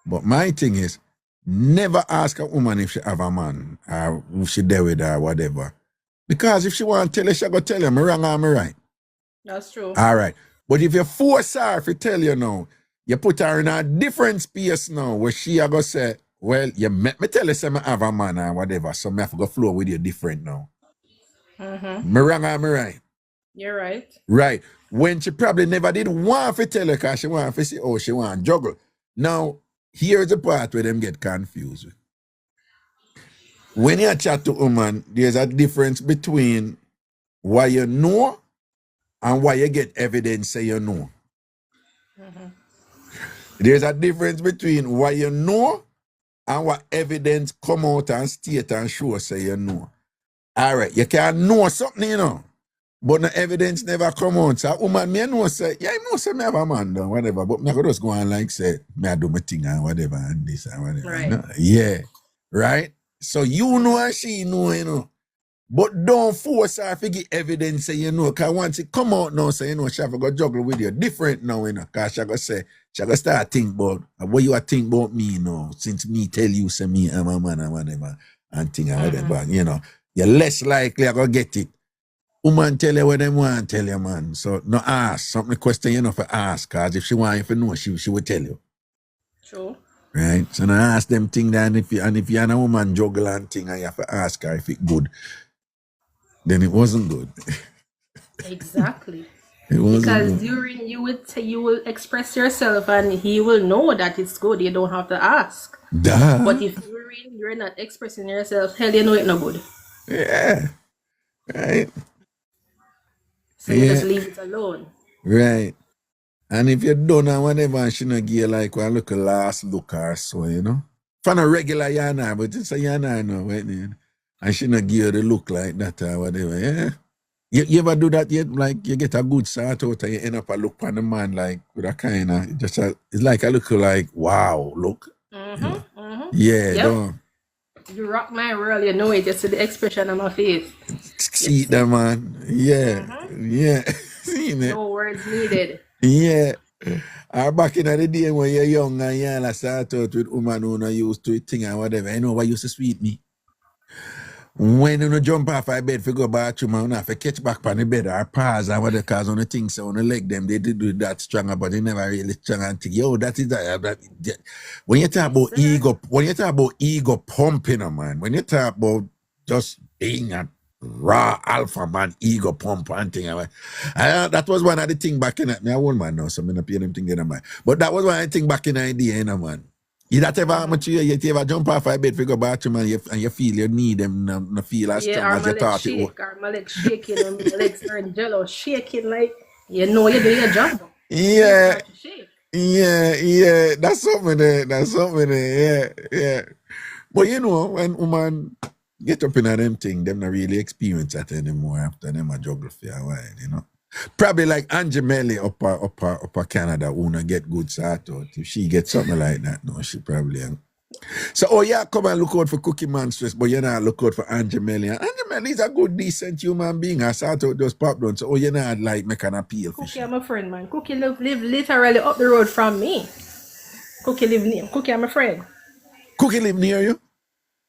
But my thing is, never ask a woman if she have a man, or if she there with her, or whatever. Because if she want to tell you, she go tell you, I'm wrong or I'm right. That's true. All right. But if you force her to tell you now, you put her in a different space now where she a go say, well, you met me tell you say me have a man or whatever, so me have to go flow with you different now. Me wrong or me right? You're right. Right. When she probably never did want to tell her because she want to see how she want to juggle. Now, here's the part where them get confused. When you chat to a woman, there's a difference between what you know and what you get evidence say you know. There's a difference between what you know and what evidence come out and state and show say you know. All right, you can know something, you know, but the evidence never come out. So a woman may know say, yeah, I know say me have a man done, whatever, but me I could just go and like say, me I do my thing and whatever and this and whatever. Right. You know? Yeah, right? So you know and she know, you know. But don't force her to give evidence say, you know, because once it come out now, say, you know, she have to go juggle with you different now, you know, because she go say, she go start think about what you are think about me now, since me tell you, say me, I'm a man and whatever, and thing and whatever, you know, you're less likely to go get it. Woman tell you what them want, tell you, man. So, no ask, something question you know for ask, because if she want you to know, she will tell you. True. Right? So, no ask them thing that, and if you're a woman juggle and thing, and you have to ask her if it good, then it wasn't good. Exactly. It wasn't Because good. during you will express yourself and he will know that it's good. You don't have to ask. Duh. But if you're not expressing yourself, hell, you know it's no good. Yeah. Right. So you just leave it alone. Right. And if you're done and whatever, and she not give you like one look a last look or so, you know. From a regular yana, but it's a yana now, right? And she not give you the look like that or whatever, yeah. You ever do that yet? Like you get a good start out and you end up a look on the man like with a kind of it's like a look like wow, look. Yeah, Yep. don't You rock my world, you know it. Just see the expression on my face. see that man. Yeah, yeah. See me? No words needed. Yeah. Back in the day when you're young and you all start out with woman who not used to it thing and whatever, you know what used to sweet me? When you jump off a bed for go bathroom and you have to catch back on the bed or pause and whatever, because on the things on the leg them, they did do that stronger, but they never really strong and think, yo, that is that. When you talk about ego pumping, man, when you talk about just being a raw alpha man, ego pump and thing, that was one of the things back in it. I won't man now, so I'm not pay them thing in mind. But that was one of the things back in the idea, you know, man. You that ever happen to you? You ever jump off a bed for go bathroom and you feel you need them, no feel as strong as you thought it would. My legs shaking, and my legs turn jello, shaking like you know you do your job. Yeah, yeah. That's something there. Yeah. But you know, when woman get up in a them thing, them not really experience that anymore after them a juggle for a while, you know. Probably like Angie Melly up Canada who not get good start out. If she get something like that, no, she probably So yeah, come and look out for Cookie Monstrous, but you're not look out for Angie Melly. And Angie Melly is a good, decent human being. I start out those pop down. So you're not like make an appeal for Cookie, she. I'm a friend, man. Cookie live literally up the road from me. Cookie live near. Cookie, I'm a friend. Cookie live near you?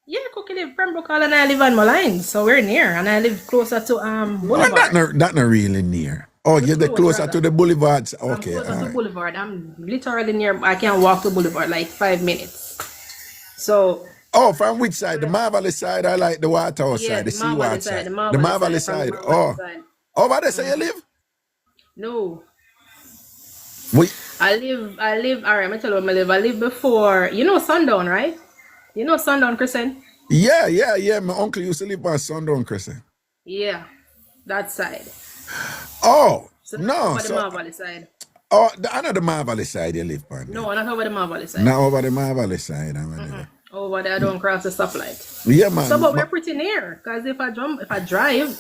Yeah, Cookie live Pembroke and I live on Malines, so we're near, and I live closer to Boulevard. That not really near. Oh, you're the closer to the boulevards. Okay, I'm closer to Boulevard. I'm literally near. I can walk to Boulevard like 5 minutes. So. Oh, from which side? The Marvelous side or like the Waterhouse side, the Seaward side? The Marvelous side. Oh, over there say you live? No. Wait. I live. All right, I'm gonna tell you where I live. I live before. You know Sundown, right? You know Sundown Crescent? Yeah. My uncle used to live on Sundown Crescent. Yeah, that side. Oh, So no. over the Marvelous side. Oh, another Marvelous side you live on. No, not over the Marvelous side. Not over the Marvelous side. Over there, I don't cross the stoplight. Yeah, man. So, but we're pretty near. Because if I drive,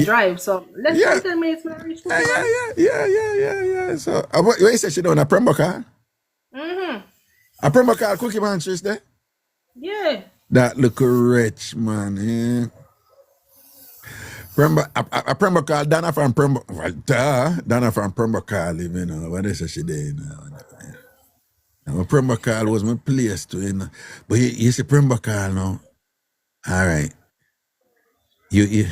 drive, so less than 10 minutes when I reach Boulevard. Yeah. So, what you say she doing a Pembroke car? A Pembroke car Cookie Monstrous there? Yeah. That look rich, man. Yeah. A Pembroke car, Dana from Pembroke. Dana from Pembroke car live, you know. What is she doing now? My Pembroke was my place too, you know. But you see Pembroke now. All right. You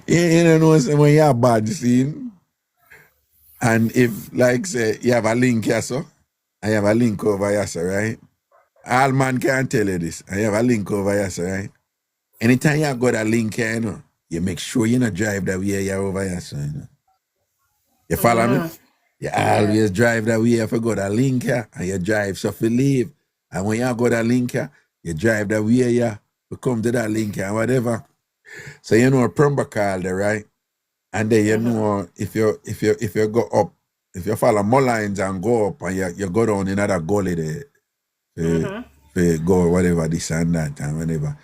You know, so when you're bad scene, and if, like, say, you have a link here, so, and you have a link over here, so, right? All man can tell you this, and you have a link over here, so, right? Anytime you got a link here, you know, you make sure you not drive that way you're over here, so, you know. You follow me? You always drive that way if you go that link here, and you drive so you leave. And when you go that link here, you drive that way here, you come to that link here, whatever. So you know a Prumba call there, right? And then you know if you go up, if you follow more lines and go up and you go down in another gully there, for go whatever this and that and whatever.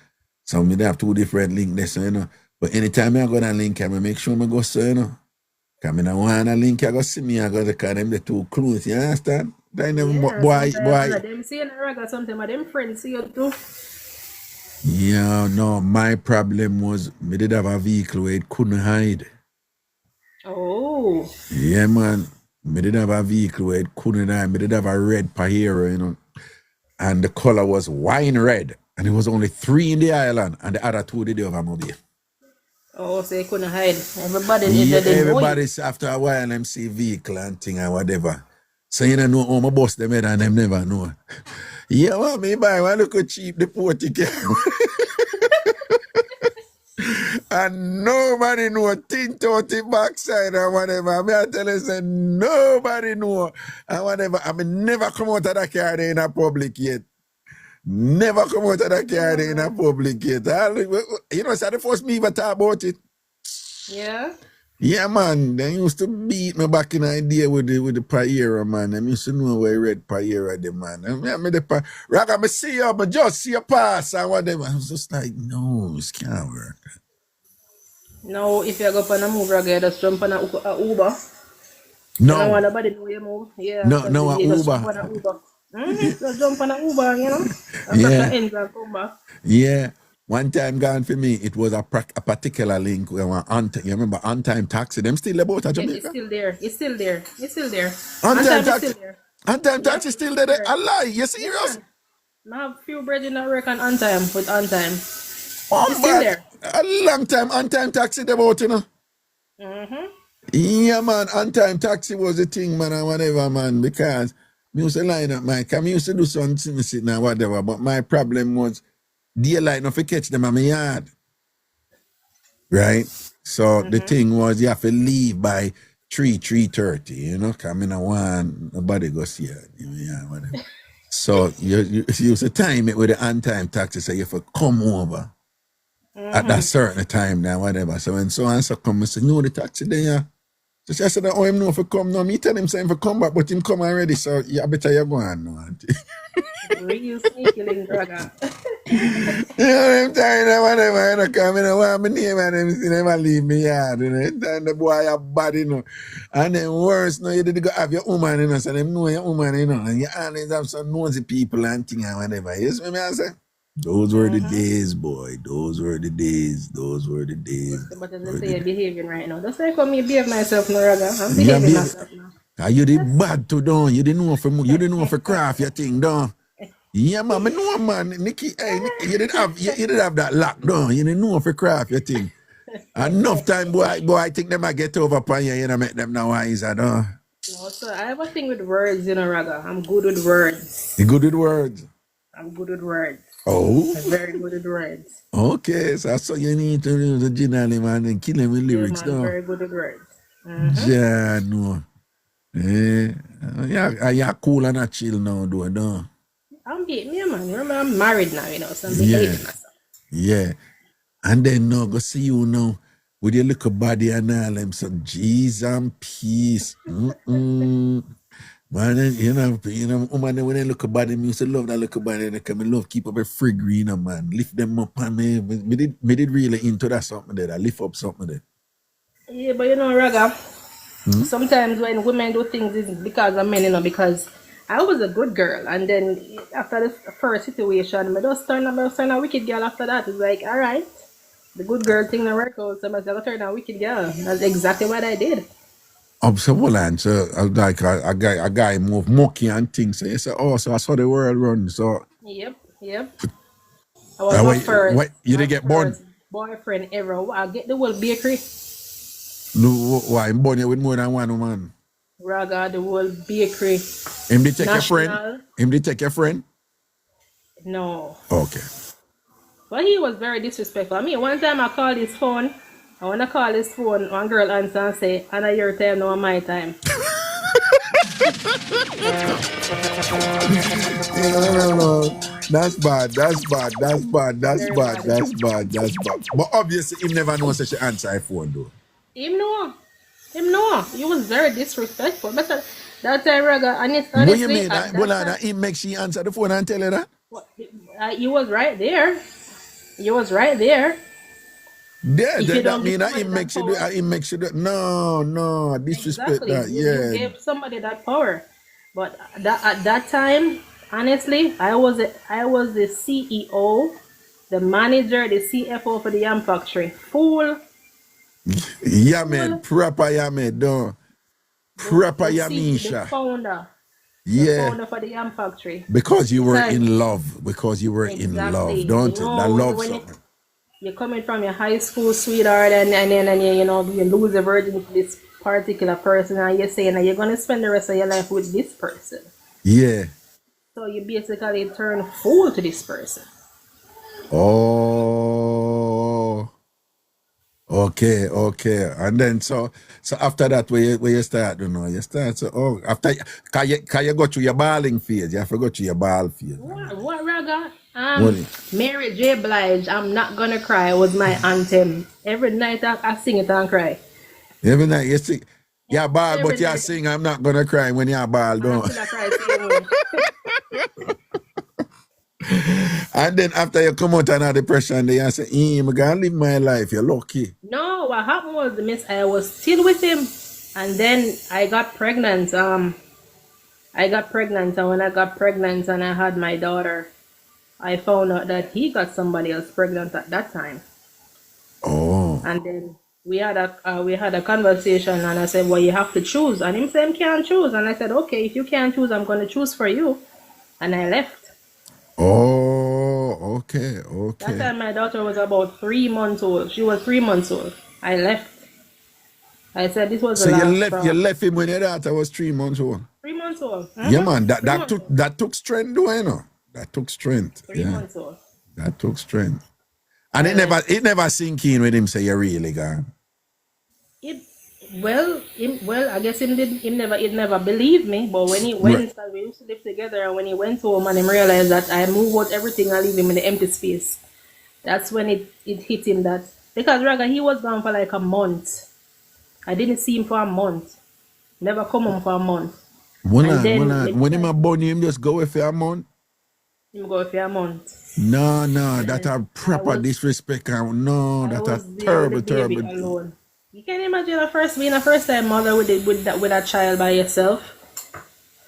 So we have two different links there, so you know. But anytime I go that link, I make sure I go so you know. Cause I don't want a link, I go see me, I go to call them the two close, you understand? They never boy. Them see in Raga something, but them friends see you too. Yeah, no, my problem was me did have a vehicle where it couldn't hide. Oh. Yeah, man. Me did have a vehicle where it couldn't hide. Me did have a red Pajero, you know. And the color was wine red. And it was only 3 in the island. And the other 2 did the over mobile. Oh, so you couldn't hide. Everybody everybody's after a while them see vehicle and thing and whatever. So you don't know how my boss them head and them never know. Yeah, want me buy one look cheap the port ticket. And nobody know tint out the backside or whatever. I tell you, say nobody know and whatever. I mean never come out of that car there in a public yet. Never come out of that car there in a public yet. You know, so the first me ever talk about it. Yeah. Yeah, man. They used to beat me back in the idea with the Pajero, man. I used to know where red Pajero the man. Raga, me see you, but just see you pass and whatever. I was just like, no, it can't work. Now, if you go up on a move, Raga, just jump on a Uber. No. You don't want nobody know you move. Yeah. No, a Just Uber. jump on a Uber. Just jump on a Uber, you know? Yeah. Ends and come back. Yeah. One time gone for me, it was a particular link. You remember On Time Taxi? Them still about at Jamaica? It's still there. It's still there. It's still there. On Time Taxi. Taxi. On Time Taxi still there. I lie. You serious? I have few brethren that work on time with On Time. Oh, it's still there. A long time On Time Taxi there about, you know. Yeah, man. On Time Taxi was the thing, man, and whatever, man. Because me used to line up, man. I used to do something sitting and whatever. But my problem was daylight not to catch them at my yard. Right? So the thing was you have to leave by 3:30, you know, because I don't want nobody go see it. Yeah, whatever. So you used to time it with the on-time taxi, so you have to come over at that certain time now, whatever. So when so and so come, I say, no, the taxi there. So I said, oh, him know if he come now. Me tell him say if he come back, but him come already, so yeah, better you go on now, auntie. Real sneaky link, Raga. You know, I'm tired of whatever, you know, come, you know, want my name and them see never leave me yard, you know, and the boy are bad, you know. And then worse, no, you did go have your woman, you know, so them know your woman, you know, and you always have some nosy people and thing and whatever. You see me, I say? Those were the days, boy. Those were the days. Those were the days. But as I say, you're behaving right now. That's like how me behave myself, no, Raga. I'm behaving myself now. You did bad to don't. You didn't know for craft your thing, don't. Yeah, man, I know, man. Nikki, hey, you didn't have that lock, don't. You didn't know for craft your thing. Enough time, boy, I think they might get over upon you, you know, make them now wise, I don't. No, sir, I have a thing with words, you know, Raga. I'm good with words. You good with words? I'm good with words. Oh? I'm very good with words. Okay, so that's what you need to do, the generally, man, and kill him with lyrics, yeah, man, though. very good with words. Yeah, no. Yeah, cool and not chill now, though, don't. I'm beating me, man. Remember, I'm married now, you know, so I'm behaving myself. Yeah. And then now go see you now with your little body and all them, so jeez and peace. Man, you know, woman, when they look at body, me used to love that little body. They come and love keep up a free green, man. Lift them up and me did really into that something there. I lift up something there. Yeah, but you know, Raga, sometimes when women do things, it's because of men, you know, because I was a good girl, and then after the first situation, I just turned a wicked girl after that. It's like, all right, the good girl thing didn't work out, so I just turned a wicked girl. That's exactly what I did. So like a guy move mucky and things. So you say, oh, so that's how the world runs. So Yep. I was my first. What, you didn't get born? boyfriend ever. I get the whole bakery. No, why? I'm born here with more than one woman. Raga, the whole bakery. Him did take your friend? National. Him did take your friend? No. Okay. But he was very disrespectful. I mean, one time I called his phone. I want to call his phone. One girl answer and say, Anna, your time, no, my time. No. That's bad. But obviously, him never knows such an answer I phone, though. Him know. He was very disrespectful. But that time, Raga, honestly, What you mean? at Well, that time, he makes she answer the phone and tell her that? he was right there. Yeah, If you that don't give mean that somebody he makes you do. No, disrespect exactly. that. You Yeah. gave somebody that power. But at that time, honestly, I was the CEO, the manager, the CFO for the yam factory. Fool. Yeah, man. Proper, yeah, man. Don't. Proper, The Yamisha. founder. The Yeah. founder for the yam factory. Because you were Because- in love. Exactly. Don't You it? know, That love when something. you're coming from your high school sweetheart and then you lose the virginity to this particular person and you're saying that you're going to spend the rest of your life with this person. Yeah. So you basically turn fool to this person. Oh. Okay. And then so after that where you start, you start so after can you go through your balling phase? You have to go through your ball phase. What Raga? What? Mary J. Blige, I'm Not Gonna Cry was my anthem. Every night I sing it and cry. Every night you sing. Yeah, ball, Every but you night. sing I'm not gonna cry when you're ball, I don't. still cry same way. And then after you come out of depression, they say, I'm gonna live my life, you're lucky. No, what happened was I was still with him, and then I got pregnant. And when I got pregnant and I had my daughter, I found out that he got somebody else pregnant at that time. Oh. And then we had a conversation, and I said, well, you have to choose. And him said, can't choose. And I said, okay, if you can't choose, I'm going to choose for you. And I left. Oh, okay. That time my daughter was about 3 months old. She was 3 months old. I left. I said this was So the last you left him when your daughter was 3 months old. 3 months old. Yeah, man. That 3 months old. took strength, though, you know. That took strength. 3 months old. That took strength. And it never sink in with him say you're really gone. I guess he never believed me. But when he went, and we used to live together, and when he went home and he realized that I moved out everything and leave him in the empty space, that's when it hit him that because Raga, he was gone for like a month. I didn't see him for a month. Never come home for a month. When him a born him just go away for a month? Him go for a month. No, that's a proper disrespect. No, that's a terrible. Alone. You can imagine being a first time mother with a child by yourself.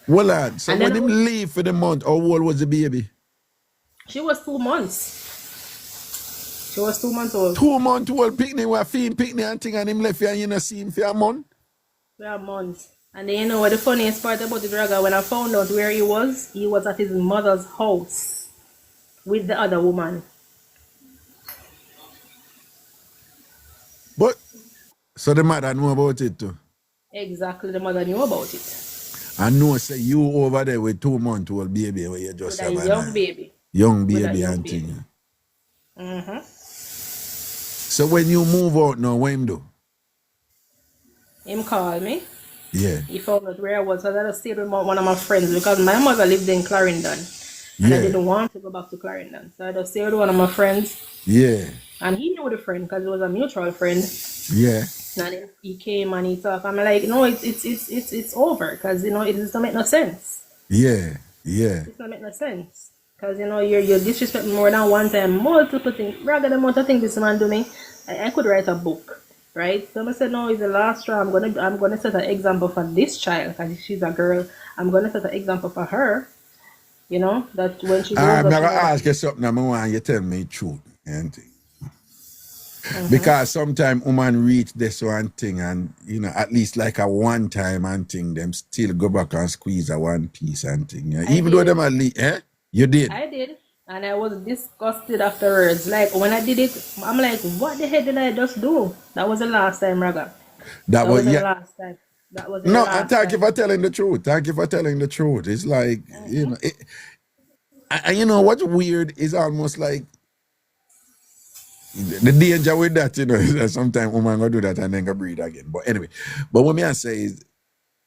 Well, lad, so And when then him leave for the month, how old was the baby? She was 2 months. She was 2 months old. 2 months old picnic, we feeding picnic and thing, and him left here and you not see him for a month? For a month. And then you know what the funniest part about it, Raga, when I found out where he was at his mother's house with the other woman. But so the mother know about it too. Exactly, the mother knew about it. I know say you over there with 2 months old baby where you just With have a young baby. Young With a baby young and baby. thing. Mm-hmm. So when you move out now, what him do? Him called me. Yeah. He found out where I was. So I just stayed with one of my friends because my mother lived in Clarendon. And I didn't want to go back to Clarendon. So I just stayed with one of my friends. Yeah. And he knew the friend because it was a mutual friend. Yeah. And then he came and he talked. I'm like, no, it's over because, it doesn't make no sense. Yeah. It doesn't make no sense. Because, you're disrespecting more than one time. Multiple things. Rather than what I think this man do me, I could write a book. Right? So I said, no, it's the last straw. I'm gonna set an example for this child because she's a girl. I'm gonna set an example for her. That when she goes I'm up, gonna ask you something. I want you to tell me the truth. Because sometimes women reach this one thing and at least like a one time and thing, them still go back and squeeze a one piece and thing. Even though them are you did. I did. And I was disgusted afterwards. Like when I did it, I'm like, what the heck did I just do? That was the last time, Raga. That That was, wasn't the yeah. last time. That wasn't the No, and last thank you time. for telling the truth. Thank you for telling the truth. It's like, you know, and you know what's weird is almost like the danger with that, you know, is that sometimes woman gonna do that and then go breathe again. But anyway, but what me I say is,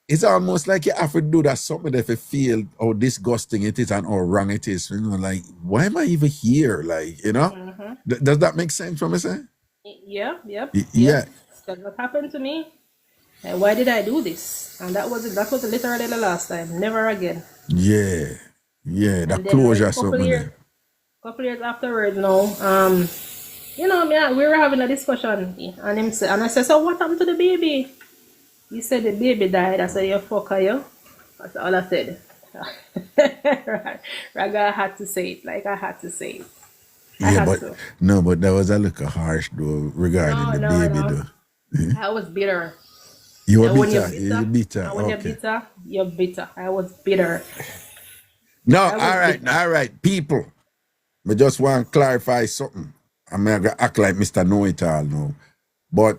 it's almost like you have to do that something that you feel how disgusting it is and how wrong it is. You know, like, why am I even here? Like, you know, does that make sense what I'm saying? Yeah, yep, Yeah, yep. That's what happened to me. And why did I do this? And that was literally the last time. Never again. yeah, yeah. And That then like closure something there. couple years afterwards now, you know, yeah, we were having a discussion and him said, and I said, so what happened to the baby? He said the baby died. I said, you fucker, you. That's all I said. Raga had to say it. Like I had to say it. I Yeah, had but to. no, but that was a little harsh though regarding No, the no, baby no. though. I was bitter. You were And when bitter. You're bitter. and when Okay. you're bitter. I was bitter. No, I was bitter. all right, people. I just want to clarify something. I'm not gonna act like Mr. Know-It-All now. But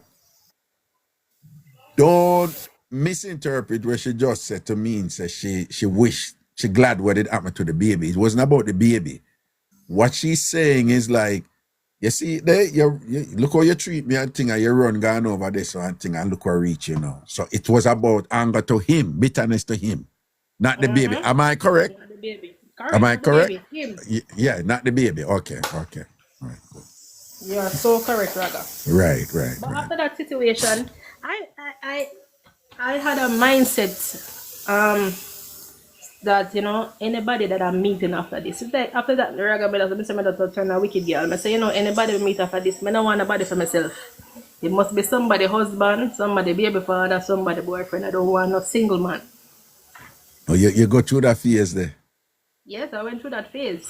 don't misinterpret what she just said to me and say she wished, she glad what it happened to the baby. It wasn't about the baby. What she's saying is like, you see, there, you look how you treat me and thing, and you run gone over this and thing, and look where reach you now. So it was about anger to him, bitterness to him, not the baby. Am I correct? Not the baby. Am Correct, I not the correct? baby. Him. Yeah, not the baby. Okay. All right, good. You are so correct, Raga. Right. But after that situation, I had a mindset that you know anybody that I'm meeting after this. It's like after that Raga I say to turn a wicked girl. I say, you know, anybody we meet after this, I don't want nobody for myself. It must be somebody husband, somebody baby father, somebody boyfriend. I don't want no single man. Oh, you go through that phase there. Yes, I went through that phase.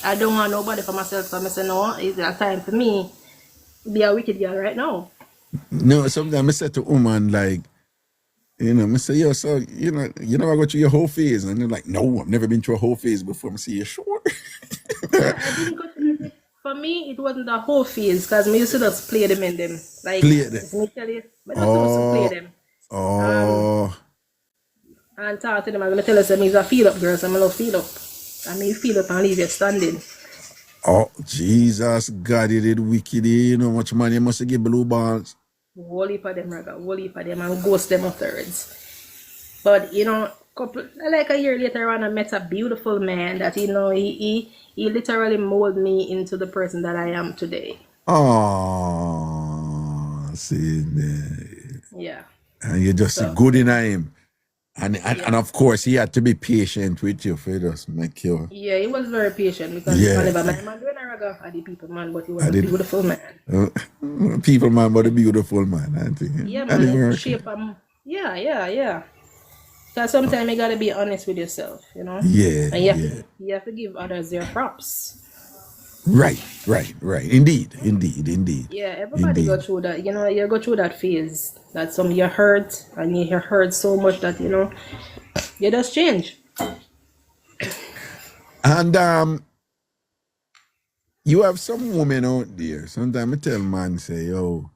I don't want nobody for myself. So I say no, it's a time for me to be a wicked girl right now. No, sometimes I say to woman like, you know, I say, yo, so you know, you never go through your whole phase, and they're like, no, I've never been through a whole phase before. I say, you sure? I didn't go through it. For me, it wasn't the whole phase because me used to just play them in them. Like, Play it. me tell you, but just used to play them. Oh. And talk to them. I'm going to tell us that means I feel up, girls. I'm a little feel up. I mean, feel up and leave you standing. Oh, Jesus, God, you did wicked. You know how much money you must give blue balls. Whole heap of them, Raga. Whole heap of them and ghost them afterwards. But, you know, like a year later on, I met a beautiful man that, you know, he literally molded me into the person that I am today. Oh, see there. Yeah. And you just see good in him. And of course, he had to be patient with you for just make you. Yeah, he was very patient because whenever my man doing a Raga, I did people man, but he was a beautiful man. People man, but a beautiful man, I think. Yeah, man. Shape yeah. Because sometimes you gotta be honest with yourself, you know? Yeah. And you have to give others their props. Right. Indeed. Yeah, everybody go through that. You know, you go through that phase that some you hurt and you hurt so much that, you know, you just change. And you have some women out there. Sometimes I tell man, say, yo,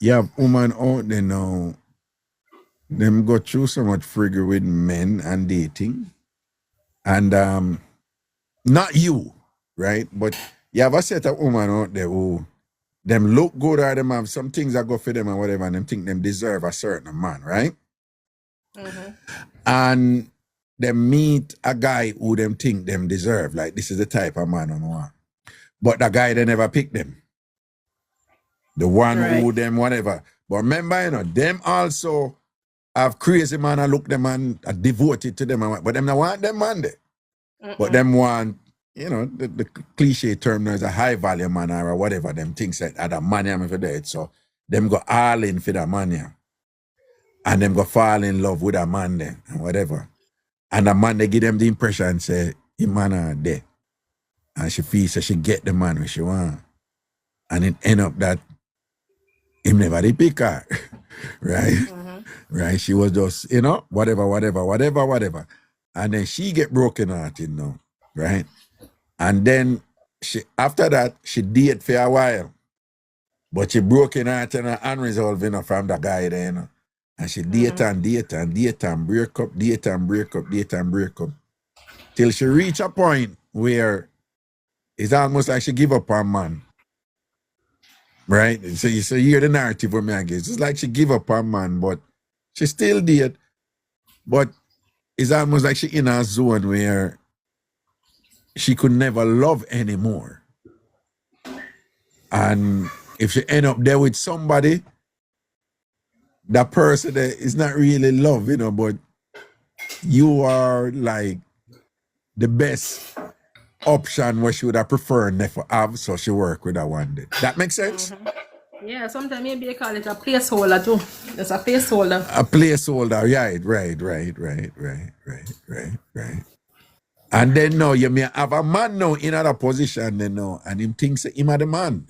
you have women out there now, them go through so much frigger with men and dating. And not you, right? But you have a set of women out there who them look good or them have some things that go for them and whatever, and them think them deserve a certain man, right? And they meet a guy who them think them deserve, like this is the type of man I want. But the guy, they never pick them. The one who them whatever. But remember, you know, them also have crazy man and look them and are devoted to them, but them not want them man there. But them want, you know, the cliche term is a high value man or whatever, them things that are the money I'm for that. So them go all in for the money. And them go fall in love with a man there and whatever. And the man, they give them the impression, say, the man are there. And she feels that she get the man when she want. And it end up that him never did pick her. Right? Right? She was just, you know, whatever. And then she get broken hearted now. Right? And then after that, she dated for a while. But she broke in heart and unresolved, from the guy there, And she date and break up, date and break up. Till she reach a point where it's almost like she give up on man. Right? So you hear the narrative of me, I guess. It's like she give up on man, but she still did. But it's almost like she in a zone where she could never love anymore. And if she end up there with somebody, that person there is not really love, but you are like the best option what she would have preferred never have, so she work with that one day. That makes sense? Yeah, sometimes maybe they call it a placeholder too. It's a placeholder. A placeholder, right. And then now you may have a man now in other position then now, and him thinks him are the man.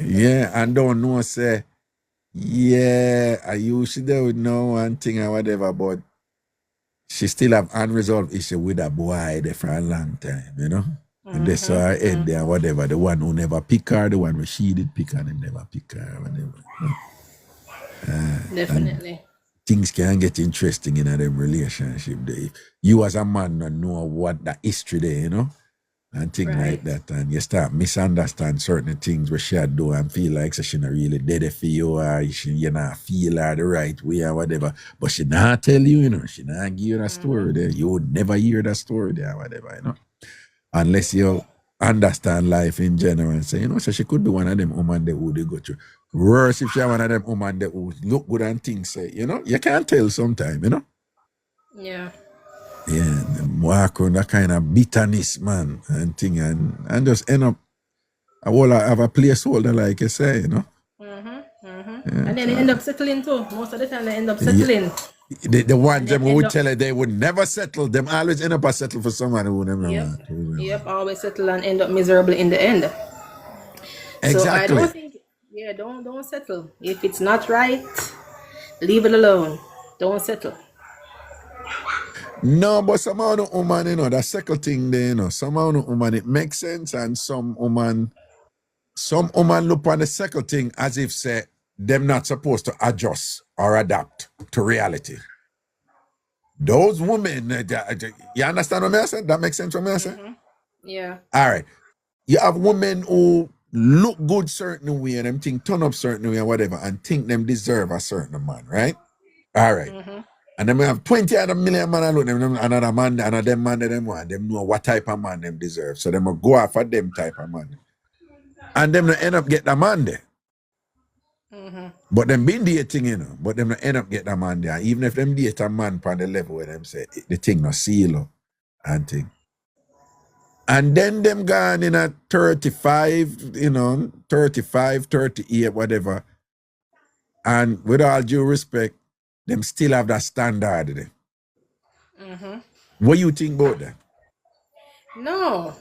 Yeah, and don't know say, yeah, I used to do know one thing or whatever, but she still have unresolved issue with a boy there for a long time, And they saw her head there, whatever. The one who never pick her, the one who she did pick her, and never pick her, whatever. Definitely. Things can get interesting in a them relationship. You as a man don't know what the history there, and things like that. And you start misunderstand certain things where she do and feel like so she not really dead for you, or you not feel her the right way or whatever. But she not tell you, she not give you that story there. You would never hear that story there, whatever, Unless you understand life in general and say, so she could be one of them women that who they go through. Worse if you're one of them women that who look good and things say, you can't tell sometime, Yeah. Yeah, walk on that kind of bitterness, man, and thing, and just end up I will have a placeholder, like you say, Yeah, and then they end up settling too. Most of the time they end up settling. The one them who would tell her they would never settle, them always end up a settle for someone who never want. Yep, always settle and end up miserable in the end. Exactly. So I don't think, don't settle. If it's not right, leave it alone. Don't settle. No, but somehow the woman, that second thing there, somehow the woman, it makes sense, and some woman look on the second thing as if say them not supposed to adjust or adapt to reality. Those women, you understand what I say? That makes sense what I say? Yeah. All right. You have women who look good certain way and them think turn up certain way or whatever and think them deserve a certain man, right? All right. And then we have 20 other million man and look them another man, another man that them want. Them know what type of man them deserve. So them will go after them type of man. And them end up get the man there. But them been dating, but them end up get the man there. Even if them date a man on the level where them say the thing no seal up and thing. And then them gone in at 35, 35, 38, whatever. And with all due respect, them still have that standard there. What you think about that? No.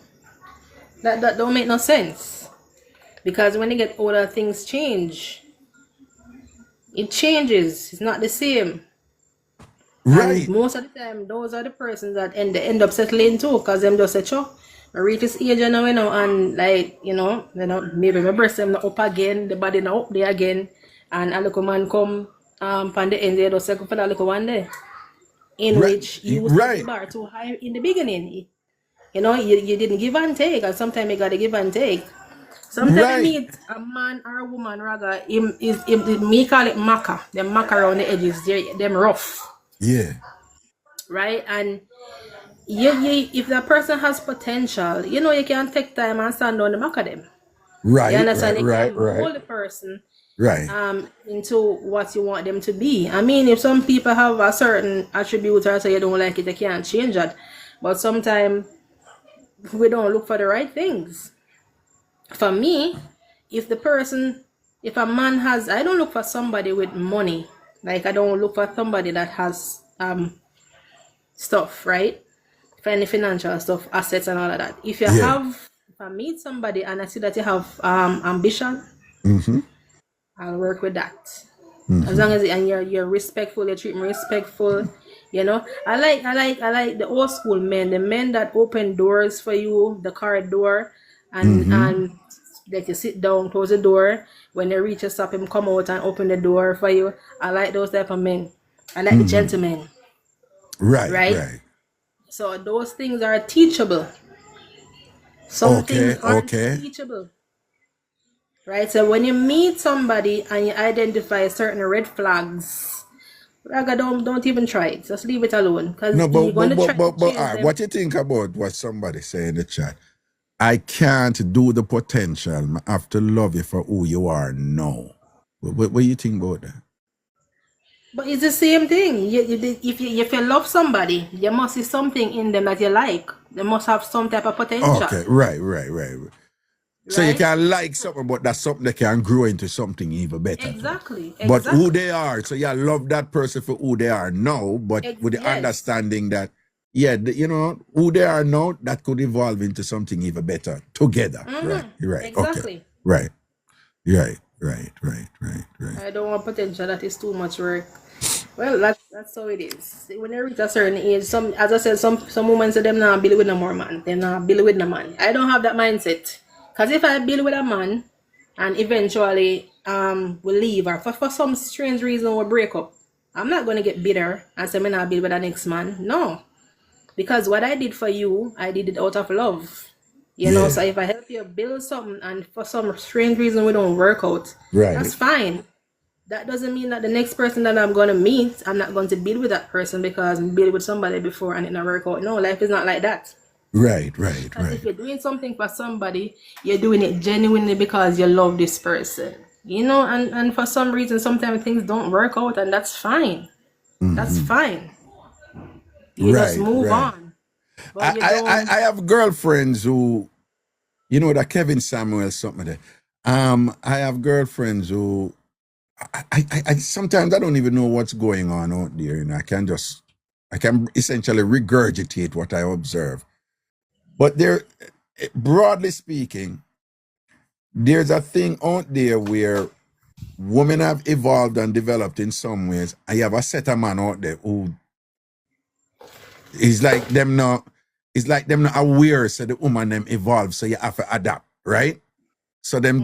That don't make no sense. Because when you get older, things change. It changes. It's not the same. Right. And most of the time, those are the persons that end up settling too, because them just say, "Sure, I reach this age now, and like, maybe my breast them not up again, the body not up there again, and a little man come from the end, they just second for that little one there, in which you was the bar too high in the beginning. You didn't give and take, and sometimes you gotta give and take. Sometimes you meet a man or a woman, Raga, me call it maca. Them maca around the edges, them rough. Yeah. Right? And if that person has potential, you can take time and stand on the back of them. Right. You understand? Right. Mold the person into what you want them to be. I mean, if some people have a certain attribute or say you don't like it, they can't change that. But sometimes we don't look for the right things. For me, if a man has, I don't look for somebody with money. Like, I don't look for somebody that has stuff, right? For any financial stuff, assets and all of that. If I meet somebody and I see that you have ambition, I'll work with that. As long as you're respectful, you treat me respectful, You know, I like the old school men, the men that open doors for you, the car door, and let you sit down, close the door. When they reach a stop, him come out and open the door for you. I like those type of men. I like the gentlemen, Right, right? right. So those things are teachable. Some things Okay, aren't okay. teachable, right? So when you meet somebody and you identify certain red flags, Raga, don't even try it. Just leave it alone, because No, you're gonna try to all change right, them. what you think about what somebody say in the chat? I can't do the potential. I have to love you for who you are now. What you think about that? But it's the same thing. If you love somebody, you must see something in them that you like. They must have some type of potential, Okay, right. So you right? can like something, but that's something that can grow into something even better. Exactly, But who exactly. they are, so you love that person for who they are now, but with the Yes, understanding that, you know, who they are now, that could evolve into something even better together. Right, you're right. Okay, exactly. right. Right. I don't want potential that is too much work. Well, that's how it is. When they reach a certain age, some, as I said, some women say them not build with no more man. They not build with no man. I don't have that mindset. Cause if I build with a man, and eventually we leave, or for some strange reason we break up, I'm not gonna get bitter and say me not build with the next man. No, because what I did for you, I did it out of love. You know, Yeah. so if I help you build something and for some strange reason we don't work out, Right. that's fine. That doesn't mean that the next person that I'm going to meet, I'm not going to build with that person because I built with somebody before and it not work out. No, life is not like that. Right. Because if you're doing something for somebody, you're doing it genuinely because you love this person. You know, and for some reason, sometimes things don't work out, and that's fine. That's fine. You just move Right. on. But you don't. I have girlfriends who, you know, that Kevin Samuel something there. I have girlfriends who I sometimes I don't even know what's going on out there, and I can essentially regurgitate what I observe. But there, broadly speaking, there's a thing out there where women have evolved and developed in some ways. I have a set of man out there who is like them not. It's like them not aware, so the woman them evolve, so you have to adapt, right? So them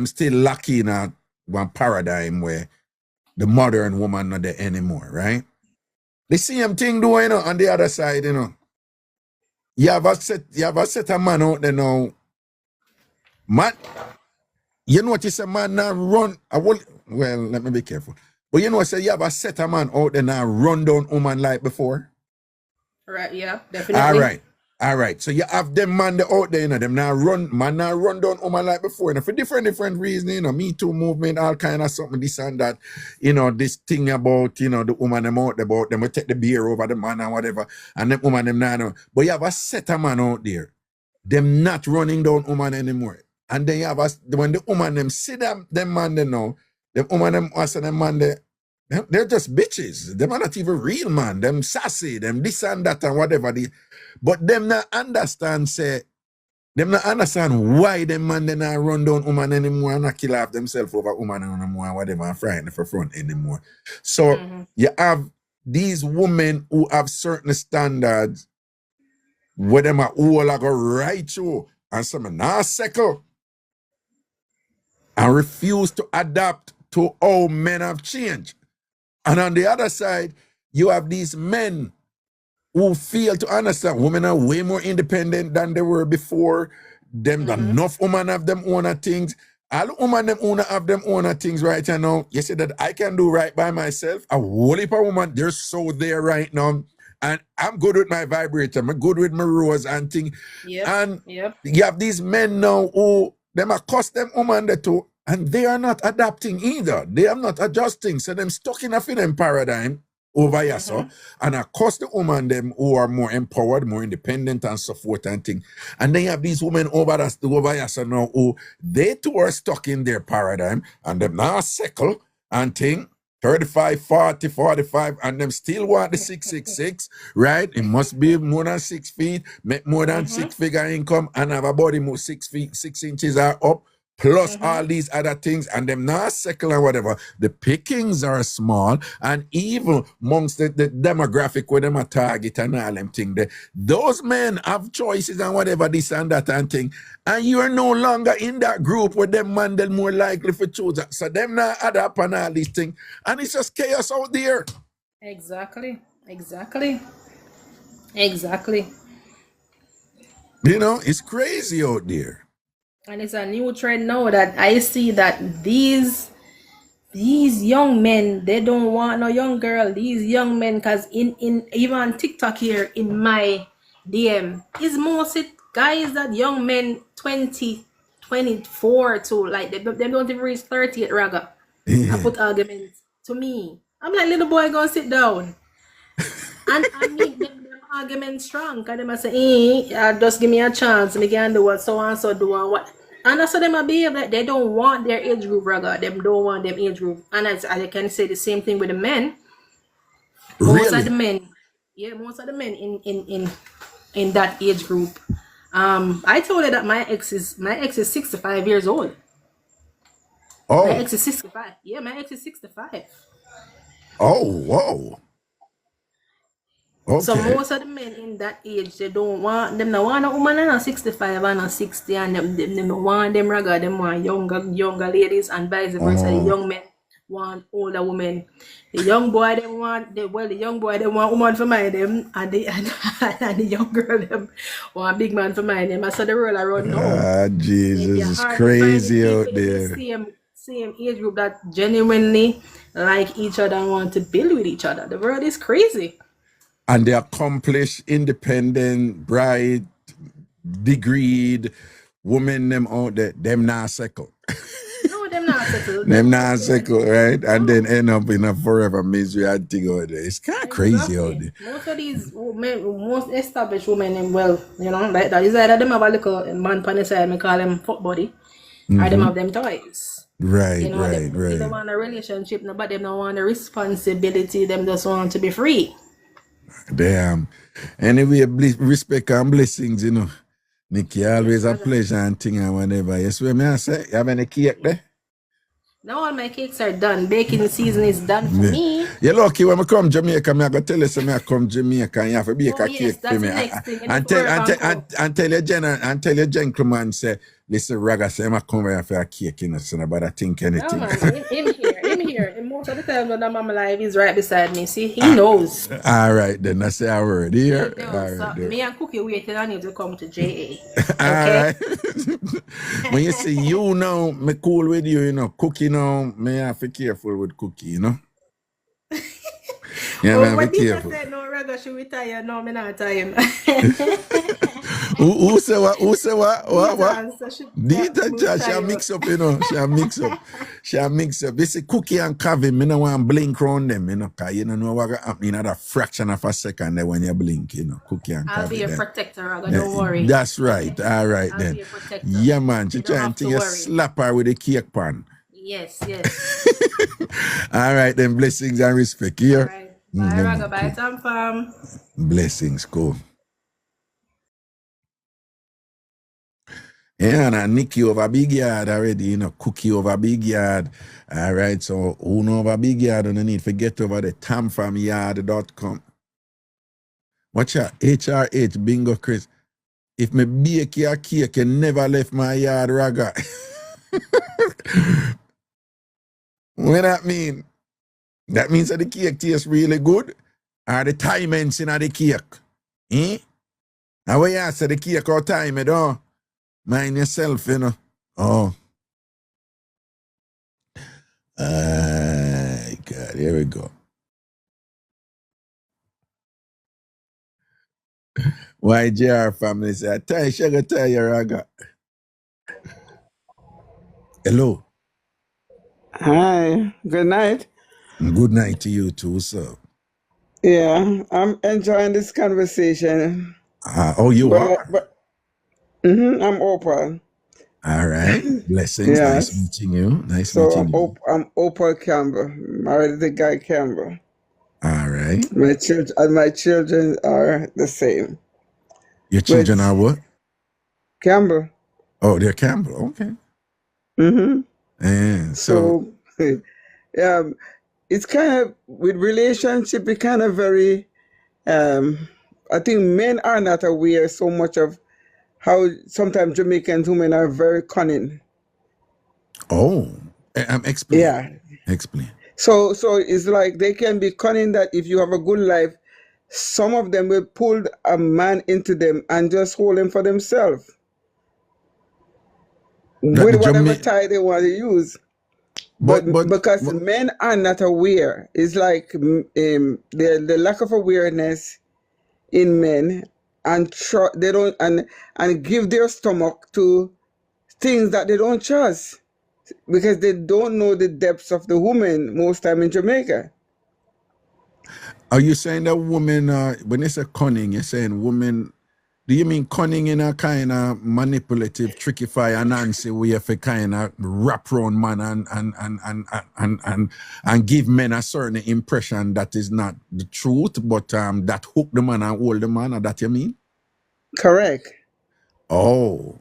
still lucky in a one paradigm where the modern woman not there anymore, right? The same thing though, you know, on the other side, you know. You have a set of man out there now. Man, you notice a man now run. Well, let me be careful. But you know, say you have a set of man out there now run down woman like before. Right, yeah, definitely. All right. So you have them man out there, you know, them now run down woman like before, you know, for different reasons, you know, Me Too movement, all kind of something, this and that, you know, this thing about, you know, the woman them out there, about them will take the beer over the man and whatever, and them woman them now know. But you have a set of man out there, them not running down woman anymore. And then you have when the woman them see them man they know, them woman them also them man they're just bitches. Them are not even real man. Them sassy, them this and that and whatever. But them not understand why them man they not run down woman anymore and not kill off themselves over woman anymore and whatever and frighten for front anymore. So you have these women who have certain standards where them are all go right through and some not second and refuse to adapt to how men have changed. And on the other side, you have these men who fail to understand women are way more independent than they were before. Them enough women have them own things. All women them own have them own things right now. You say that I can do right by myself. A whole heap of women, they're so there right now. And I'm good with my vibrator. I'm good with my rose and thing. And you have these men now who them are custom women there too. And they are not adapting either. They are not adjusting. So them stuck in a film paradigm over here, so, and of course the women them who are more empowered, more independent and so forth and thing. And then you have these women over here, so now who they too are stuck in their paradigm and them now circle and thing. 35, 40, 45, and them still want the 666, right? It must be more than 6 feet, make more than 6 figure income, and have a body more 6 feet, 6 inches are up, plus all these other things, and them not second or whatever. The pickings are small, and even amongst the demographic where them a target and all them thing, those men have choices and whatever, this and that and thing, and you are no longer in that group where them man they're more likely for choose that. So them not add up and all these things, and it's just chaos out there. Exactly. You know, it's crazy out there. And it's a new trend now that I see that these young men, they don't want no young girl. These young men, because in even on TikTok here in my DM is mostly guys that young men 20, 24 to like they don't even reach 30 at Raga. I put arguments to me. I'm like, little boy, go sit down. And I mean them arguments strong, because them say, just give me a chance, me can do what so and so do and what. And also them behave like they don't want their age group, Raga. Them don't want them age group. And I can say the same thing with the men. Most of the men in that age group. I told her that my ex is 65 years old. Oh. My ex is 65. Yeah, my ex is 65. Oh, whoa. Okay. So most of the men in that age, they don't want them. Not want a woman and a 65 and a 60, and them don't want them Raga. Them want younger ladies, and vice versa. The young men want older women. The young boy they want woman for my them, and the young girl them want big man for my them. I saw the roll around now. Jesus, it's crazy out there. Same age group that genuinely like each other and want to build with each other. The world is crazy. And the accomplished, independent, bright, degreed women them out there, them not settle. No, them not settle. Them not settle, right? And then end up in a forever misery and thing out there. It's kind of crazy out there. Most of these women, most established women, them well, you know, like that is either them have a little man on the side, me call them fuck body, or them have them toys. Right, you know, right. They don't want a relationship, but they don't want a responsibility. Them just want to be free. Damn. Anyway, respect and blessings, you know. Nikki, always a pleasure and thing and whatever. Yes, what I say? You have any cake there? Now all my cakes are done. Baking season is done for me. You're lucky when I come Jamaica, I go tell you something. I come Jamaica and you have to bake a cake for me. And tell your gentleman say, listen, Raga, say I come here for a cake, you know, so nobody think anything. No, man, him here. And most of the time when I'm alive, he's right beside me. See, he knows. All right, then that's our word here. So me and Cookie waiting on you to come to JA. All right. When you say you know, me cool with you, you know, Cookie now, me have to be careful with Cookie, you know. Yeah, man, be careful. Said no, Raga should retire. No, me not time. Who say what? Dita, she mix up, you know. She mix up. This is Cookie and Kevin. Me no want blink round them, you know, because you know what happening in a fraction of a second there when you blink, you know. Cookie and Kevin. I'll be a protector, Raga, don't worry. That's right. All right, then. Be a protector. Yeah, man. She trying to slap her with a cake pan. Yes. All right, then. Blessings and respect here. All right. Bye, Raga. Bye, TamFam. Blessings, cool. Yeah, and Nikki over Big Yard already, you know, Cookie over Big Yard. All right, so who know over Big Yard, you need to get over the tamfamyard.com. Watch out, HRH, Bingo Chris. If me bake your cake, you never left my yard, Raga. What that mean? That means that the cake tastes really good, or the timings in the cake. Now when you say the cake or time, you don't mind yourself, you know. Oh. God, here we go. YJR family say, Aisha, go tell you, Raga. Hello. Hi, good night. Good night to you too, sir. Yeah, I'm enjoying this conversation. You are? I'm Opal. All right. Blessings. Yes. Nice meeting you. Nice meeting you. I'm Opal Campbell, married to the guy Campbell. All right. My children are the same. Your children are what? Campbell. Oh, they're Campbell. Okay. Mm-hmm. Yeah. So, it's kind of, with relationship, it kind of very, I think men are not aware so much of how sometimes Jamaican women are very cunning. Explain. Yeah. Explain. So it's like they can be cunning that if you have a good life, some of them will pull a man into them and just hold him for themselves That with the whatever Jamaican, tie they want to use. But because men are not aware, it's like the lack of awareness in men, and they don't and give their stomach to things that they don't trust because they don't know the depths of the woman most time in Jamaica. are you saying that women, when you say cunning, you're saying women, do you mean cunning in a kind of manipulative, trickify, and Nancy way of a kind of wrap around man and give men a certain impression that is not the truth, but that hook the man and hold the man, or that you mean? Correct. Oh,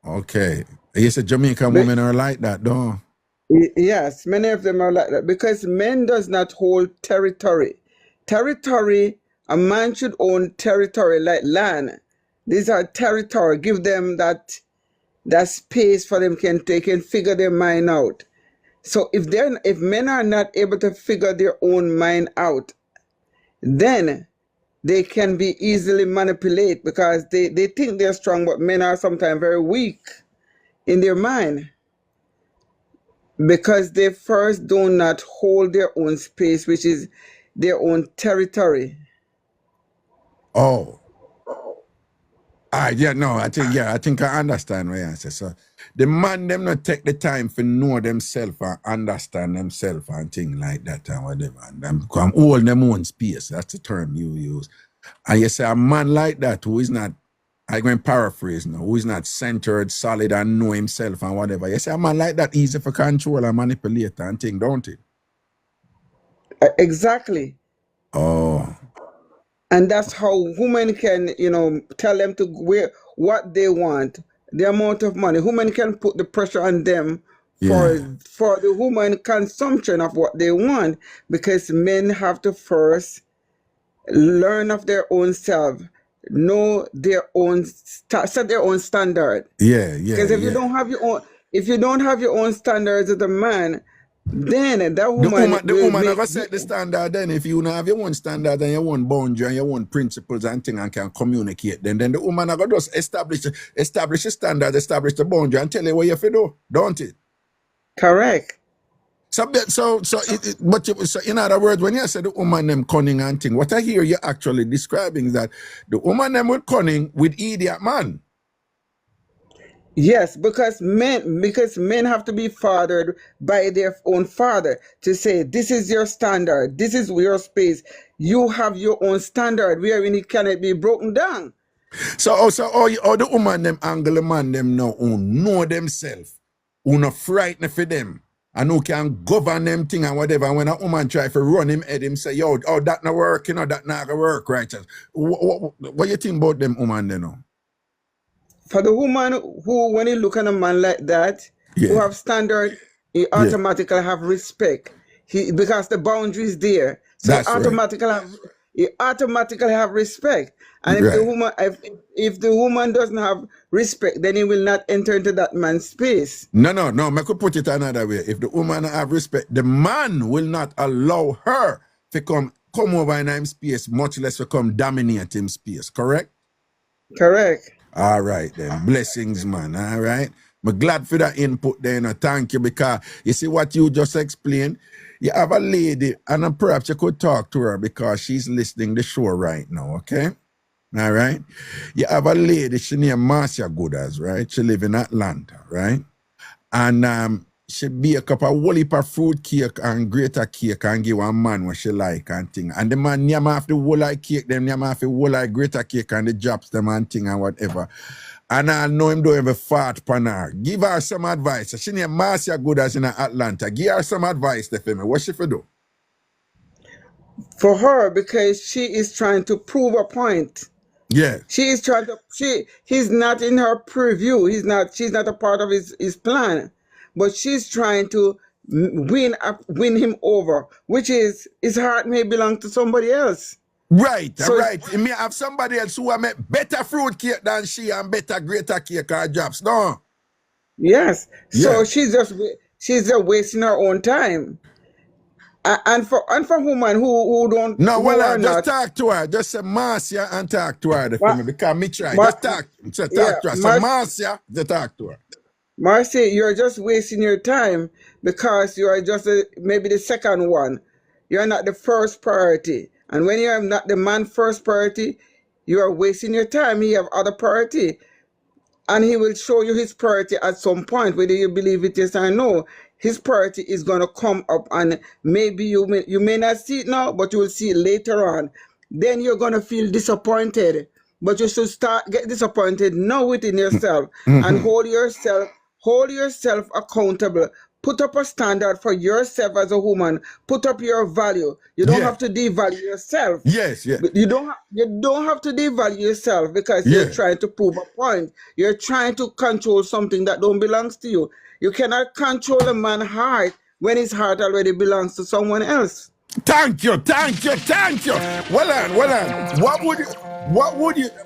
okay. You said Jamaican women are like that, though. Yes, many of them are like that because men does not hold territory. Territory, a man should own territory like land. These are territory. Give them that space for them they can figure their mind out. So if men are not able to figure their own mind out, then they can be easily manipulated because they think they're strong, but men are sometimes very weak in their mind. Because they first do not hold their own space, which is their own territory. Oh. I think I understand what you say. So the man them not take the time to know themselves and understand themselves and things like that and whatever. And them come hold them own space. That's the term you use. And you say a man like that who is not, I'm going to paraphrase now, who is not centered, solid, and know himself and whatever. You say a man like that easy for control and manipulate and thing, don't it? Exactly. Oh. And that's how women can, tell them to wear what they want, the amount of money. Women can put the pressure on them for the woman consumption of what they want, because men have to first learn of their own self, know their own, set their own standard. Because if you don't have your own standards as a man, then that woman the woman never set the standard. Then if you don't have your own standard and your own boundary and your own principles and things and can communicate, then the woman never just establish a standard, establish the boundary and tell you what you have to do, don't it? Correct. So in other words, when you say the woman them cunning and thing, what I hear you actually describing is that the woman them with cunning with idiot man. Yes, because men have to be fathered by their own father to say, this is your standard, this is your space. You have your own standard wherein it cannot be broken down. So the woman them angle the man them now who know themselves, who not frightened for them, and who can govern them thing and whatever. And when a woman try to run him head, him say, yo, that not work, that not gonna work, right? What you think about them woman then now? For the woman who, when you look at a man like that, who have standard, he automatically have respect. Because the boundary is there. So he automatically have respect. And if the woman doesn't have respect, then he will not enter into that man's space. No, I could put it another way. If the woman have respect, the man will not allow her to come over in his space, much less to come dominate him space, correct? Correct. All right then. Blessings, man. All right. I'm glad for that input there. Thank you, because you see what you just explained. You have a lady, and perhaps you could talk to her because she's listening the show right now, okay? All right. You have a lady, she named Marcia Goodas, right? She live in Atlanta, right? And she bake up a whole heap of fruit cake and greater cake and give a man what she like and thing. And the man nyam off the whole like cake, them nyam off the whole like greater cake and the drops them and thing and whatever. And I know him don't have a fart pan her. Give her some advice. She named Marcia Goodas in Atlanta. Give her some advice, Stephanie. What she for do? For her, because she is trying to prove a point. Yeah. She is trying to, he's not in her preview. She's not a part of his plan. but she's trying to win him over, which is his heart may belong to somebody else. Right, So right. He may have somebody else who make better fruit cake than she and better greater cake or drops. No. yes, Yeah. so she's just wasting her own time. And for women No, who well, are just not, talk to her. Just say Marcia and talk to her for Ma, me because me try. Ma, Just talk. Say yeah, talk to her. Say Marcia, just talk to her. Marcy, you're just wasting your time because you are just maybe the second one. You're not the first priority. And when you're not the man first priority, you are wasting your time. He have other priority. And he will show you his priority at some point, whether you believe it yes or no. His priority is going to come up, and maybe you may not see it now, but you will see it later on. Then you're going to feel disappointed. But you should get disappointed now within yourself and hold yourself accountable. Put up a standard for yourself as a woman. Put up your value. You don't Yeah. have to devalue yourself. Yes, yeah. You don't have to devalue yourself because Yeah. you're trying to prove a point. You're trying to control something that don't belongs to you. You cannot control a man's heart when his heart already belongs to someone else. Thank you. Well on.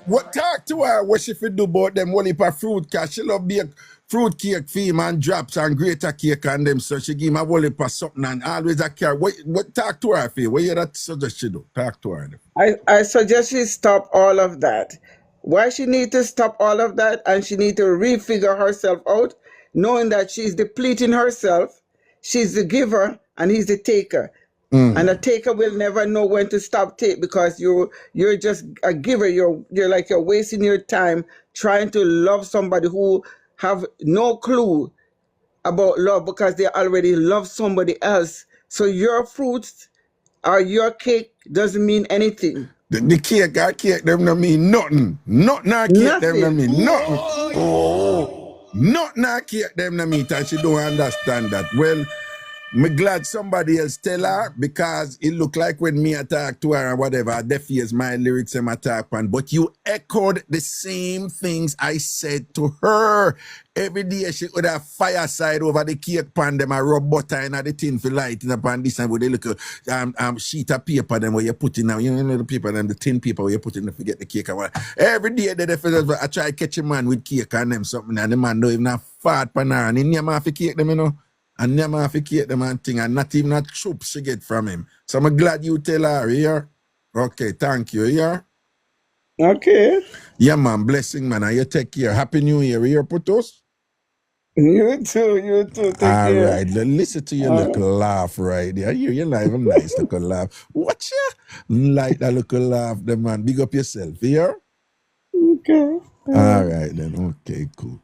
What talk to her what she fit do about them one heap of fruit cake? She love bake fruit cake for and drops and greater cake and them, so she give me a whole heap of something and always a care. What talk to her for? What you that suggest she do? Talk to her. I suggest she stop all of that. Why she need to stop all of that, and she need to refigure herself out, knowing that she's depleting herself. She's the giver and he's the taker. And a taker will never know when to stop take because you're just a giver. You're wasting your time trying to love somebody who have no clue about love because they already love somebody else. So your fruits or your cake doesn't mean anything. The cake, our cake, them no mean nothing. Nothing our cake, them no Nothing. mean nothing. Oh. Nothing our cake, them no mean, and she don't understand that. Well, me glad somebody else tell her because it look like when me attack to her or whatever, deaf ears my lyrics and attack pan. But you echoed the same things I said to her. Every day she would have fireside over the cake pan, them a rub butter in the tin for lighting upon this and with the little sheet of paper them where you put in now, you know the paper them, the tin paper where you put in to forget the cake and what. Every day I try to catch a man with cake and them something and the man don't even have fart pan her and he never have to cake them, you know. And never have to keep them and thing, and not even a troop she get from him. So I'm glad you tell her here. Okay, thank you, here. Okay. Yeah, man, blessing, man, and you take care. Happy New Year, here, Putos. You too. Take All care. right, listen to your little laugh right there. You're like a nice little laugh. Watch ya. Like that little laugh, the man. Big up yourself, here. Okay. All right, then. Okay, cool.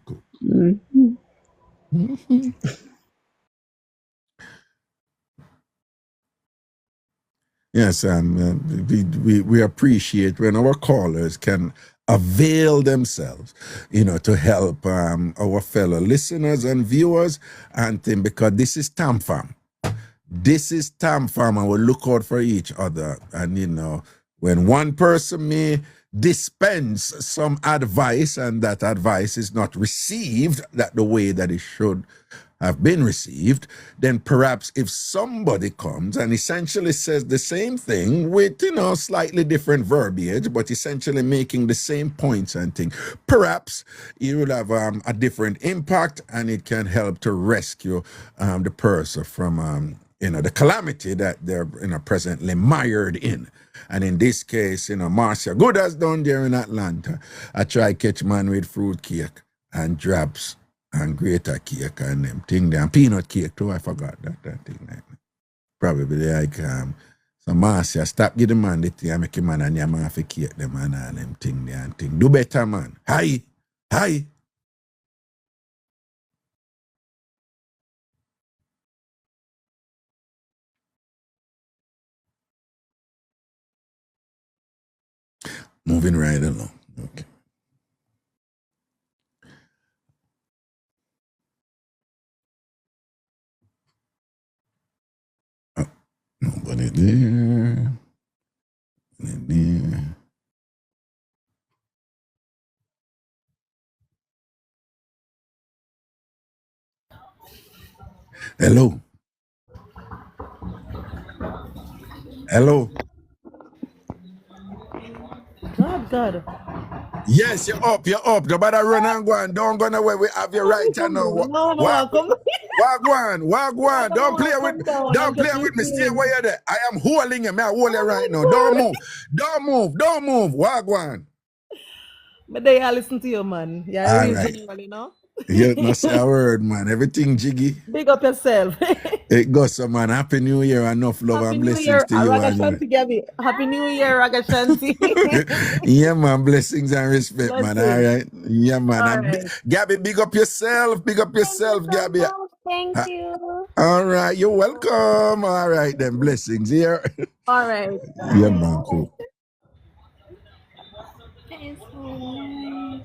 Yes, and we appreciate when our callers can avail themselves, to help our fellow listeners and viewers and things, because this is TamFam. This is TamFam, and we look out for each other. And, when one person may dispense some advice and that advice is not received that the way that it should have been received, then perhaps if somebody comes and essentially says the same thing with, slightly different verbiage, but essentially making the same points and things, perhaps it will have a different impact and it can help to rescue the person from, the calamity that they're, presently mired in. And in this case, Marcia Good has done there in Atlanta. I try catch man with fruit cake and drops and greater cake and them thing there. And peanut cake too, I forgot that thing. Probably like so Marcia, stop give the man the thing and make him man and your man for cake them and all them thing there and thing. Do better, man. Hi. Moving right along. Okay. Oh, nobody there. Hello. Hello. God. Yes, you're up. You're up. Nobody run and go on. Don't go nowhere. We have you right here now. No, no, come. Wagwan. Don't play with me. Come down Don't and play get with me me. Stay clean. where you're there. I am holding you. I'm holding you right now. Oh Don't move. Don't move. Wagwan. but they all listen to you, man. You're a All real right. general, you know. You must say a word, man. Everything jiggy. Big up yourself. It goes, so man. Happy New Year. Enough love Happy and New blessings Year, to you. And Ragashanti, Gabby. Happy New Year, Ragashanti. yeah, man. Blessings and respect, man. All Blessings. right. Yeah, man. All And right. Gabby, big up yourself. Big up Thank you yourself, so Gabby. much. Thank you. All right, you're welcome. All right, then blessings here. All right. Yeah, man, cool. It's so nice.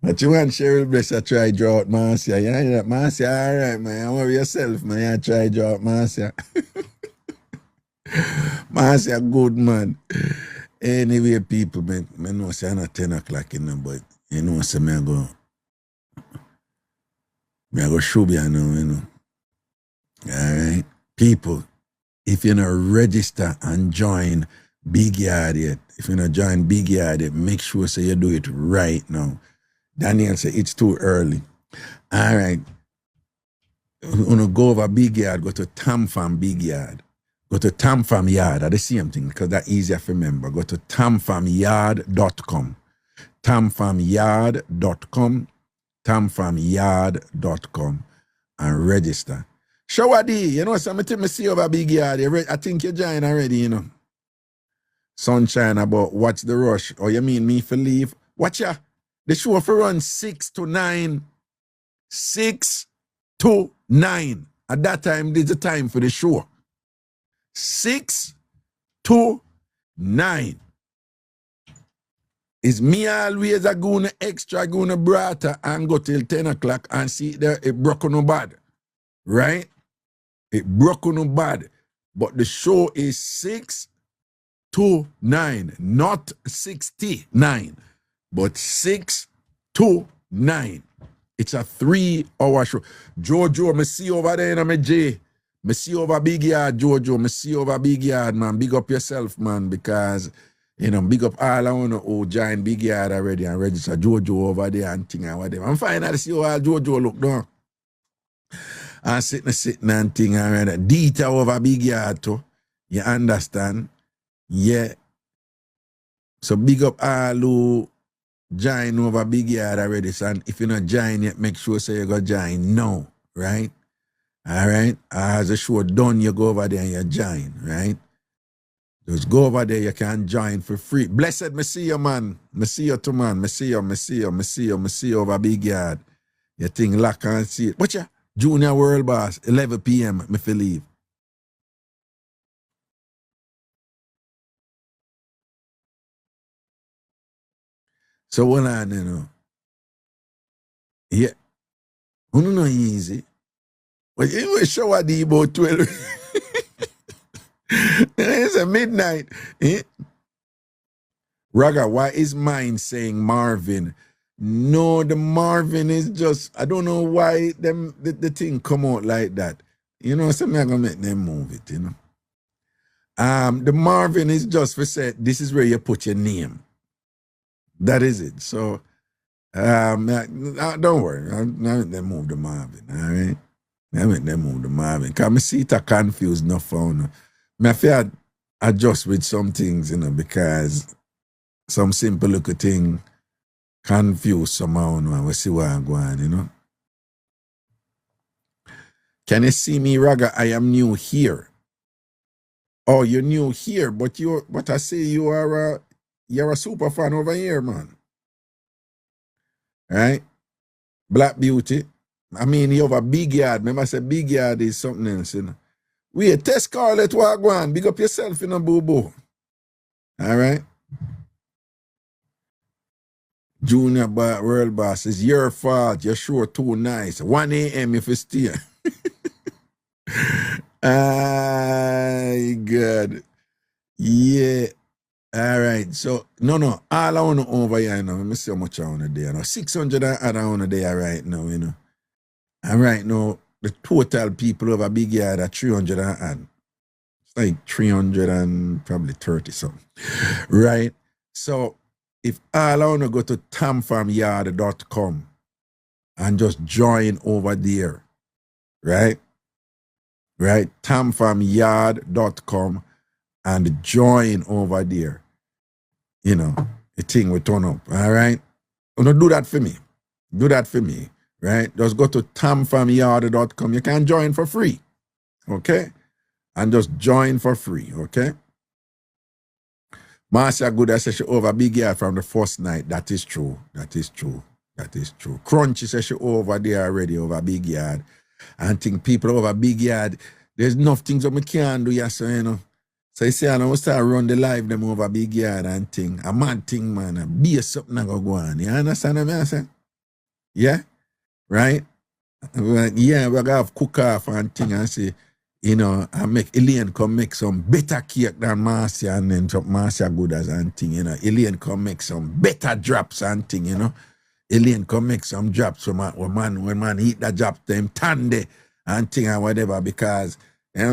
But you want Cheryl Bless I try draw out Marcia. Yeah, Marcia, all right, man. Don't worry yourself, man. You try draw out Marcia. Marcia, good man. Anyway, people, man, I know say not 10 o'clock in the but you know, say me I go show you now, you know. All right. People, if you not register and join Big Yard yet, if you not join Big Yard yet, make sure say you do it right now. Daniel said it's too early. All right. When you go over Big Yard, go to TamFam Big Yard. Go to TamFam Yard, are the same thing, because that's easier to remember. Go to tamfamyard.com. tamfamyard.com. tamfamyard.com and register. Shower D, you know, something I see over Big Yard. I think you joined already, you know. Sunshine about Watch the Rush. Or you mean me for leave? Watch ya. The show for run 6 to 9. 6 to 9. At that time, there's the time for the show. 6 to 9. Is me always a gonna extra gonna brata and go till 10 o'clock and see there it broke no bad. Right? It broke no bad. But the show is 6 to 9, not 69, but 6 to 9. It's a 3-hour show. Jojo, me see over there in my J. Me see over Big Yard, Jojo. Me see over Big Yard, man. Big up yourself, man, because, you know, big up all I want to who join Big Yard already and register Jojo over there and thing and whatever. I'm fine to see how Jojo look down. And sitting and thing and detail over Big Yard too. You understand? Yeah. So big up all who join over Big Yard already, son. If you're not join yet, make sure say you go join now, right? All right? As the show done, you go over there and you join, right? Just go over there, you can join for free. Blessed, me see you, man. Me see you too, man. Me see you over Big Yard. You think lock and see it. Watch ya? Junior World Boss, 11 p.m. me feel leave. So what on, you know? Yeah. You know easy. But you will show at the about 12. It's a midnight. Eh? Raga, why is mine saying Marvin? No, the Marvin is just, I don't know why the thing come out like that. You know, something I'm gonna make them move it, you know. The Marvin is just for say, this is where you put your name. That is it. So, don't worry. I make them move the Marvin, all right? I make them move the Marvin. Because I see it confused enough for you. I feel I adjust with some things, you know, because some simple little thing confuse somehow, and we see where I'm going, you know. Can you see me, Raga? I am new here. Oh, you're new here, but I say you're a super fan over here, man. Right? Black Beauty. I mean, you have a Big Yard. Remember I said Big Yard is something else, you know. Wait, test Scarlett Wagwan. Big up yourself, you know, boo-boo. All right? Junior World Boss, it's your fault. You're sure too nice. 1 a.m. if you stay. Ay, God. Yeah. All right, so no, all I want to over here, you know, let me see how much I want to do, you know. 600 and I want to do right now, you know. And right now, the total people over Big Yard are 300 and it's like 300 and probably 30 something, right? So if all I want to go to tamfamyard.com and just join over there, right? Right? tamfamyard.com and join over there. You know, the thing will turn up. All right. Do that for me. Do that for me. Right? Just go to tamfamyard.com. You can join for free. Okay? And just join for free. Okay? Marcia Good says she over Big Yard from the first night. That is true. That is true. That is true. Crunchy says she over there already over Big Yard. And think people over Big Yard, there's enough things that we can't do, yes, so, you know. So you see, I know start run the live them over Big Yard and thing. A mad thing, man. A be something go on. You understand what I'm saying? Yeah? Right? Yeah, we're gonna have cook off and thing and say, you know, I make Elaine come make some better cake than Marcia and then some Marcia Goodas and thing, you know. Elaine come make some better drops and thing, you know. Elaine come make some drops when man eat that drop them tande and thing and whatever because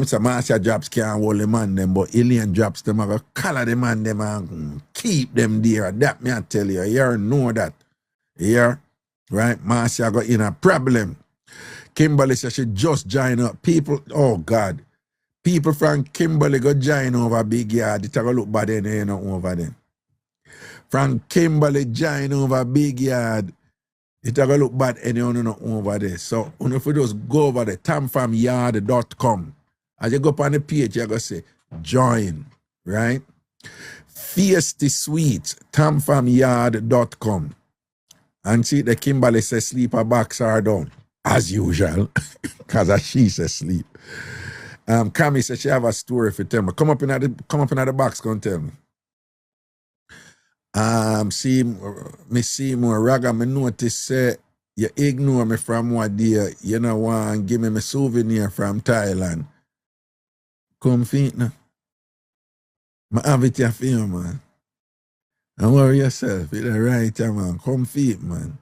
some Marcia drops can't hold the man them, but Elaine drops them are gonna color the man them and keep them there. That me I tell you, you know that. Yeah, right? Marcia got in a problem. Kimberly says she just join up. People, oh God. People from Kimberly go join over Big Yard. It go look bad then, you know, over there. From Kimberly join over Big Yard. It go look bad anyone not over there. So if you just go over there, tamfamyard.com. As you go up on the page, you go say join, right? Feisty Sweets, tamfamyard.com. And see the Kimberly says sleeper box are down. As usual. Because she says sleep. Cammy says she have a story for tell me. Come up in the box, come tell me. See more Raga, me notice say you ignore me from what day. You know want give me my souvenir from Thailand. Come feet now. I have it here for you, man. Don't worry yourself. It's the right time, man. Come feet, man.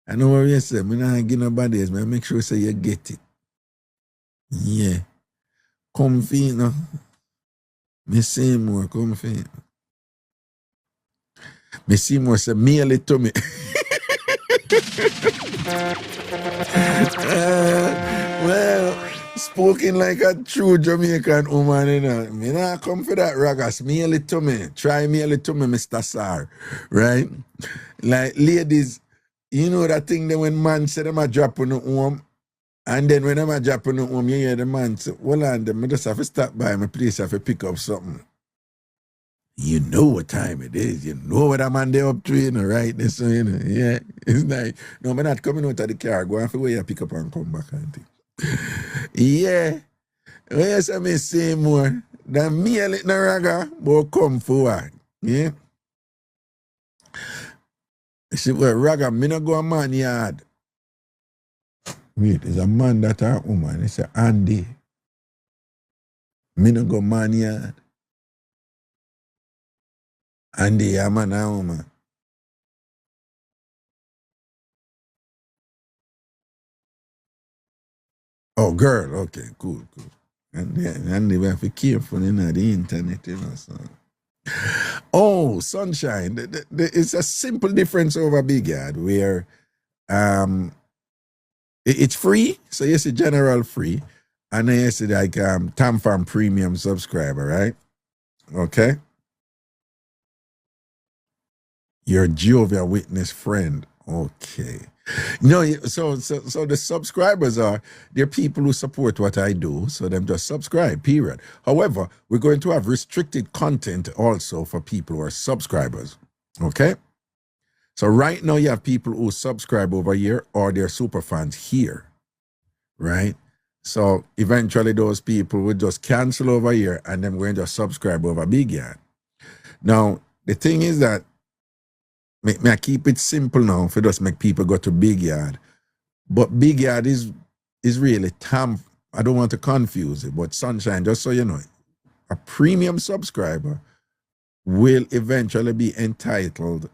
And don't worry yourself. I don't give nobody else, man. Make sure say you get it. Yeah. Come feet now. Me say more, come feet. Me see more say mail it to me. Well, spoken like a true Jamaican woman, you know. Me not come for that ragas. Mail it to me. Try mail it to me, Mr. Sar. Right? Like ladies, you know that thing that when man say them a drop on the home, and then when them a drop on the home, you hear the man say, well, and them just have to stop by my place, have to pick up something. You know what time it is. You know what I'm on there up to, you know, right? So, you know, yeah. It's like, no, I'm not coming out of the car. Go and where you pick up and come back and thing. Yeah. Well, yes, I may say more. Than me a little raga, but come forward. Yeah. See, well, raga, me not go a man yard. Wait, there's a man that a woman. It's a Andy. Me not go man yard. Andy, a man and woman. Oh, girl. Okay, cool. And they have to be careful in the internet, you know. So. Oh, sunshine. It's a simple difference over Big Yard where it's free. So yes, it's general free. And then yes, it's like TamFam premium subscriber, right? Okay. Your Jehovah Witness friend. Okay. No, so the subscribers they're people who support what I do, so them just subscribe, period. However, we're going to have restricted content also for people who are subscribers, okay? So right now you have people who subscribe over here or they're super fans here, right? So eventually those people will just cancel over here and then we're going to subscribe over Big Yard. Now, the thing is that may I keep it simple now if it just make people go to Big Yard. But Big Yard is really I don't want to confuse it, but Sunshine, just so you know, a premium subscriber will eventually be entitled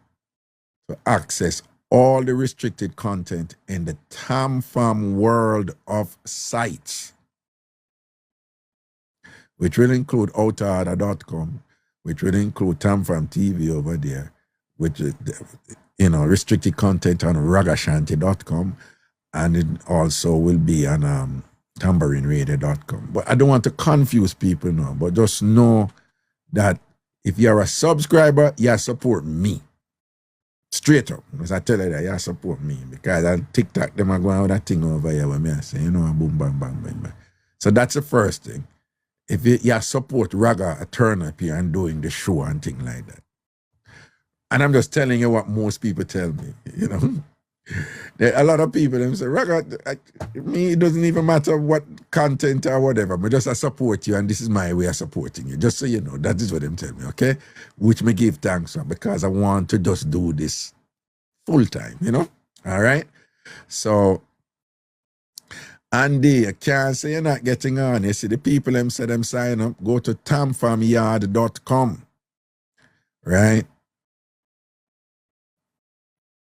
to access all the restricted content in the TamFam world of sites, which will include outorder.com, which will include TamFam TV over there, which is, restricted content on Ragashanti.com, and it also will be on TambourineRadio.com. But I don't want to confuse people now, but just know that if you're a subscriber, you support me. Straight up, as I tell you that, you support me, because on TikTok, them are going with that thing over here where me I say, boom, bang, bang, bang, bang. So that's the first thing. If you support Raga, a turn up here and doing the show and things like that. And I'm just telling you what most people tell me, There are a lot of people, them say, Raga, me, it doesn't even matter what content or whatever, but just I support you, and this is my way of supporting you. Just so you know, that is what them tell me, okay? Which me give thanks for, because I want to just do this full time, All right? So, Andy, I can't say you're not getting on. You see, the people them say them sign up, go to tamfamyard.com. Right?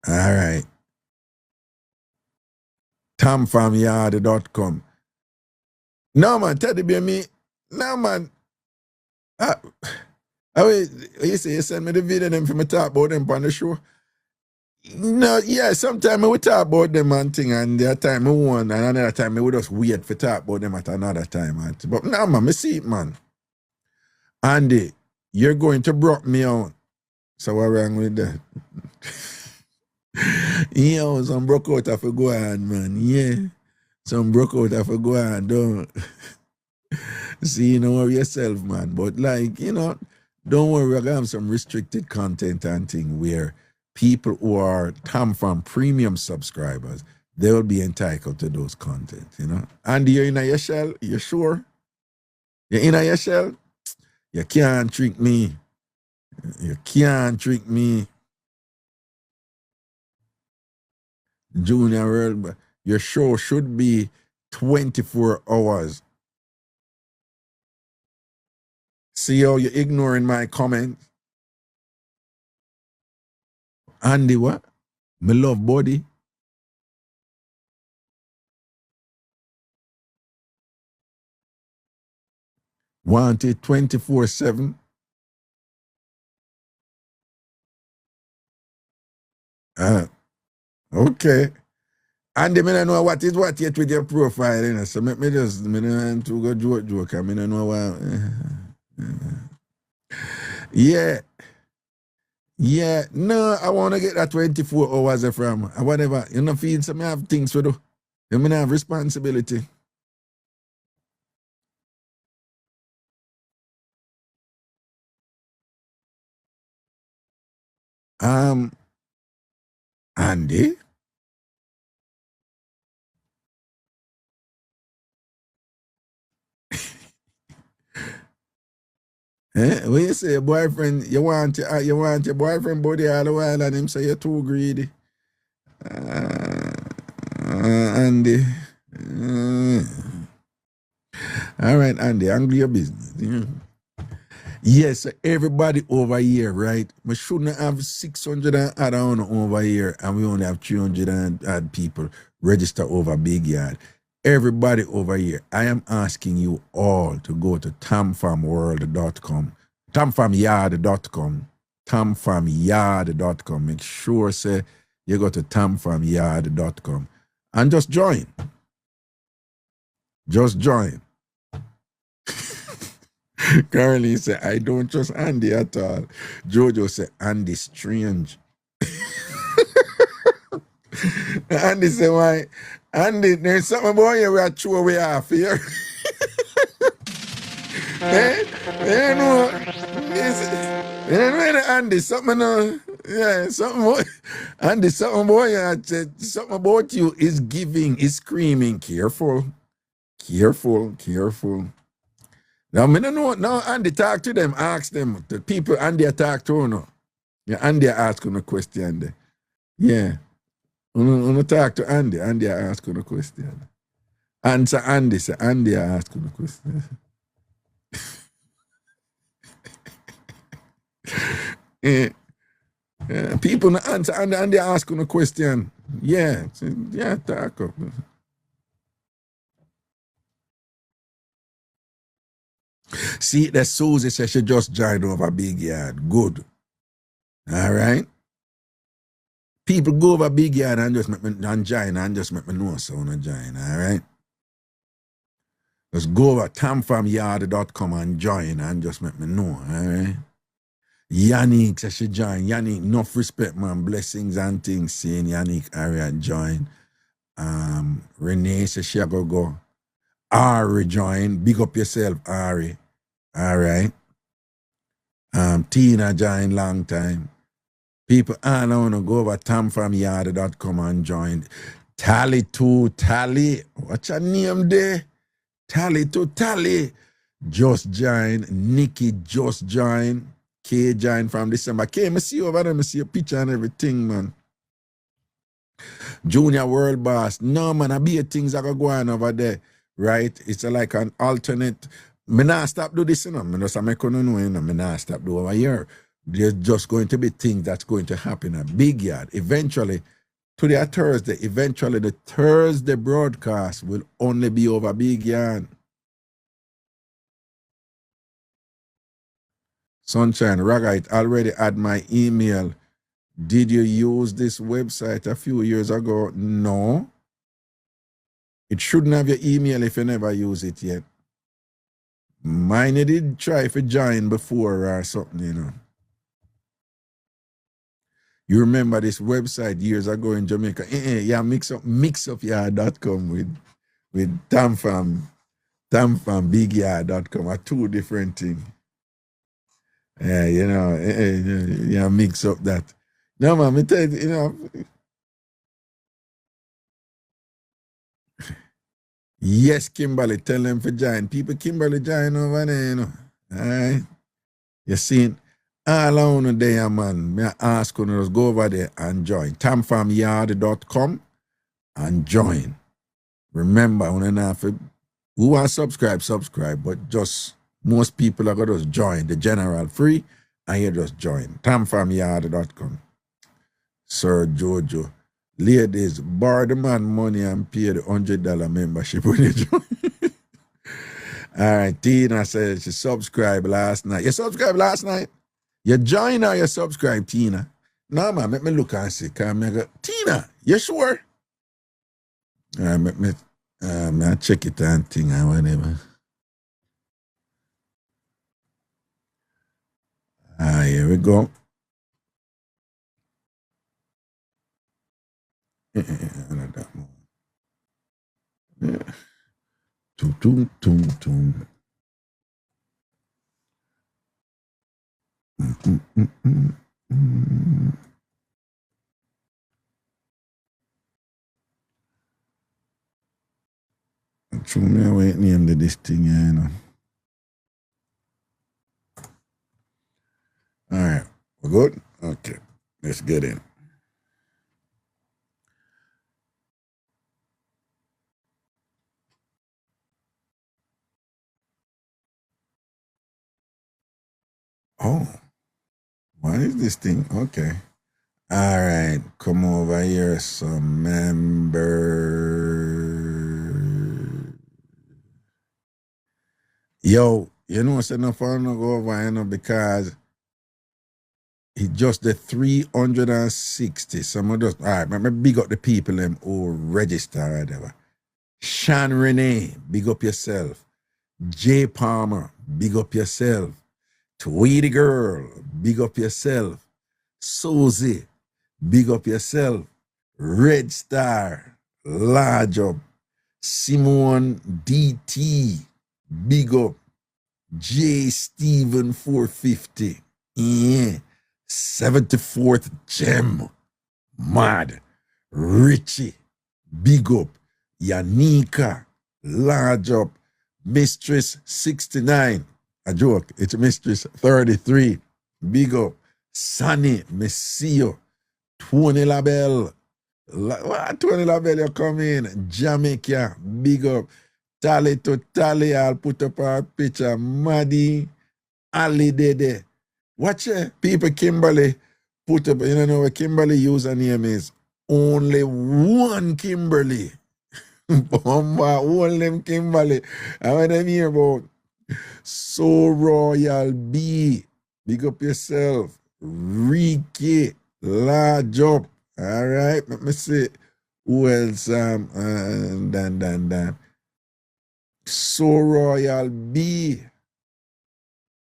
All right. tamfamyard.com. No, man, Teddy bear me. No, man. You say you send me the video them for me talk about them on the show. No, yeah, sometimes we talk about them and thing, and the time we won, and another time we just wait for talk about them at another time. But now, man, me see it, man. Andy, you're going to broke me out. So what wrong with that? Yeah, some broke out have to go on, man. Yeah. Some broke out have to go on. Don't see, worry yourself, man. But don't worry, we're gonna have some restricted content and thing where people who are TamFam premium subscribers, they will be entitled to those content, Andy, you're in your shell? You sure? You're in your shell? You can't trick me. You can't trick me. Junior World, your show should be 24 hours. See how you're ignoring my comment? Andy, what? Me love body. Want it 24/7. Okay. Andy, me don't know what is what yet with your profile, So me just, me don't to go joke. I don't know what. Yeah. Yeah. No, I want to get that 24 hours from whatever. You know, feel some have things to do. You mean have responsibility. Andy? When you say boyfriend, you want your boyfriend body all the while and him say you're too greedy. Andy. All right, Andy, handle your business. Yes, everybody over here, right? We shouldn't have 600 and add on over here, and we only have 300 and add people register over Big Yard. Everybody over here, I am asking you all to go to tamfamworld.com, tamfamyard.com, tamfamyard.com. Make sure, say, you go to tamfamyard.com and just join. Just join. Currently said, I don't trust Andy at all. Jojo said, Andy strange. Andy said, why? Andy, there's something about you we are true away off here. You know, Andy, something, yeah, something about, Andy, something about you, something about you is giving, is screaming, careful. Now, I don't know. Now, Andy, talk to them, ask them. The people Andy talk to, no. Yeah, Andy ask him a question there. Yeah. You talk to Andy. Andy ask him a question. Answer Andy. Say, Andy ask him a question. Eh, people no answer and they ask a question. Yeah, talk up. See, that Susie says she just joined over Big Yard. Good. All right. People go over Big Yard and just make me and join and just make me know so and join. All right. Just go over tamfamyard.com and join and just make me know. All right. Yannick says she join. Yannick, enough respect, man. Blessings and things. Seeing Yannick area join. Renee says she go. Ari join. Big up yourself, Ari. All right. Tina join long time. People all want to go over tamfamyard.com and join. Tally to Tally. What's your name there? Tally to Tally. Just join. Nikki just join. K join from December. K, I see you over there. I see your picture and everything, man. Junior World Boss. No, man, I be a things that go on over there. Right? It's like an alternate. Me not stop do this, you know. Me just make you know, you know. Me not stop do over here. There's just going to be things that's going to happen at Big Yard. Eventually, today or Thursday, eventually the Thursday broadcast will only be over Big Yard. Sunshine, Raga, it already had my email. Did you use this website a few years ago? No. It shouldn't have your email if you never use it yet. Mine, you did try to join before or something, you know. You remember this website years ago in Jamaica? Yeah, mixup.com with TamFam, bigyard.com are two different things. Yeah, you know, yeah, mix up that. No, man, me tell you, you know. Yes, Kimberly, tell them for join. People, Kimberly join over there, you know. All right. You seen all on there, man. Me ask you to just go over there and join. tamfamyard.com and join. Remember, who want to subscribe, but just most people are going to just join the general free and you just join. tamfamyard.com. Sir Jojo. Ladies, borrow the man money and pay the $100 membership when you join. All right, Tina says she subscribed last night. You subscribed last night? You join or you subscribe, Tina? No, man, let me look and see. Tina, you sure? All right, let me check it and thing or whatever. Here we go. Another one. Yeah. Tum. True, me I wait name to this thing, you know. All right, we're good? Okay, let's get in. Oh, what is this thing? Okay. All right, come over here, some member. Yo, you know, say no fun to go over, you know, because he just the 360. Some of those, all right, let me big up the people them who register or whatever. Sean Renee, big up yourself. Jay Palmer, big up yourself. Tweety Girl, big up yourself. Susie, big up yourself. Red Star, large up. Simone DT, big up. J. Steven 450, yeah. 74th Gem, mad. Richie, big up. Yanika, large up. Mistress 69, a joke, it's Mistress 33, big up. Sunny, Messio, Tony Labelle, Tony Labelle, you come in. Jamaica, big up. Tally to Tally, I'll put up our picture. Maddie, Ali Dede, Watch it. People Kimberly put up, you know what Kimberly username is? Only one Kimberly. Bomba, all them Kimberly. I want them here about So Royal B. Big up yourself. Ricky. Large up. All right. Let me see. Who else? Dan. So Royal B.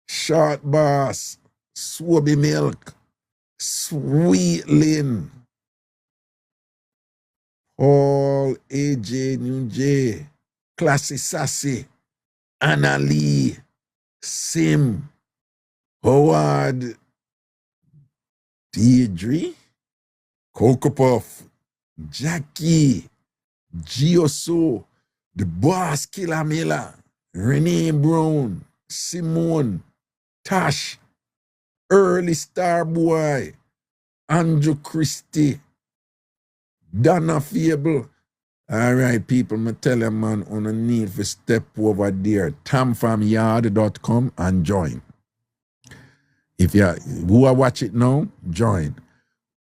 Short Boss. Swabby Milk. Sweet Lynn. Paul AJ New J. Classy Sassy. Anna Lee. Sim. Howard. Deirdre. Coco Puff. Jackie. Gioso. The Boss Killer Miller. Renee Brown. Simone. Tash. Early Star Boy. Andrew Christie. Donna Fable. All right, people, me tell you, man, on a need for step over there, tamfamyard.com and join. If you who are watch it now, join.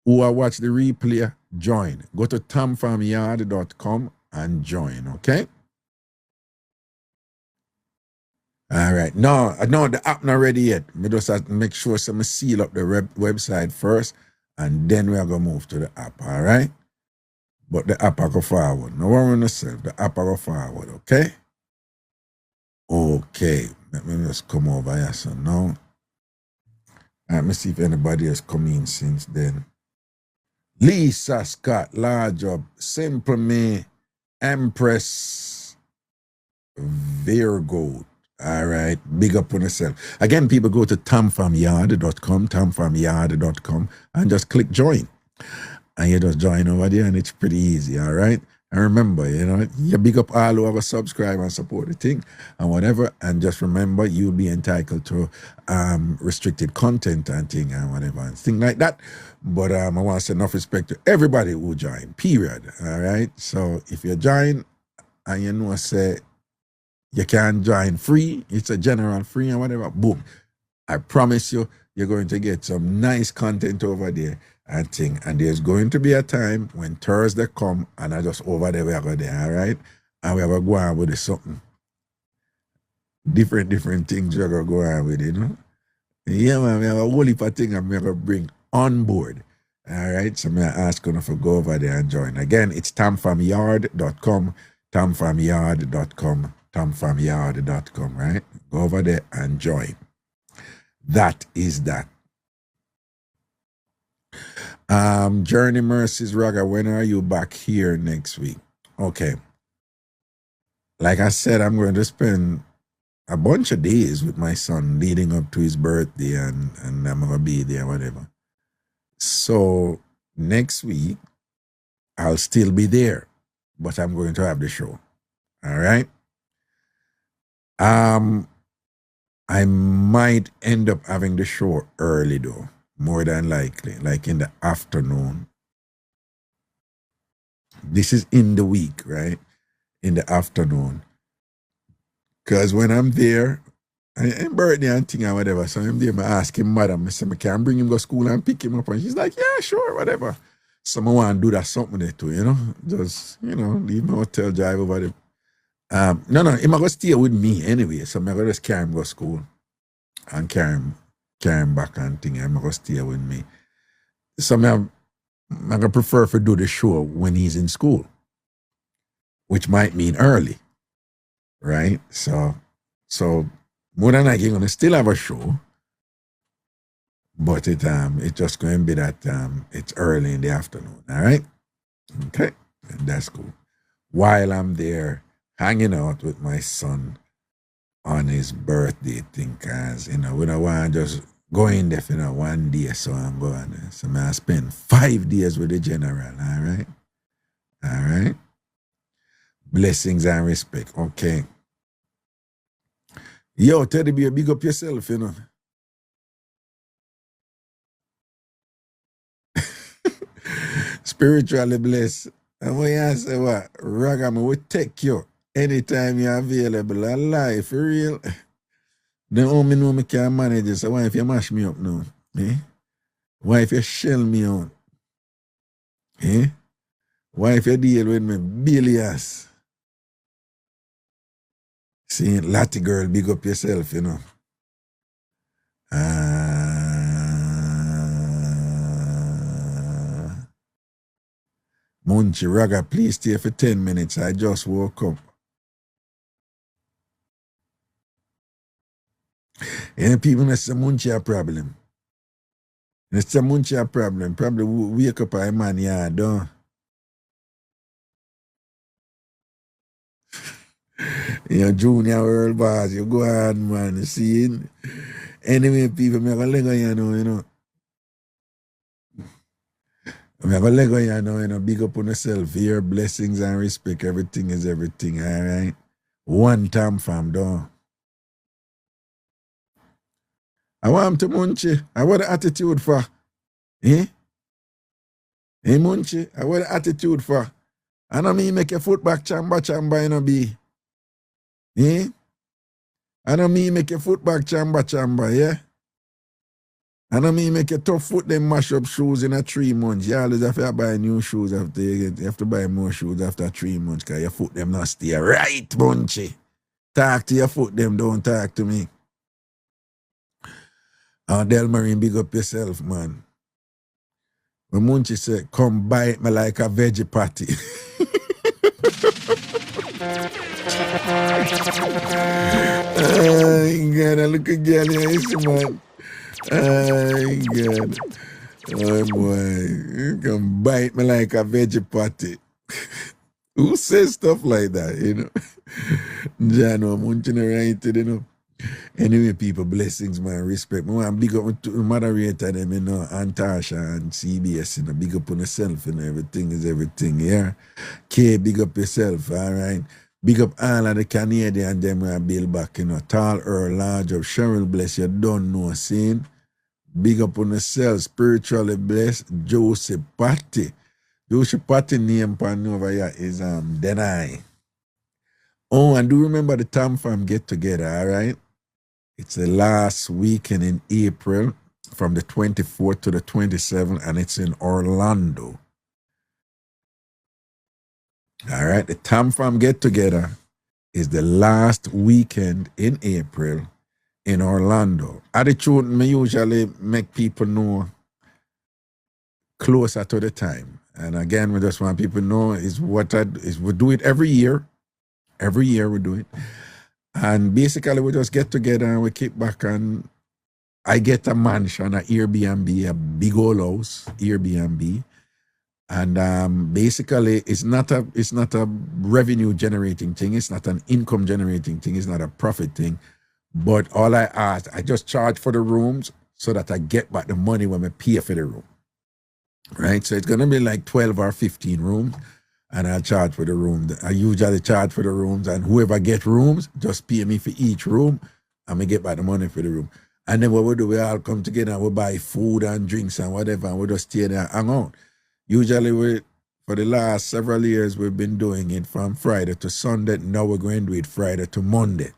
Who are watch the replay, join. Go to tamfamyard.com and join, okay? All right. No, the app not ready yet. Me just have to make sure some seal up the website first, and then we are going to move to the app, all right? But the app will go forward. No worry on yourself. The app will go forward, okay? Okay. Let me just come over here so now. Let me see if anybody has come in since then. Lisa Scott, large up. Simple Me, Empress, Virgo. All right. Big up on yourself. Again, people go to tamfamyard.com, and just click join. And you just join over there, and it's pretty easy, all right? And remember, you know, you big up all who have subscribe and support the thing and whatever. And just remember, you'll be entitled to restricted content and thing and whatever and thing like that. But I want to say enough respect to everybody who join, period, all right? So if you join and you know, say, you can join free, it's a general free and whatever, boom. I promise you, you're going to get some nice content over there. And thing. And there's going to be a time when Thursday come and I just over there, we are going there, all right? And we are going to go on with something. Different things we're going to go on with, you know? Yeah, man, we have a whole heap of things I'm going to bring on board. All right? So I'm going to ask you to go over there and join. Again, it's tamfamyard.com, tamfamyard.com, right? Go over there and join. That is that. Journey Mercies Raga, when are you back here next week? Okay. Like I said, I'm going to spend a bunch of days with my son leading up to his birthday and I'm going to be there, whatever. So next week, I'll still be there, but I'm going to have the show. All right? I might end up having the show early though. More than likely, like in the afternoon. This is in the week, right? In the afternoon. Because when I'm there, I'm birthday and thing or whatever, so I'm there, I ask him, madam, I say, I can bring him to school and pick him up. And she's like, yeah, sure, whatever. So I want to do that something there too, you know? Just, you know, leave my hotel, drive over there. No, he's going to stay with me anyway, so I'm going to just carry him to school and carry him back and thing. I'm going to stay with me. So I'm going to prefer to do the show when he's in school, which might mean early, right? So more than likely, I'm going to still have a show, but it's just going to be that it's early in the afternoon, all right? Okay, and that's cool. While I'm there hanging out with my son on his birthday thing, because, you know, we don't want to just go in there for one day, so I'm going there. So I spend 5 days with the general, all right? All right? Blessings and respect, okay? Yo, Teddy Bear, big up yourself, you know. Spiritually blessed. And when you say what, Ragam will take you anytime you're available. Allah, for real. Then all me know me can't manage this. So why if you mash me up now? Eh? Why if you shell me out? Eh? Why if you deal with me billions? See, Lottie girl, big up yourself, you know. Munchie, Raga, please stay for 10 minutes. I just woke up. And people that say Munchie a problem. They say Munchie a problem. Probably wake up a man yard, don't. You junior world boss, you go on, man. You see? Anyway, people, me have a leg on you know. I have a leg on you know, big up on yourself. Your blessings and respect, everything is everything, all right? One TamFam, don't. I want to Munchie. I want the attitude for. Eh? Hey, Munchie, I want the attitude for. I know me make your foot back chamba, you know, be. Eh? I know me make your foot back chamba, yeah? I know me make your tough foot them mash up shoes in a 3 months. You always have to buy new shoes after you have to buy more shoes after 3 months because your foot them not stay right, Munchie. Talk to your foot them, don't talk to me. Delmarine, big up yourself, man. When Munchie said, come bite me like a veggie patty. Oh, God, I look at girl here, man. Oh, God. Oh, boy. You can bite me like a veggie patty. Who says stuff like that, you know? Jano, Munchie right, you know? Anyway, people, blessings, man, respect. I want to big up to the moderator, them, you know, and Tasha and CBS, you know, big up on yourself, you know, everything is everything, yeah? K, big up yourself, all right? Big up all of the Canadian, them will build back, you know, Tall Earl, large of Cheryl, bless you, don't know, seeing? Big up on yourself, spiritually blessed, Joseph Patty. Joseph Patty name pan over here is Denai. Oh, and do remember the TamFam get together, all right? It's the last weekend in April from the 24th to the 27th, and it's in Orlando. All right, the TamFam get together is the last weekend in April in Orlando. Attitude, me usually make people know closer to the time. And again, we just want people to know is we do it every year. Every year we do it. And basically, we just get together and we kick back, and I get a mansion, an Airbnb, a big old house, Airbnb. And basically, it's not a revenue generating thing. It's not an income generating thing. It's not a profit thing. But all I ask, I just charge for the rooms so that I get back the money when I pay for the room. Right? So it's going to be like 12 or 15 rooms. And I charge for the room. I usually charge for the rooms, and whoever get rooms, just pay me for each room, and I get back the money for the room. And then what we do, we all come together and we buy food and drinks and whatever, and we just stay there and hang out. Usually, for the last several years, we've been doing it from Friday to Sunday. Now we're going to do it Friday to Monday.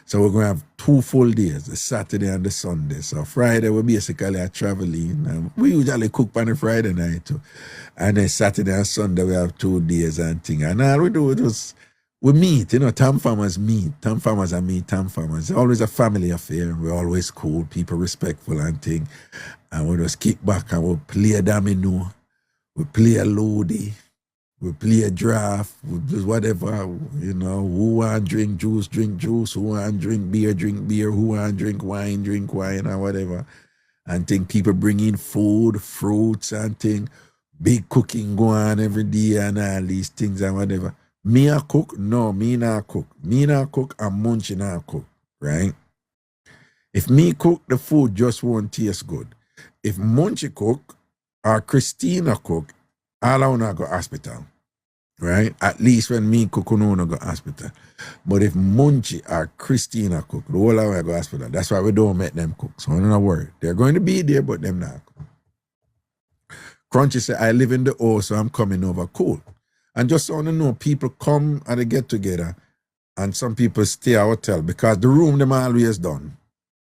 So we're going to have 2 full days, the Saturday and the Sunday. So Friday, we basically are traveling. We usually cook on a Friday night too. And then Saturday and Sunday, we have 2 days and things. And all we do is we meet, you know, TamFamers meet. TamFamers and meet TamFamers. It's always a family affair. We're always cool, people respectful and things. And we just kick back and we play a domino. We play a loadie. We play a draft, we do whatever, you know, who want drink juice, who want drink beer, who want drink wine, or whatever. And think people bring in food, fruits, and thing. Big cooking go on every day and all these things and whatever. Me a cook? No, me not cook. Me not cook and Munchie not cook, right? If me cook, the food just won't taste good. If Munchie cook or Christina cook, all I wanna go hospital, right? At least when me cook, I wanna go hospital. But if Munchie or Christina cook, the whole I go hospital. That's why we don't make them cook. So I'm not worried. They're going to be there, but them not cook. Crunchy say, I live in the O, so I'm coming over. Cool. And just so you know, people come and they get together and some people stay at hotel because the room them always done.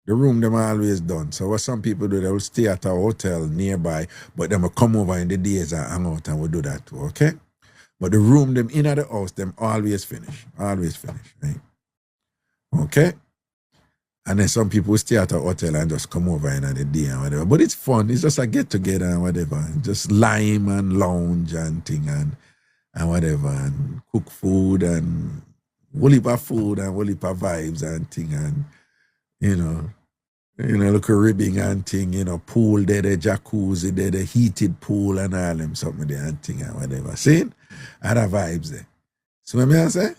The room them always done. So what some people do, they will stay at a hotel nearby, but them will come over in the days and hang out and will do that too, okay? But the room them in the house, them always finish, right? Okay? And then some people stay at a hotel and just come over in the day and whatever. But it's fun. It's just a get together and whatever. Just lime and lounge and thing and whatever and cook food and whole heap of food and whole heap of vibes and thing and look at ribbing and thing, pool there, the jacuzzi there, the heated pool and all them something there and thing and whatever. See? Other vibes there. So what I say?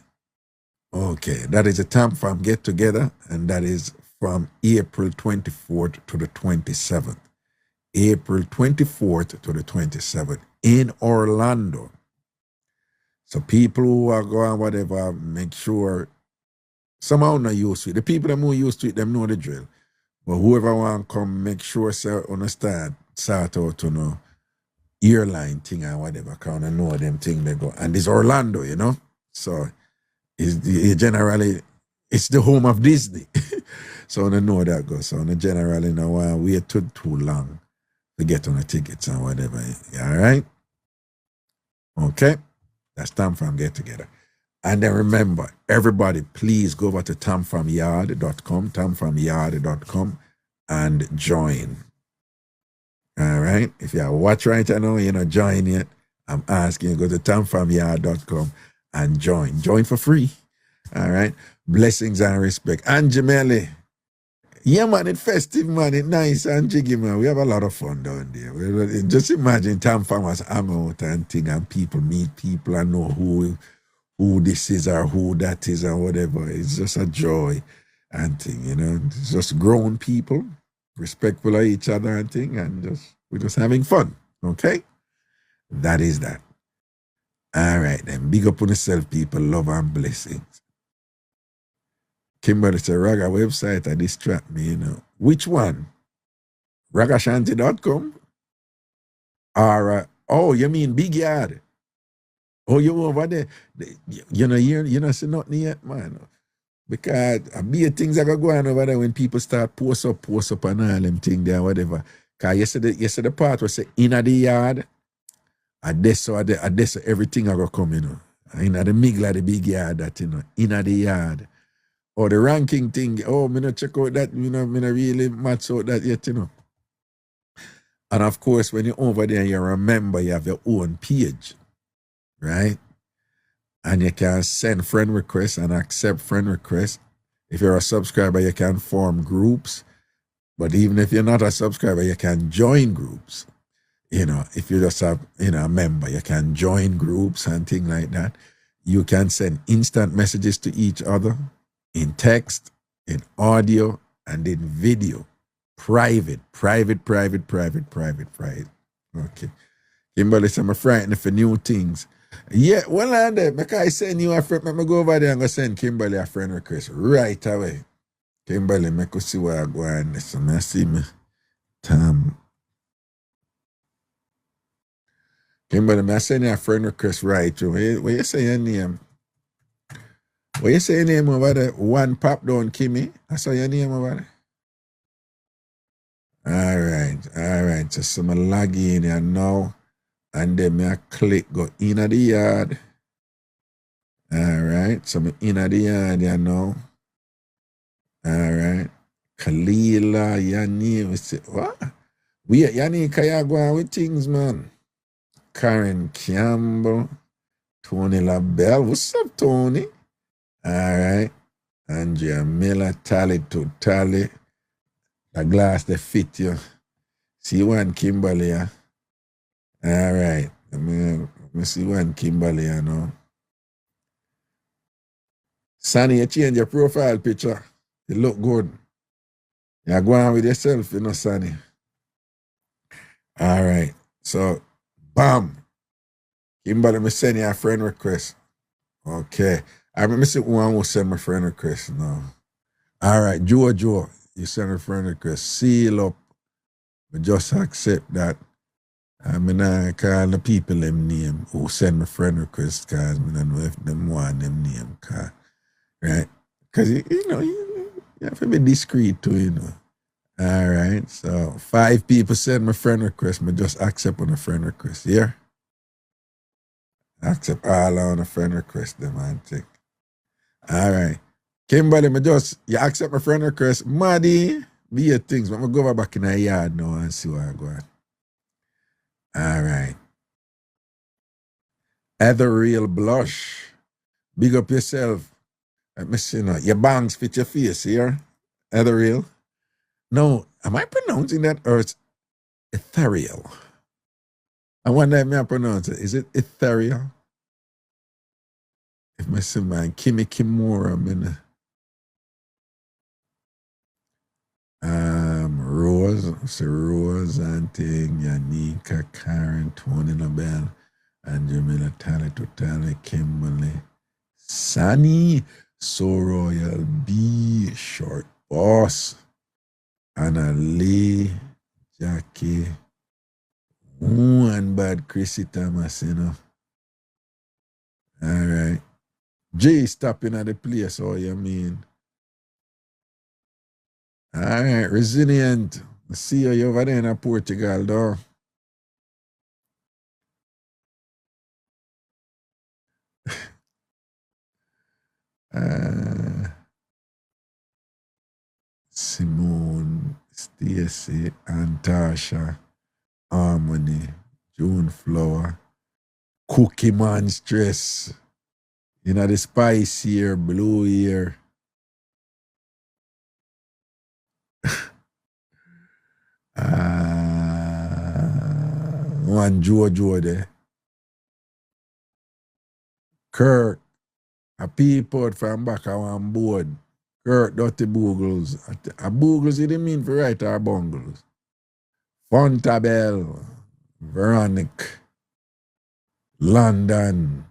Okay, that is a TamFam get together, and that is from April 24th to the 27th. April 24th to the 27th in Orlando. So people who are going whatever, make sure somehow not used to it. The people that are more used to it, them know the drill. But whoever want to come, make sure understand, start out to know airline thing and whatever, kind of know them thing they go. And it's Orlando, So it's the home of Disney. So I know that goes. So I generally don't want to wait too long to get on the tickets and whatever. All right? Okay? That's TamFam get together. And then remember, everybody, please go over to tamfamyard.com and join. All right? If you watch right now, you're not join yet, I'm asking you, go to tamfamyard.com and join. Join for free. All right? Blessings and respect. And Jameli, yeah, man, it's festive, man. It's nice and jiggy, man. We have a lot of fun down there. Just imagine TamFam hang out and thing, and people meet people and know who this is or who that is or whatever. It's just a joy and thing, It's just grown people, respectful of each other and thing, and we're just having fun, okay? That is that. All right, then. Big up on yourself, people. Love and blessings. Kimberly said, Raga website, I distract me, Which one? Ragashanti.com? Or, you mean Big Yard? Oh, you over there? You're not see nothing yet, man. Because a bit things are going on over there when people start post up and all them things there, whatever. Because yesterday part was say, in the yard, at this everything are going to come, In the middle of the big yard, that, in the yard. Or the ranking thing, me not check out that, me not really match out that yet, And of course, when you're over there, you remember you have your own page, right? And you can send friend requests and accept friend requests. If you're a subscriber, you can form groups. But even if you're not a subscriber, you can join groups. If you just have, a member, you can join groups and things like that. You can send instant messages to each other in text, in audio, and in video. Private. Okay. Kimberly said, I'm frightened for new things. Yeah, well, because I send you a friend, let me go over there and go send Kimberly a friend request right away. Kimberly, I could see where I go on. So I see me. Kimberly, I send you a friend request right away. Where you say your name? Where you say your name over there? One pop down, Kimmy. I saw your name over there. All right. So I'm log in here now. And then I click go in the yard. All right. So I'm in the yard here now. All right. Kalila, your name. What? Your name, can you go on with things, man? Karen Campbell. Tony LaBelle. What's up, Tony? All right. Andrea Miller, Tally to Tally. The glass that fit you. See one Kimberly, yeah? All right. Let me see one Kimberly, now. Sonny, you change your profile picture. You look good. You're going with yourself, Sonny. All right. So, bam. Kimberly, me send you a friend request. Okay. I remember see one will send my friend request now. All right. Joe, you send a friend request. Seal up. But just accept that. I'm not call the people them name who send me friend request because I don't know if them want them name. right? Because, you have to be discreet too, All right, so 5 people send me friend request. Me just accept on a friend request, yeah? Accept all on a friend request, them man thing. All right. Kimberly, you accept my friend request. Maddie, be your things. But I'm going to go back in the yard now and see what I go on. All right. Other real blush. Big up yourself. Let me see now. Your bangs fit your face here. Other real. No, am I pronouncing that or it's ethereal? I wonder if I pronounce it. Is it ethereal? If I see man, Kimmy Kimura, Rose and thing, Yanika, Karen, Tony Nobel, and Jamila Tally Totally, Kimberly, Sunny, So Royal B, Short Boss, Anna Lee, Jackie, and Bad Chrissy Thomas, All right. Jay stopping at the place, oh, you mean? All right, resilient. I see you over there in Portugal, though. Simone, Stacy, Antasha, Harmony, June Flower, Cookie Man Stress, the spice here, blue here. One Jojo there. Kirk, a peapod from back of one board. Kirk, dirty boogles. A boogles, you didn't mean for right or bungles. Fontabelle, Veronique, London,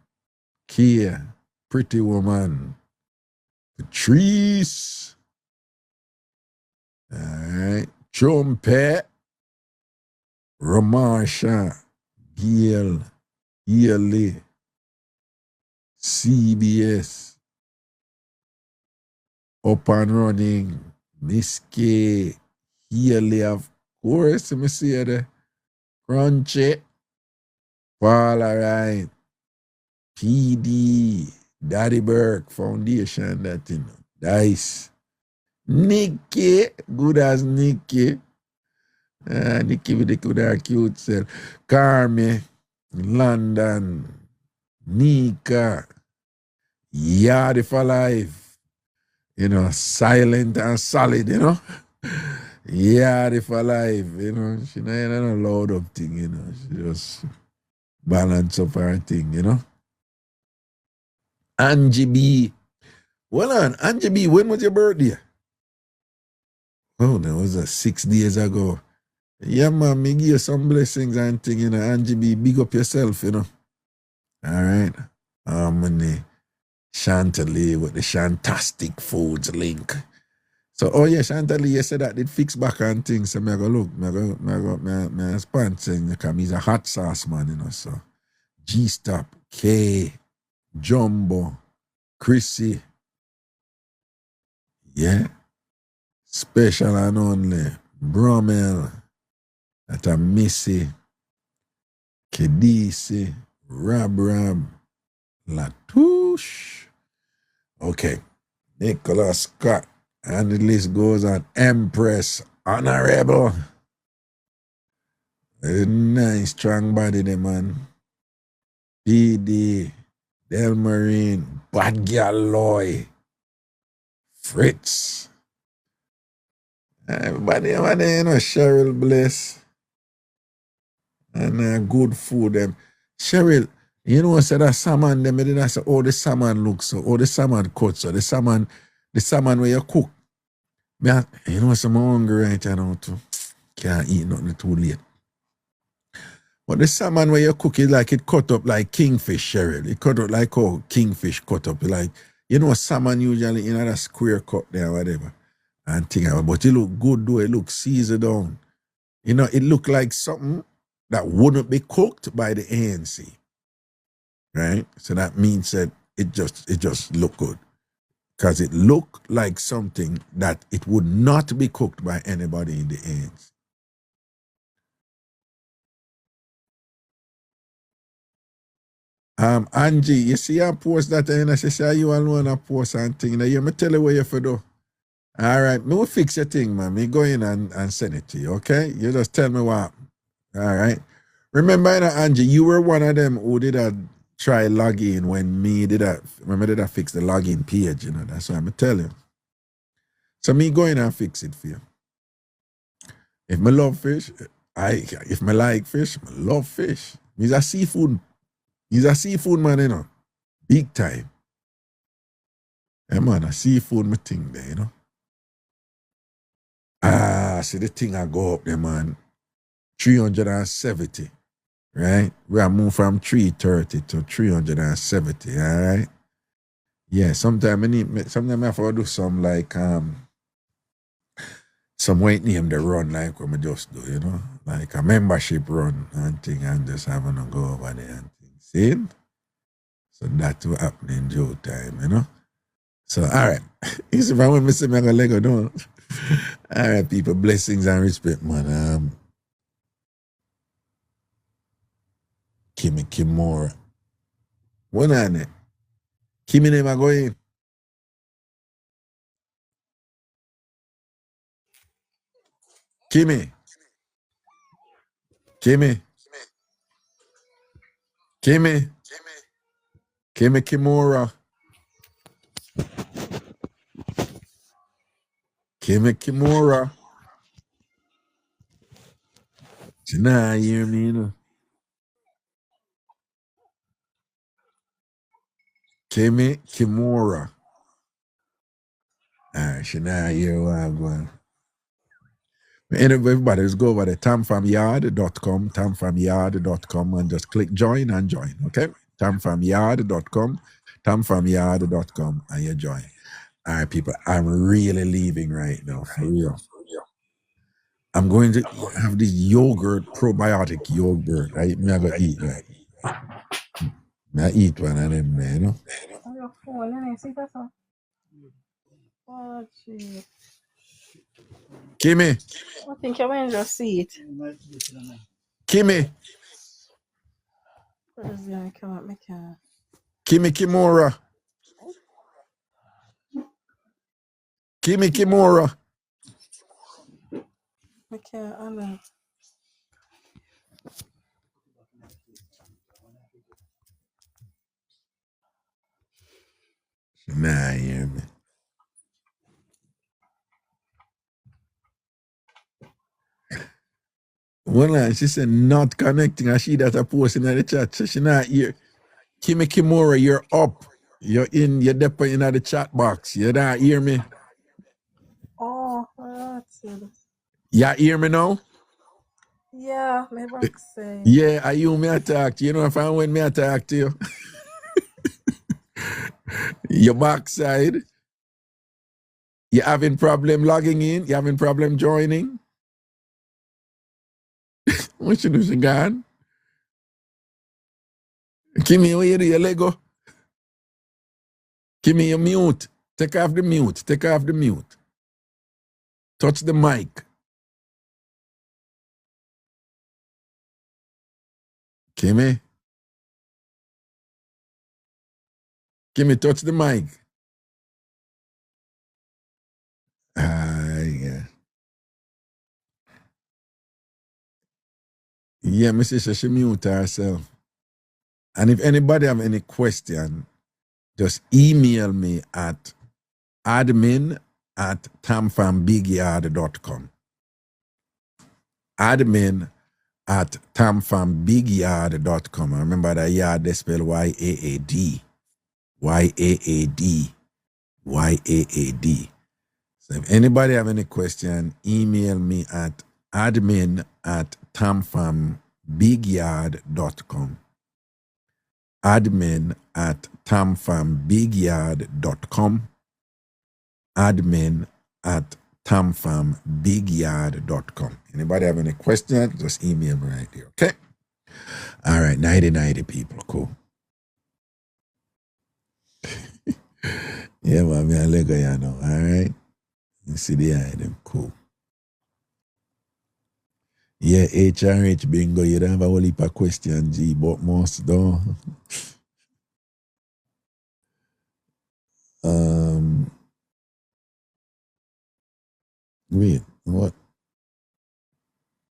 Kia, Pretty Woman, Patrice, all right, Trumpet, Ramasha, Gail, Yearly, CBS, Up and Running, Miss K, Yearly, of course, let me see there, Crunchy, Polaroid, Ph.D, Daddy Burke Foundation, that Dice, Nikki, good as Nikki. Nikki with the cute self. Carmi, London, Nika, Yardy for life. Silent and solid, Yardy for life, She not a loud up thing, She just balance up her thing, Angie B. Well on, Angie B, when was your birthday? Oh, that was 6 days ago. Yeah, man, me give you some blessings and thing, Angie B, big up yourself, All right. Harmony, Chantilly with the Shantastic Foods link. So, oh yeah, Chantilly, you said that did fix back and things, so I go look, I sponsor, because he's a hot sauce man, so. G-Stop, K, Jumbo, Chrissy, yeah, Special and Only, Brummel, that a Missy, Kedisi, Rab, Latouche. Okay, Nicholas Scott, and the list goes on. Empress, Honorable. Nice, strong body, there, man. Ph.D, Delmarine, Bad Girl Loy, Fritz. Everybody, Cheryl Bliss. And good food, them. Cheryl, said that salmon, them, I say, oh, the salmon looks so, oh, the salmon cuts so, the salmon where you cook. I'm hungry right now too. Can't eat nothing too late. But the salmon where you cook it like it cut up like kingfish, Cheryl. It cut up like how kingfish cut up. Like, salmon usually in a square cut there, whatever. And thing, but it look good though, it look seasoned down. It look like something that wouldn't be cooked by the ANC. Right? So that means that it just look good. because it looked like something that it would not be cooked by anybody in the ends. Angie, you see I post that and she say you alone a post and thing. Now you me tell you what you for do. All right, me will fix your thing, man. Me go in and send it to you, okay? You just tell me what happened. All right. Remember, Angie, you were one of them who did a try log in when me did a fix the login page, you know. That's what I'm tell you. So me go in and fix it for you. If me love fish, if me like fish, me love fish. He's a seafood man, you know. Big time. Yeah, man, a seafood me thing there, you know. See the thing I go up there, man. 370. Right? We are moved from 330 to 370, all right? Yeah, sometimes I have to do some like some white name the run like what I just do, you know? Like a membership run and thing and just having to go over there and things. See? So that's what happened in Joe time, you know? So all right. If I want to say I'm gonna let go down. All right, people, blessings and respect, man. Kimura. What on it? Kimi name I go in. Kimi Kimura. Kimura. She not hear me, you know. Kimura. She not hear what I'm going. Anyway, everybody, just go over to tamfamyard.com and just click join and join, okay? tamfamyard.com and you join. All right, people, I'm really leaving right now, for real. I'm going to have this yogurt, probiotic yogurt. I'm going to eat, right? I eat one of them, you know? On your phone, and see that one. Oh, gee. Kimmy, I think you might just see it. Kimmy, Where's gonna come up my car? Kimura. Kimura. My car, I know. Nah, hear me. Well, she said not connecting. I see that I posting in the chat. So she not here. Kimura, you're up. You're deep in the chat box. You don't hear me? Oh, that's it. You hear me now? Yeah, my back say. Yeah, I you me attack. You know if I when me attack to you. Your backside. You having problem logging in? You having problem joining? What you do, she gone? Kimmy, where you do your Lego? Kimmy, you mute. Take off the mute. Take off the mute. Touch the mic. Kimmy, touch the mic. Yeah. Yeah, my sister, she mute herself. And if anybody have any question, just email me at admin@tamfambigyard.com. admin@tamfambigyard.com. Remember that yard they spell Y-A-A-D. Y-A-A-D. Y-A-A-D. So if anybody have any question, email me at admin@tamfambigyard.com. admin@tamfambigyard.com. admin@tamfambigyard.com. Anybody have any questions, just email me right there, okay? All right, 90 people, cool. Yeah, man, me a Lego, you know, all right? You see the eye, them cool. Yeah, HRH bingo, you don't have a whole heap of questions, G, but most don't. Wait, what?